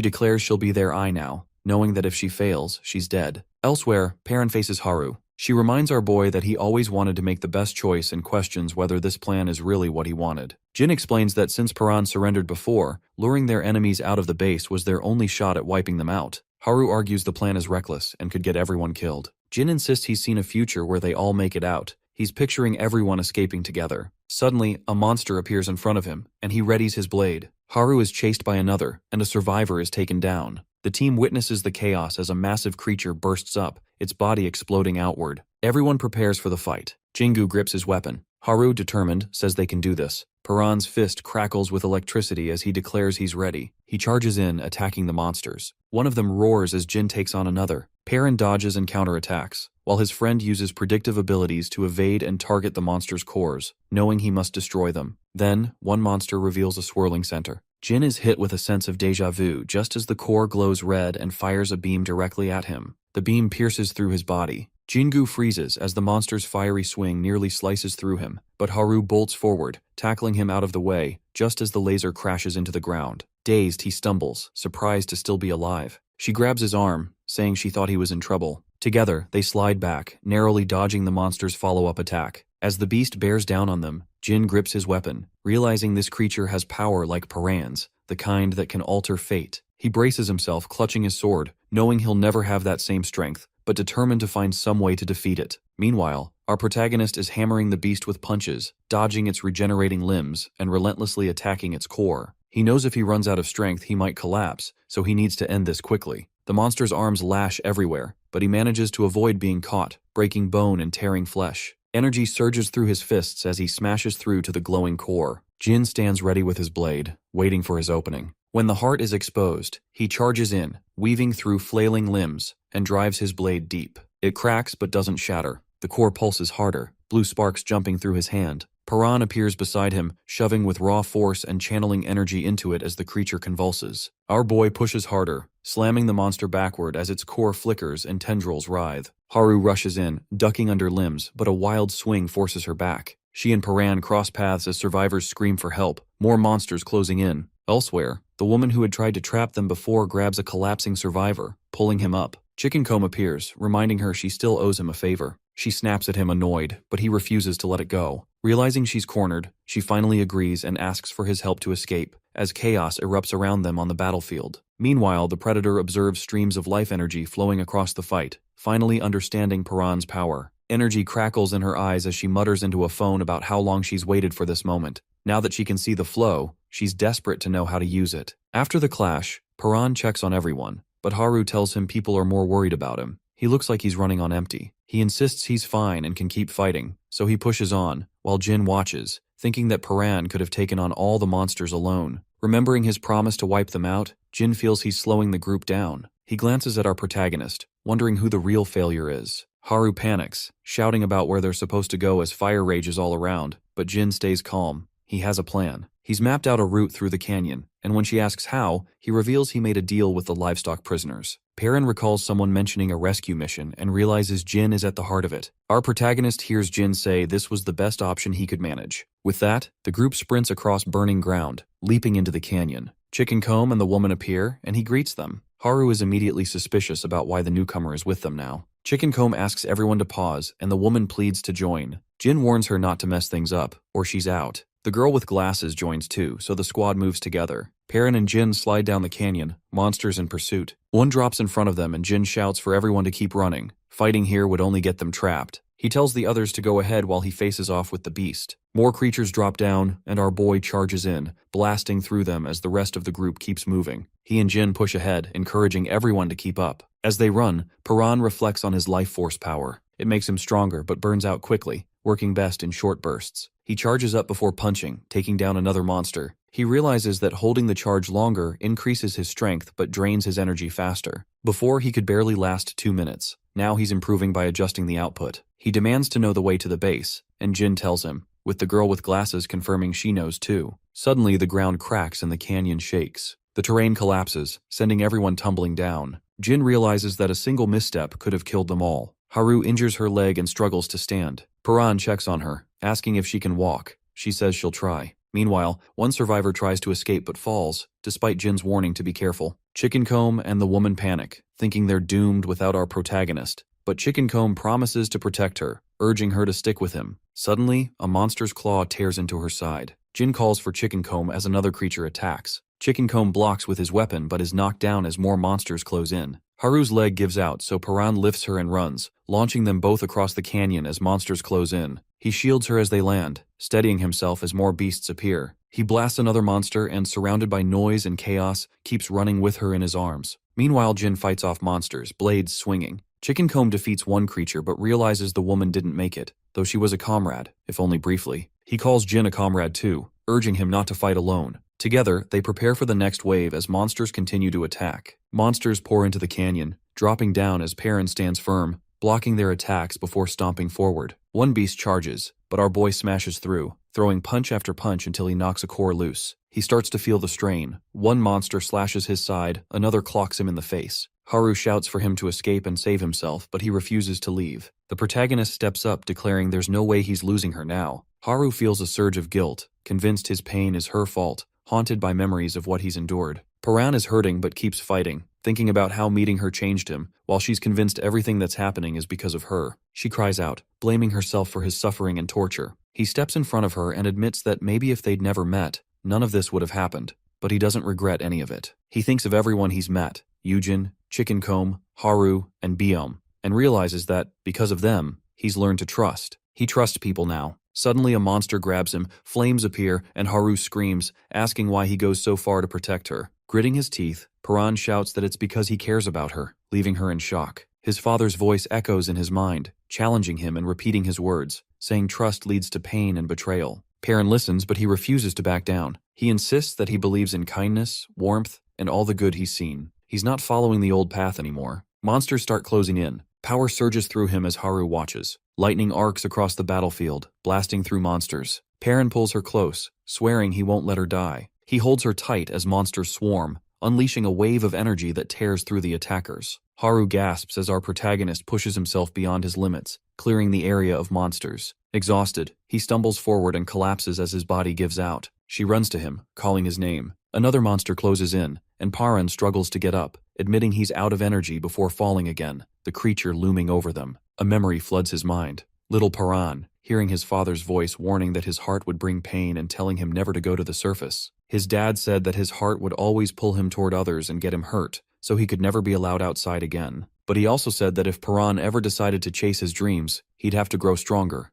declares she'll be their eye now, knowing that if she fails, she's dead. Elsewhere, Perrin faces Haru. She reminds our boy that he always wanted to make the best choice and questions whether this plan is really what he wanted. Jin explains that since Paran surrendered before, luring their enemies out of the base was their only shot at wiping them out. Haru argues the plan is reckless and could get everyone killed. Jin insists he's seen a future where they all make it out. He's picturing everyone escaping together. Suddenly, a monster appears in front of him, and he readies his blade. Haru is chased by another, and a survivor is taken down. The team witnesses the chaos as a massive creature bursts up, its body exploding outward. Everyone prepares for the fight. Jingu grips his weapon. Haru, determined, says they can do this. Paran's fist crackles with electricity as he declares he's ready. He charges in, attacking the monsters. One of them roars as Jin takes on another. Perrin dodges and counterattacks, while his friend uses predictive abilities to evade and target the monster's cores, knowing he must destroy them. Then, one monster reveals a swirling center. Jin is hit with a sense of déjà vu just as the core glows red and fires a beam directly at him. The beam pierces through his body. Jingu freezes as the monster's fiery swing nearly slices through him, but Haru bolts forward, tackling him out of the way, just as the laser crashes into the ground. Dazed, he stumbles, surprised to still be alive. She grabs his arm, saying she thought he was in trouble. Together, they slide back, narrowly dodging the monster's follow-up attack. As the beast bears down on them, Jin grips his weapon, realizing this creature has power like Paran's, the kind that can alter fate. He braces himself, clutching his sword, knowing he'll never have that same strength, but determined to find some way to defeat it. Meanwhile, our protagonist is hammering the beast with punches, dodging its regenerating limbs, and relentlessly attacking its core. He knows if he runs out of strength, he might collapse, so he needs to end this quickly. The monster's arms lash everywhere, but he manages to avoid being caught, breaking bone and tearing flesh. Energy surges through his fists as he smashes through to the glowing core. Jin stands ready with his blade, waiting for his opening. When the heart is exposed, he charges in, weaving through flailing limbs, and drives his blade deep. It cracks but doesn't shatter. The core pulses harder, blue sparks jumping through his hand. Paran appears beside him, shoving with raw force and channeling energy into it as the creature convulses. Our boy pushes harder, slamming the monster backward as its core flickers and tendrils writhe. Haru rushes in, ducking under limbs, but a wild swing forces her back. She and Paran cross paths as survivors scream for help, more monsters closing in. Elsewhere, the woman who had tried to trap them before grabs a collapsing survivor, pulling him up. Chickencomb appears, reminding her she still owes him a favor. She snaps at him annoyed, but he refuses to let it go. Realizing she's cornered, she finally agrees and asks for his help to escape, as chaos erupts around them on the battlefield. Meanwhile, the predator observes streams of life energy flowing across the fight, finally understanding Paran's power. Energy crackles in her eyes as she mutters into a phone about how long she's waited for this moment. Now that she can see the flow, she's desperate to know how to use it. After the clash, Paran checks on everyone, but Haru tells him people are more worried about him. He looks like he's running on empty. He insists he's fine and can keep fighting, so he pushes on, while Jin watches, thinking that Paran could have taken on all the monsters alone. Remembering his promise to wipe them out, Jin feels he's slowing the group down. He glances at our protagonist, wondering who the real failure is. Haru panics, shouting about where they're supposed to go as fire rages all around, but Jin stays calm. He has a plan. He's mapped out a route through the canyon, and when she asks how, he reveals he made a deal with the livestock prisoners. Perrin recalls someone mentioning a rescue mission and realizes Jin is at the heart of it. Our protagonist hears Jin say this was the best option he could manage. With that, the group sprints across burning ground, leaping into the canyon. Chickencomb and the woman appear, and he greets them. Haru is immediately suspicious about why the newcomer is with them now. Chickencomb asks everyone to pause, and the woman pleads to join. Jin warns her not to mess things up, or she's out. The girl with glasses joins too, so the squad moves together. Perrin and Jin slide down the canyon, monsters in pursuit. One drops in front of them and Jin shouts for everyone to keep running. Fighting here would only get them trapped. He tells the others to go ahead while he faces off with the beast. More creatures drop down, and our boy charges in, blasting through them as the rest of the group keeps moving. He and Jin push ahead, encouraging everyone to keep up. As they run, Paran reflects on his life force power. It makes him stronger but burns out quickly, working best in short bursts. He charges up before punching, taking down another monster. He realizes that holding the charge longer increases his strength but drains his energy faster. Before, he could barely last 2 minutes. Now he's improving by adjusting the output. He demands to know the way to the base, and Jin tells him, with the girl with glasses confirming she knows too. Suddenly, the ground cracks and the canyon shakes. The terrain collapses, sending everyone tumbling down. Jin realizes that a single misstep could have killed them all. Haru injures her leg and struggles to stand. Paran checks on her, asking if she can walk. She says she'll try. Meanwhile, one survivor tries to escape but falls, despite Jin's warning to be careful. Chickencomb and the woman panic, thinking they're doomed without our protagonist. But Chickencomb promises to protect her, urging her to stick with him. Suddenly, a monster's claw tears into her side. Jin calls for Chickencomb as another creature attacks. Chickencomb blocks with his weapon but is knocked down as more monsters close in. Haru's leg gives out, so Paran lifts her and runs, launching them both across the canyon as monsters close in. He shields her as they land, steadying himself as more beasts appear. He blasts another monster and, surrounded by noise and chaos, keeps running with her in his arms. Meanwhile, Jin fights off monsters, blades swinging. Chickencomb defeats one creature but realizes the woman didn't make it, though she was a comrade, if only briefly. He calls Jin a comrade too, urging him not to fight alone. Together, they prepare for the next wave as monsters continue to attack. Monsters pour into the canyon, dropping down as Paran stands firm, blocking their attacks before stomping forward. One beast charges, but our boy smashes through, throwing punch after punch until he knocks a core loose. He starts to feel the strain. One monster slashes his side, another clocks him in the face. Haru shouts for him to escape and save himself, but he refuses to leave. The protagonist steps up, declaring there's no way he's losing her now. Haru feels a surge of guilt, convinced his pain is her fault, haunted by memories of what he's endured. Paran is hurting but keeps fighting, thinking about how meeting her changed him, while she's convinced everything that's happening is because of her. She cries out, blaming herself for his suffering and torture. He steps in front of her and admits that maybe if they'd never met, none of this would have happened, but he doesn't regret any of it. He thinks of everyone he's met, Yujin, Chickencomb, Haru, and Biom, and realizes that, because of them, he's learned to trust. He trusts people now. Suddenly a monster grabs him, flames appear, and Haru screams, asking why he goes so far to protect her. Gritting his teeth, Paran shouts that it's because he cares about her, leaving her in shock. His father's voice echoes in his mind, challenging him and repeating his words, saying trust leads to pain and betrayal. Paran listens, but he refuses to back down. He insists that he believes in kindness, warmth, and all the good he's seen. He's not following the old path anymore. Monsters start closing in. Power surges through him as Haru watches. Lightning arcs across the battlefield, blasting through monsters. Paran pulls her close, swearing he won't let her die. He holds her tight as monsters swarm, unleashing a wave of energy that tears through the attackers. Haru gasps as our protagonist pushes himself beyond his limits, clearing the area of monsters. Exhausted, he stumbles forward and collapses as his body gives out. She runs to him, calling his name. Another monster closes in, and Paran struggles to get up, admitting he's out of energy before falling again, the creature looming over them. A memory floods his mind. Little Paran, hearing his father's voice warning that his heart would bring pain and telling him never to go to the surface. His dad said that his heart would always pull him toward others and get him hurt, so he could never be allowed outside again. But he also said that if Paran ever decided to chase his dreams, he'd have to grow stronger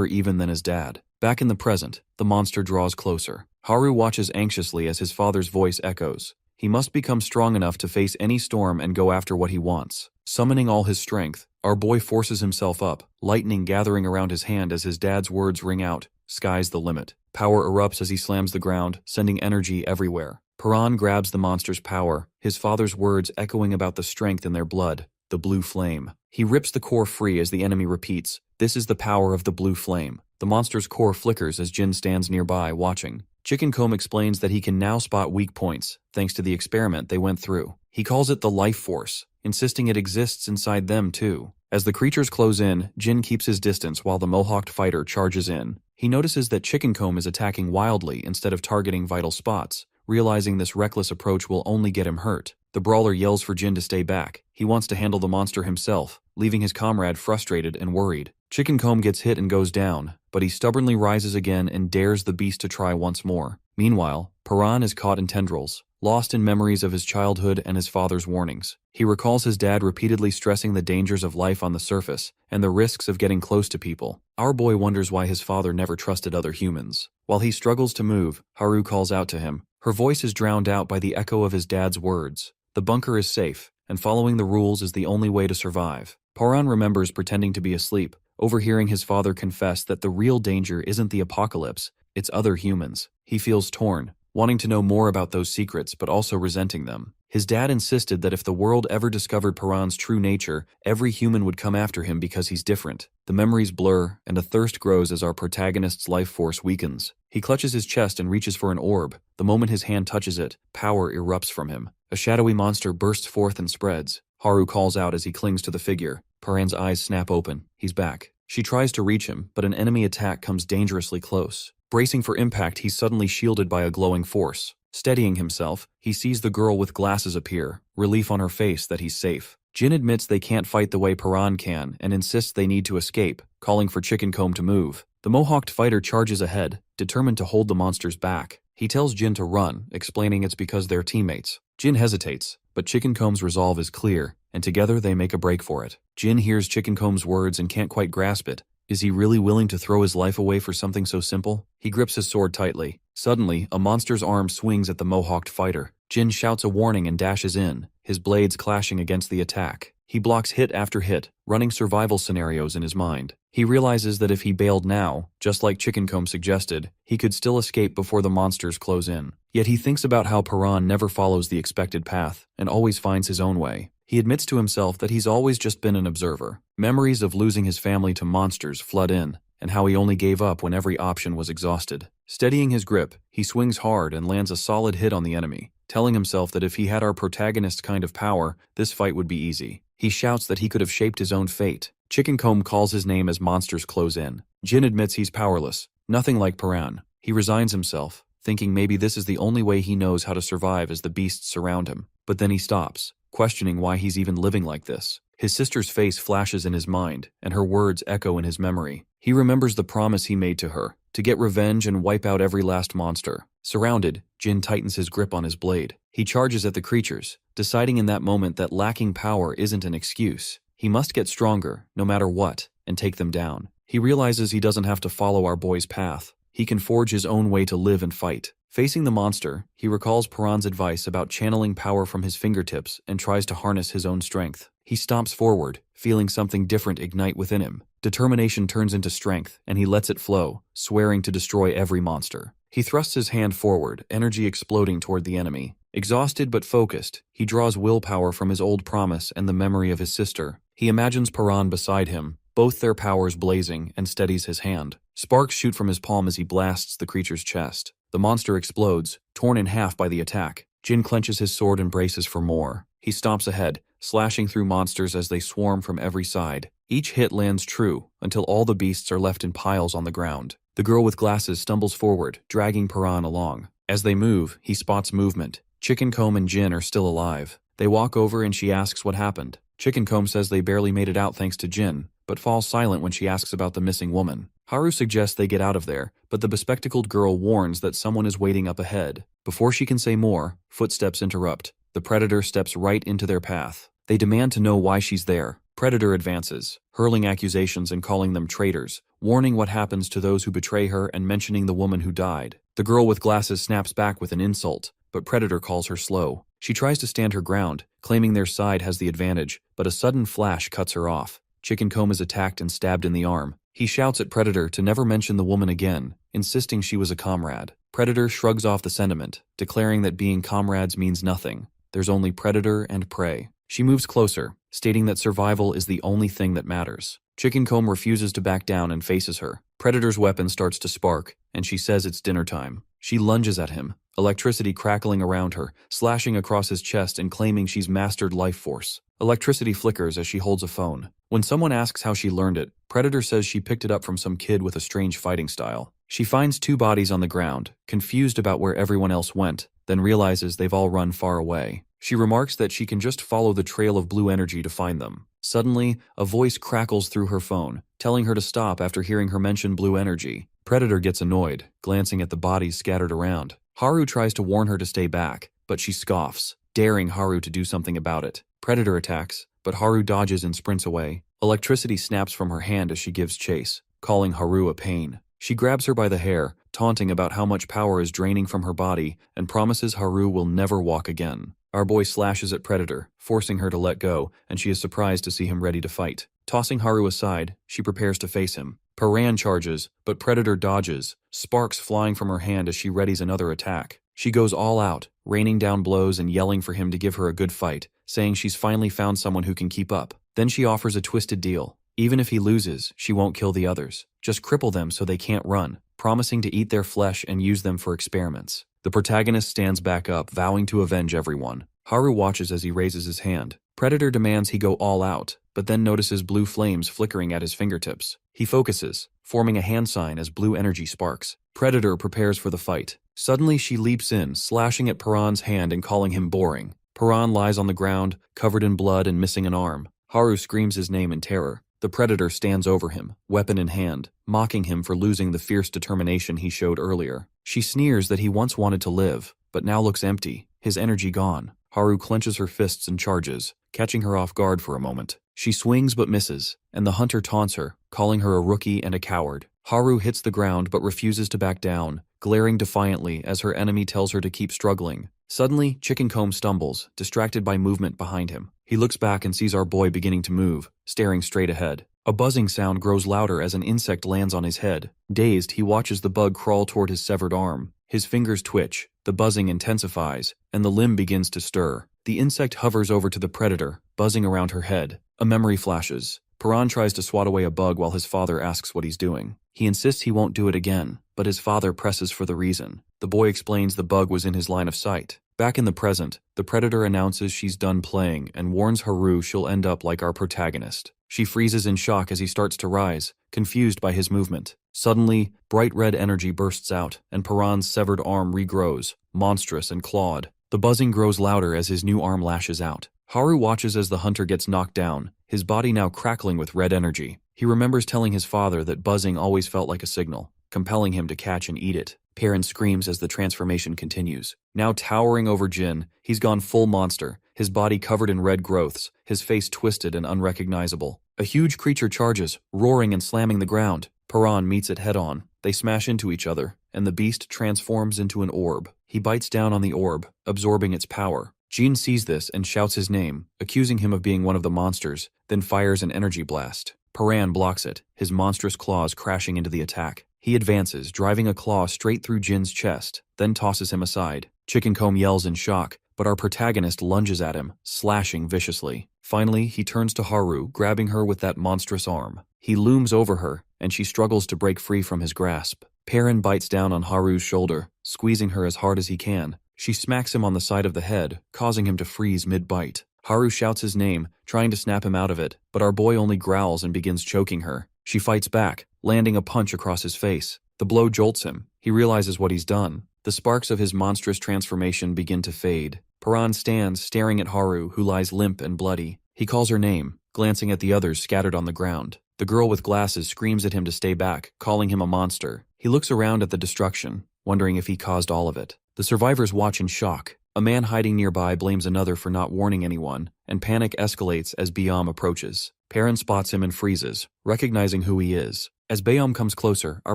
even than his dad. Back in the present, the monster draws closer. Haru watches anxiously as his father's voice echoes. He must become strong enough to face any storm and go after what he wants. Summoning all his strength, our boy forces himself up, lightning gathering around his hand as his dad's words ring out, "Sky's the limit." Power erupts as he slams the ground, sending energy everywhere. Paran grabs the monster's power, his father's words echoing about the strength in their blood, the blue flame. He rips the core free as the enemy repeats, "This is the power of the blue flame." The monster's core flickers as Jin stands nearby, watching. Chickencomb explains that he can now spot weak points, thanks to the experiment they went through. He calls it the life force, insisting it exists inside them too. As the creatures close in, Jin keeps his distance while the mohawked fighter charges in. He notices that Chickencomb is attacking wildly instead of targeting vital spots, realizing this reckless approach will only get him hurt. The brawler yells for Jin to stay back. He wants to handle the monster himself, leaving his comrade frustrated and worried. Chickencomb gets hit and goes down, but he stubbornly rises again and dares the beast to try once more. Meanwhile, Paran is caught in tendrils, lost in memories of his childhood and his father's warnings. He recalls his dad repeatedly stressing the dangers of life on the surface and the risks of getting close to people. Our boy wonders why his father never trusted other humans. While he struggles to move, Haru calls out to him. Her voice is drowned out by the echo of his dad's words. The bunker is safe, and following the rules is the only way to survive. Paran remembers pretending to be asleep, overhearing his father confess that the real danger isn't the apocalypse, it's other humans. He feels torn, wanting to know more about those secrets but also resenting them. His dad insisted that if the world ever discovered Paran's true nature, every human would come after him because he's different. The memories blur, and a thirst grows as our protagonist's life force weakens. He clutches his chest and reaches for an orb. The moment his hand touches it, power erupts from him. A shadowy monster bursts forth and spreads. Haru calls out as he clings to the figure. Paran's eyes snap open. He's back. She tries to reach him, but an enemy attack comes dangerously close. Bracing for impact, he's suddenly shielded by a glowing force. Steadying himself, he sees the girl with glasses appear, relief on her face that he's safe. Jin admits they can't fight the way Paran can and insists they need to escape, calling for Chickencomb to move. The Mohawked fighter charges ahead, determined to hold the monsters back. He tells Jin to run, explaining it's because they're teammates. Jin hesitates, but Chickencomb's resolve is clear, and together they make a break for it. Jin hears Chickencomb's words and can't quite grasp it. Is he really willing to throw his life away for something so simple? He grips his sword tightly. Suddenly, a monster's arm swings at the Mohawked fighter. Jin shouts a warning and dashes in, his blades clashing against the attack. He blocks hit after hit, running survival scenarios in his mind. He realizes that if he bailed now, just like Chickencomb suggested, he could still escape before the monsters close in. Yet he thinks about how Paran never follows the expected path and always finds his own way. He admits to himself that he's always just been an observer. Memories of losing his family to monsters flood in, and how he only gave up when every option was exhausted. Steadying his grip, he swings hard and lands a solid hit on the enemy, telling himself that if he had our protagonist's kind of power, this fight would be easy. He shouts that he could have shaped his own fate. Chickencomb calls his name as monsters close in. Jin admits he's powerless, nothing like Paran. He resigns himself, thinking maybe this is the only way he knows how to survive as the beasts surround him. But then he stops, questioning why he's even living like this. His sister's face flashes in his mind, and her words echo in his memory. He remembers the promise he made to her, to get revenge and wipe out every last monster. Surrounded, Jin tightens his grip on his blade. He charges at the creatures, deciding in that moment that lacking power isn't an excuse. He must get stronger, no matter what, and take them down. He realizes he doesn't have to follow our boy's path. He can forge his own way to live and fight. Facing the monster, he recalls Paran's advice about channeling power from his fingertips and tries to harness his own strength. He stomps forward, feeling something different ignite within him. Determination turns into strength, and he lets it flow, swearing to destroy every monster. He thrusts his hand forward, energy exploding toward the enemy. Exhausted but focused, he draws willpower from his old promise and the memory of his sister. He imagines Paran beside him, both their powers blazing, and steadies his hand. Sparks shoot from his palm as he blasts the creature's chest. The monster explodes, torn in half by the attack. Jin clenches his sword and braces for more. He stomps ahead, slashing through monsters as they swarm from every side. Each hit lands true, until all the beasts are left in piles on the ground. The girl with glasses stumbles forward, dragging Paran along. As they move, he spots movement. Chickencomb and Jin are still alive. They walk over and she asks what happened. Chickencomb says they barely made it out thanks to Jin, but falls silent when she asks about the missing woman. Haru suggests they get out of there, but the bespectacled girl warns that someone is waiting up ahead. Before she can say more, footsteps interrupt. The predator steps right into their path. They demand to know why she's there. Predator advances, hurling accusations and calling them traitors, warning what happens to those who betray her and mentioning the woman who died. The girl with glasses snaps back with an insult, but Predator calls her slow. She tries to stand her ground, claiming their side has the advantage, but a sudden flash cuts her off. Chickencomb is attacked and stabbed in the arm. He shouts at Predator to never mention the woman again, insisting she was a comrade. Predator shrugs off the sentiment, declaring that being comrades means nothing. There's only predator and prey. She moves closer, stating that survival is the only thing that matters. Chickencomb refuses to back down and faces her. Predator's weapon starts to spark, and she says it's dinner time. She lunges at him, electricity crackling around her, slashing across his chest and claiming she's mastered life force. Electricity flickers as she holds a phone. When someone asks how she learned it, Predator says she picked it up from some kid with a strange fighting style. She finds two bodies on the ground, confused about where everyone else went, then realizes they've all run far away. She remarks that she can just follow the trail of blue energy to find them. Suddenly, a voice crackles through her phone, telling her to stop after hearing her mention blue energy. Predator gets annoyed, glancing at the bodies scattered around. Haru tries to warn her to stay back, but she scoffs, daring Haru to do something about it. Predator attacks, but Haru dodges and sprints away. Electricity snaps from her hand as she gives chase, calling Haru a pain. She grabs her by the hair, taunting about how much power is draining from her body, and promises Haru will never walk again. Our boy slashes at Predator, forcing her to let go, and she is surprised to see him ready to fight. Tossing Haru aside, she prepares to face him. Paran charges, but Predator dodges, sparks flying from her hand as she readies another attack. She goes all out, raining down blows and yelling for him to give her a good fight, saying she's finally found someone who can keep up. Then she offers a twisted deal. Even if he loses, she won't kill the others. Just cripple them so they can't run, promising to eat their flesh and use them for experiments. The protagonist stands back up, vowing to avenge everyone. Haru watches as he raises his hand. Predator demands he go all out, but then notices blue flames flickering at his fingertips. He focuses, forming a hand sign as blue energy sparks. Predator prepares for the fight. Suddenly she leaps in, slashing at Paran's hand and calling him boring. Paran lies on the ground, covered in blood and missing an arm. Haru screams his name in terror. The Predator stands over him, weapon in hand, mocking him for losing the fierce determination he showed earlier. She sneers that he once wanted to live, but now looks empty, his energy gone. Haru clenches her fists and charges, catching her off guard for a moment. She swings but misses, and the hunter taunts her, calling her a rookie and a coward. Haru hits the ground but refuses to back down, glaring defiantly as her enemy tells her to keep struggling. Suddenly, Chicken Comb stumbles, distracted by movement behind him. He looks back and sees our boy beginning to move, staring straight ahead. A buzzing sound grows louder as an insect lands on his head. Dazed, he watches the bug crawl toward his severed arm. His fingers twitch, the buzzing intensifies, and the limb begins to stir. The insect hovers over to the Predator, buzzing around her head. A memory flashes. Paran tries to swat away a bug while his father asks what he's doing. He insists he won't do it again, but his father presses for the reason. The boy explains the bug was in his line of sight. Back in the present, the Predator announces she's done playing and warns Haru she'll end up like our protagonist. She freezes in shock as he starts to rise, confused by his movement. Suddenly, bright red energy bursts out, and Paran's severed arm regrows, monstrous and clawed. The buzzing grows louder as his new arm lashes out. Haru watches as the hunter gets knocked down, his body now crackling with red energy. He remembers telling his father that buzzing always felt like a signal, compelling him to catch and eat it. Perrin screams as the transformation continues. Now towering over Jin, he's gone full monster, his body covered in red growths, his face twisted and unrecognizable. A huge creature charges, roaring and slamming the ground. Paran meets it head-on. They smash into each other, and the beast transforms into an orb. He bites down on the orb, absorbing its power. Jin sees this and shouts his name, accusing him of being one of the monsters, then fires an energy blast. Paran blocks it, his monstrous claws crashing into the attack. He advances, driving a claw straight through Jin's chest, then tosses him aside. Chicken Comb yells in shock, but our protagonist lunges at him, slashing viciously. Finally, he turns to Haru, grabbing her with that monstrous arm. He looms over her, and she struggles to break free from his grasp. Perrin bites down on Haru's shoulder, squeezing her as hard as he can. She smacks him on the side of the head, causing him to freeze mid-bite. Haru shouts his name, trying to snap him out of it, but our boy only growls and begins choking her. She fights back, landing a punch across his face. The blow jolts him. He realizes what he's done. The sparks of his monstrous transformation begin to fade. Paran stands, staring at Haru, who lies limp and bloody. He calls her name, glancing at the others scattered on the ground. The girl with glasses screams at him to stay back, calling him a monster. He looks around at the destruction, wondering if he caused all of it. The survivors watch in shock. A man hiding nearby blames another for not warning anyone, and panic escalates as Biam approaches. Perrin spots him and freezes, recognizing who he is. As Bayam comes closer, our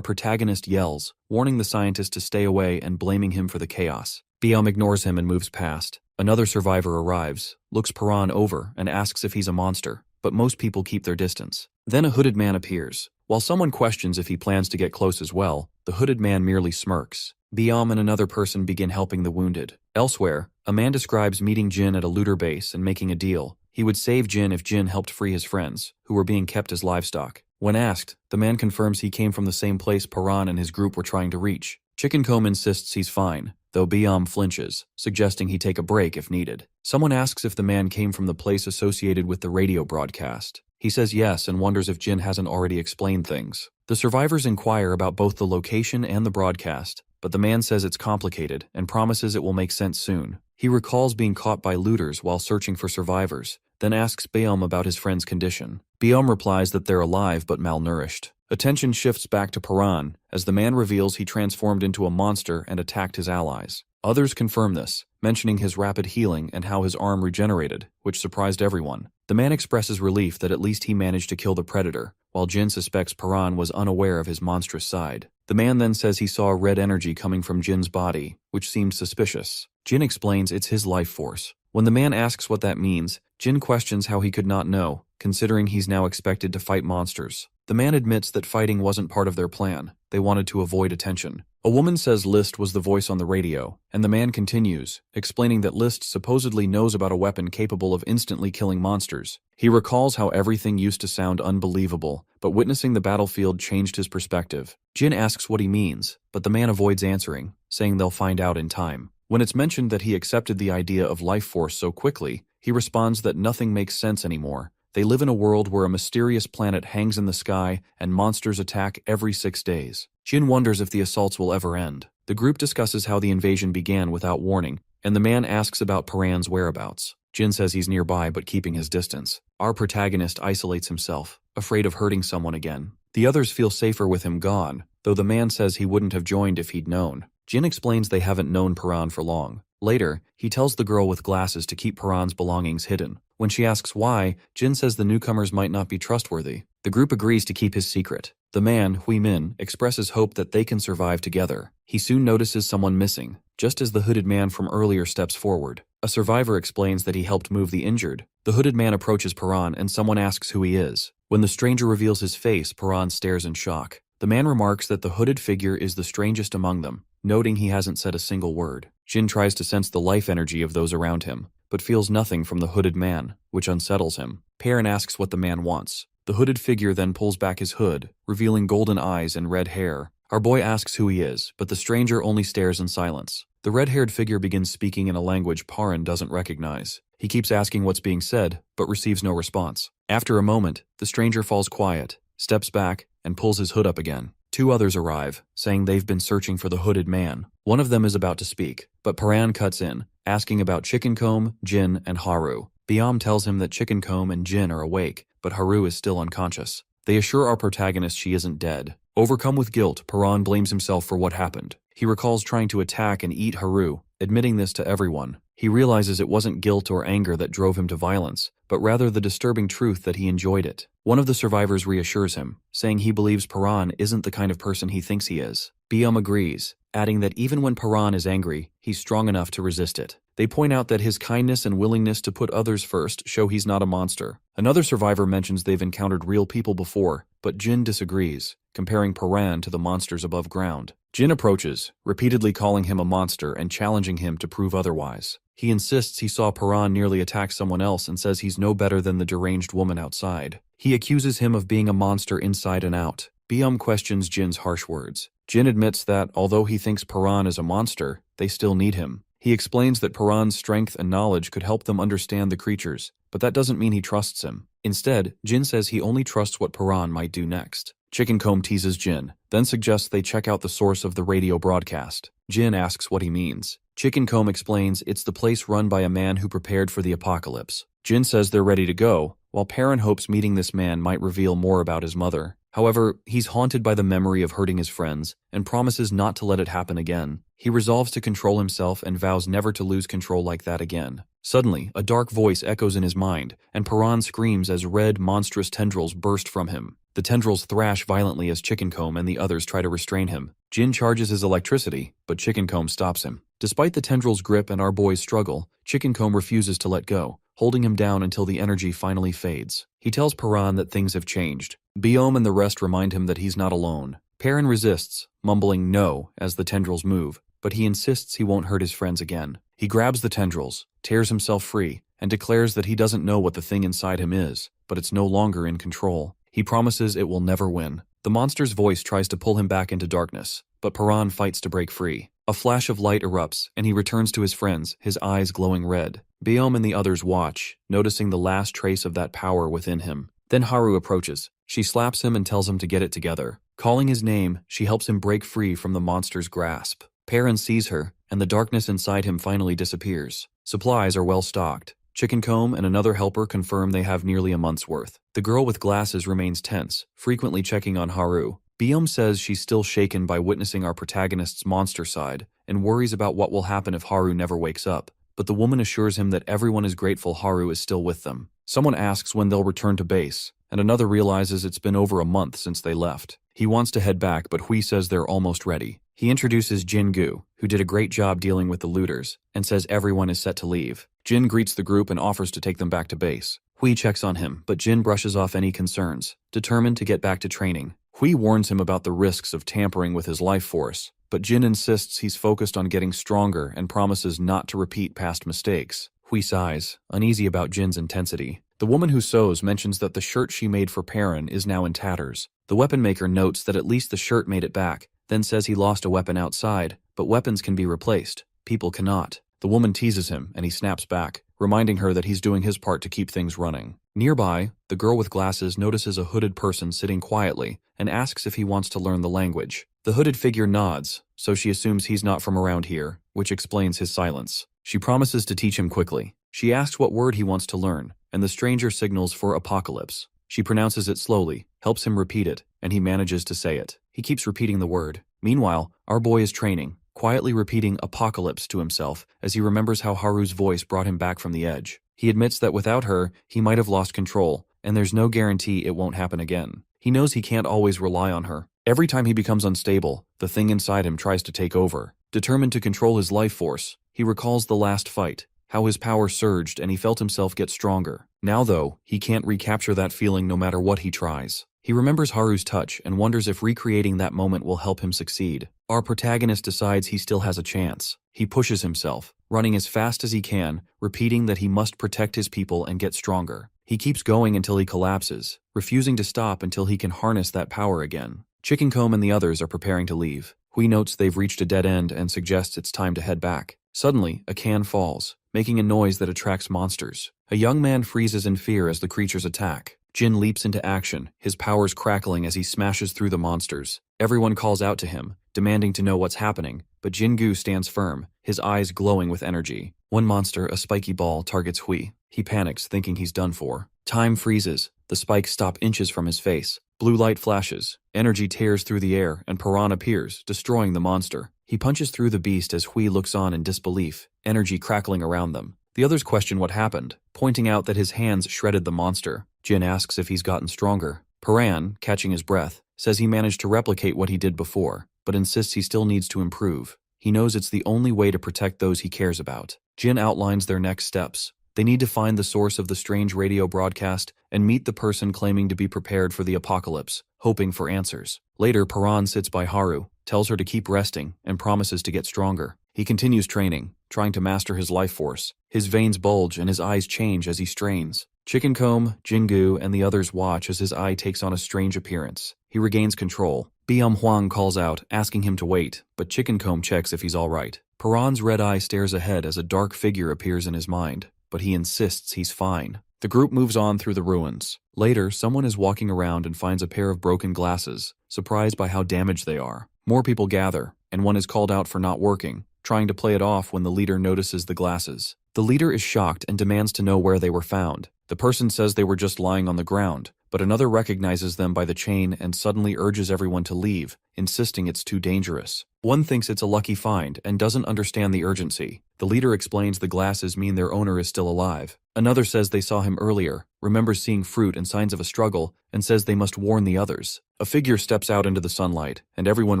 protagonist yells, warning the scientist to stay away and blaming him for the chaos. Biam ignores him and moves past. Another survivor arrives, looks Paran over, and asks if he's a monster, but most people keep their distance. Then a hooded man appears. While someone questions if he plans to get close as well, the hooded man merely smirks. Biam and another person begin helping the wounded. Elsewhere, a man describes meeting Jin at a looter base and making a deal. He would save Jin if Jin helped free his friends, who were being kept as livestock. When asked, the man confirms he came from the same place Paran and his group were trying to reach. Chicken Comb insists he's fine, though Biam flinches, suggesting he take a break if needed. Someone asks if the man came from the place associated with the radio broadcast. He says yes and wonders if Jin hasn't already explained things. The survivors inquire about both the location and the broadcast, but the man says it's complicated and promises it will make sense soon. He recalls being caught by looters while searching for survivors, then asks Bayam about his friend's condition. Bayam replies that they're alive but malnourished. Attention shifts back to Paran as the man reveals he transformed into a monster and attacked his allies. Others confirm this, mentioning his rapid healing and how his arm regenerated, which surprised everyone. The man expresses relief that at least he managed to kill the predator, while Jin suspects Paran was unaware of his monstrous side. The man then says he saw red energy coming from Jin's body, which seemed suspicious. Jin explains it's his life force. When the man asks what that means, Jin questions how he could not know, considering he's now expected to fight monsters. The man admits that fighting wasn't part of their plan. They wanted to avoid attention. A woman says List was the voice on the radio, and the man continues, explaining that List supposedly knows about a weapon capable of instantly killing monsters. He recalls how everything used to sound unbelievable, but witnessing the battlefield changed his perspective. Jin asks what he means, but the man avoids answering, saying they'll find out in time. When it's mentioned that he accepted the idea of life force so quickly, he responds that nothing makes sense anymore. They live in a world where a mysterious planet hangs in the sky and monsters attack every 6 days. Jin wonders if the assaults will ever end. The group discusses how the invasion began without warning, and the man asks about Paran's whereabouts. Jin says he's nearby but keeping his distance. Our protagonist isolates himself, afraid of hurting someone again. The others feel safer with him gone, though the man says he wouldn't have joined if he'd known. Jin explains they haven't known Paran for long. Later, he tells the girl with glasses to keep Paran's belongings hidden. When she asks why, Jin says the newcomers might not be trustworthy. The group agrees to keep his secret. The man, Hui Min, expresses hope that they can survive together. He soon notices someone missing, just as the hooded man from earlier steps forward. A survivor explains that he helped move the injured. The hooded man approaches Paran and someone asks who he is. When the stranger reveals his face, Paran stares in shock. The man remarks that the hooded figure is the strangest among them, noting he hasn't said a single word. Jin tries to sense the life energy of those around him, but feels nothing from the hooded man, which unsettles him. Perrin asks what the man wants. The hooded figure then pulls back his hood, revealing golden eyes and red hair. Our boy asks who he is, but the stranger only stares in silence. The red-haired figure begins speaking in a language Perrin doesn't recognize. He keeps asking what's being said, but receives no response. After a moment, the stranger falls quiet, steps back, and pulls his hood up again. Two others arrive, saying they've been searching for the hooded man. One of them is about to speak, but Perrin cuts in, asking about Chickencomb, Jin, and Haru. Biam tells him that Chickencomb and Jin are awake, but Haru is still unconscious. They assure our protagonist she isn't dead. Overcome with guilt, Perrin blames himself for what happened. He recalls trying to attack and eat Haru, admitting this to everyone. He realizes it wasn't guilt or anger that drove him to violence, but rather the disturbing truth that he enjoyed it. One of the survivors reassures him, saying he believes Perrin isn't the kind of person he thinks he is. Biam agrees, adding that even when Perrin is angry, he's strong enough to resist it. They point out that his kindness and willingness to put others first show he's not a monster. Another survivor mentions they've encountered real people before, but Jin disagrees, comparing Perrin to the monsters above ground. Jin approaches, repeatedly calling him a monster and challenging him to prove otherwise. He insists he saw Perrin nearly attack someone else and says he's no better than the deranged woman outside. He accuses him of being a monster inside and out. Biam questions Jin's harsh words. Jin admits that, although he thinks Perrin is a monster, they still need him. He explains that Perrin's strength and knowledge could help them understand the creatures, but that doesn't mean he trusts him. Instead, Jin says he only trusts what Perrin might do next. Chickencomb teases Jin, then suggests they check out the source of the radio broadcast. Jin asks what he means. Chickencomb explains it's the place run by a man who prepared for the apocalypse. Jin says they're ready to go, while Perrin hopes meeting this man might reveal more about his mother. However, he's haunted by the memory of hurting his friends and promises not to let it happen again. He resolves to control himself and vows never to lose control like that again. Suddenly, a dark voice echoes in his mind, and Perrin screams as red, monstrous tendrils burst from him. The tendrils thrash violently as Chickencomb and the others try to restrain him. Jin charges his electricity, but Chickencomb stops him. Despite the tendrils' grip and our boy's struggle, Chickencomb refuses to let go, holding him down until the energy finally fades. He tells Perrin that things have changed. Biom and the rest remind him that he's not alone. Perrin resists, mumbling no as the tendrils move, but he insists he won't hurt his friends again. He grabs the tendrils, tears himself free, and declares that he doesn't know what the thing inside him is, but it's no longer in control. He promises it will never win. The monster's voice tries to pull him back into darkness, but Perrin fights to break free. A flash of light erupts, and he returns to his friends, his eyes glowing red. Biom and the others watch, noticing the last trace of that power within him. Then Haru approaches. She slaps him and tells him to get it together. Calling his name, she helps him break free from the monster's grasp. Perrin sees her, and the darkness inside him finally disappears. Supplies are well stocked. Chickencomb and another helper confirm they have nearly a month's worth. The girl with glasses remains tense, frequently checking on Haru. Biom says she's still shaken by witnessing our protagonist's monster side, and worries about what will happen if Haru never wakes up. But the woman assures him that everyone is grateful Haru is still with them. Someone asks when they'll return to base, and another realizes it's been over a month since they left. He wants to head back, but Hui says they're almost ready. He introduces Jin-gu, who did a great job dealing with the looters, and says everyone is set to leave. Jin greets the group and offers to take them back to base. Hui checks on him, but Jin brushes off any concerns, determined to get back to training. Hui warns him about the risks of tampering with his life force, but Jin insists he's focused on getting stronger and promises not to repeat past mistakes. Hui sighs, uneasy about Jin's intensity. The woman who sews mentions that the shirt she made for Perrin is now in tatters. The weapon maker notes that at least the shirt made it back, then says he lost a weapon outside, but weapons can be replaced. People cannot. The woman teases him, and he snaps back, reminding her that he's doing his part to keep things running. Nearby, the girl with glasses notices a hooded person sitting quietly and asks if he wants to learn the language. The hooded figure nods, so she assumes he's not from around here, which explains his silence. She promises to teach him quickly. She asks what word he wants to learn, and the stranger signals for apocalypse. She pronounces it slowly, helps him repeat it, and he manages to say it. He keeps repeating the word. Meanwhile, our boy is training, quietly repeating apocalypse to himself as he remembers how Haru's voice brought him back from the edge. He admits that without her, he might have lost control, and there's no guarantee it won't happen again. He knows he can't always rely on her. Every time he becomes unstable, the thing inside him tries to take over. Determined to control his life force, he recalls the last fight, how his power surged and he felt himself get stronger. Now though, he can't recapture that feeling no matter what he tries. He remembers Haru's touch and wonders if recreating that moment will help him succeed. Our protagonist decides he still has a chance. He pushes himself, running as fast as he can, repeating that he must protect his people and get stronger. He keeps going until he collapses, refusing to stop until he can harness that power again. Chickencomb and the others are preparing to leave. Hui notes they've reached a dead end and suggests it's time to head back. Suddenly, a can falls, making a noise that attracts monsters. A young man freezes in fear as the creatures attack. Jin leaps into action, his powers crackling as he smashes through the monsters. Everyone calls out to him, demanding to know what's happening, but Jin-gu stands firm, his eyes glowing with energy. One monster, a spiky ball, targets Hui. He panics, thinking he's done for. Time freezes. The spikes stop inches from his face. Blue light flashes. Energy tears through the air, and Piran appears, destroying the monster. He punches through the beast as Hui looks on in disbelief, energy crackling around them. The others question what happened, pointing out that his hands shredded the monster. Jin asks if he's gotten stronger. Piran, catching his breath, says he managed to replicate what he did before, but insists he still needs to improve. He knows it's the only way to protect those he cares about. Jin outlines their next steps. They need to find the source of the strange radio broadcast and meet the person claiming to be prepared for the apocalypse, hoping for answers. Later, Piran sits by Haru, tells her to keep resting, and promises to get stronger. He continues training, trying to master his life force. His veins bulge and his eyes change as he strains. Chickencomb, Jin-gu, and the others watch as his eye takes on a strange appearance. He regains control. Huang calls out, asking him to wait, but Chickencomb checks if he's all right. Piran's red eye stares ahead as a dark figure appears in his mind, but he insists he's fine. The group moves on through the ruins. Later, someone is walking around and finds a pair of broken glasses, surprised by how damaged they are. More people gather, and one is called out for not working, trying to play it off when the leader notices the glasses. The leader is shocked and demands to know where they were found. The person says they were just lying on the ground, but another recognizes them by the chain and suddenly urges everyone to leave, insisting it's too dangerous. One thinks it's a lucky find and doesn't understand the urgency. The leader explains the glasses mean their owner is still alive. Another says they saw him earlier, remembers seeing fruit and signs of a struggle, and says they must warn the others. A figure steps out into the sunlight, and everyone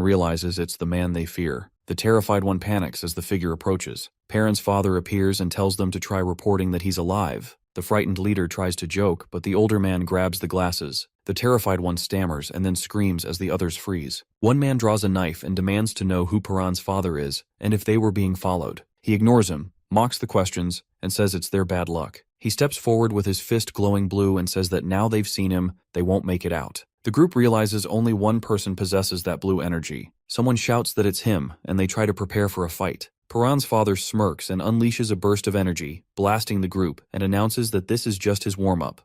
realizes it's the man they fear. The terrified one panics as the figure approaches. Perrin's father appears and tells them to try reporting that he's alive. The frightened leader tries to joke, but the older man grabs the glasses. The terrified one stammers and then screams as the others freeze. One man draws a knife and demands to know who Piran's father is and if they were being followed. He ignores him, mocks the questions, and says it's their bad luck. He steps forward with his fist glowing blue and says that now they've seen him, they won't make it out. The group realizes only one person possesses that blue energy. Someone shouts that it's him, and they try to prepare for a fight. Piran's father smirks and unleashes a burst of energy, blasting the group, and announces that this is just his warm-up.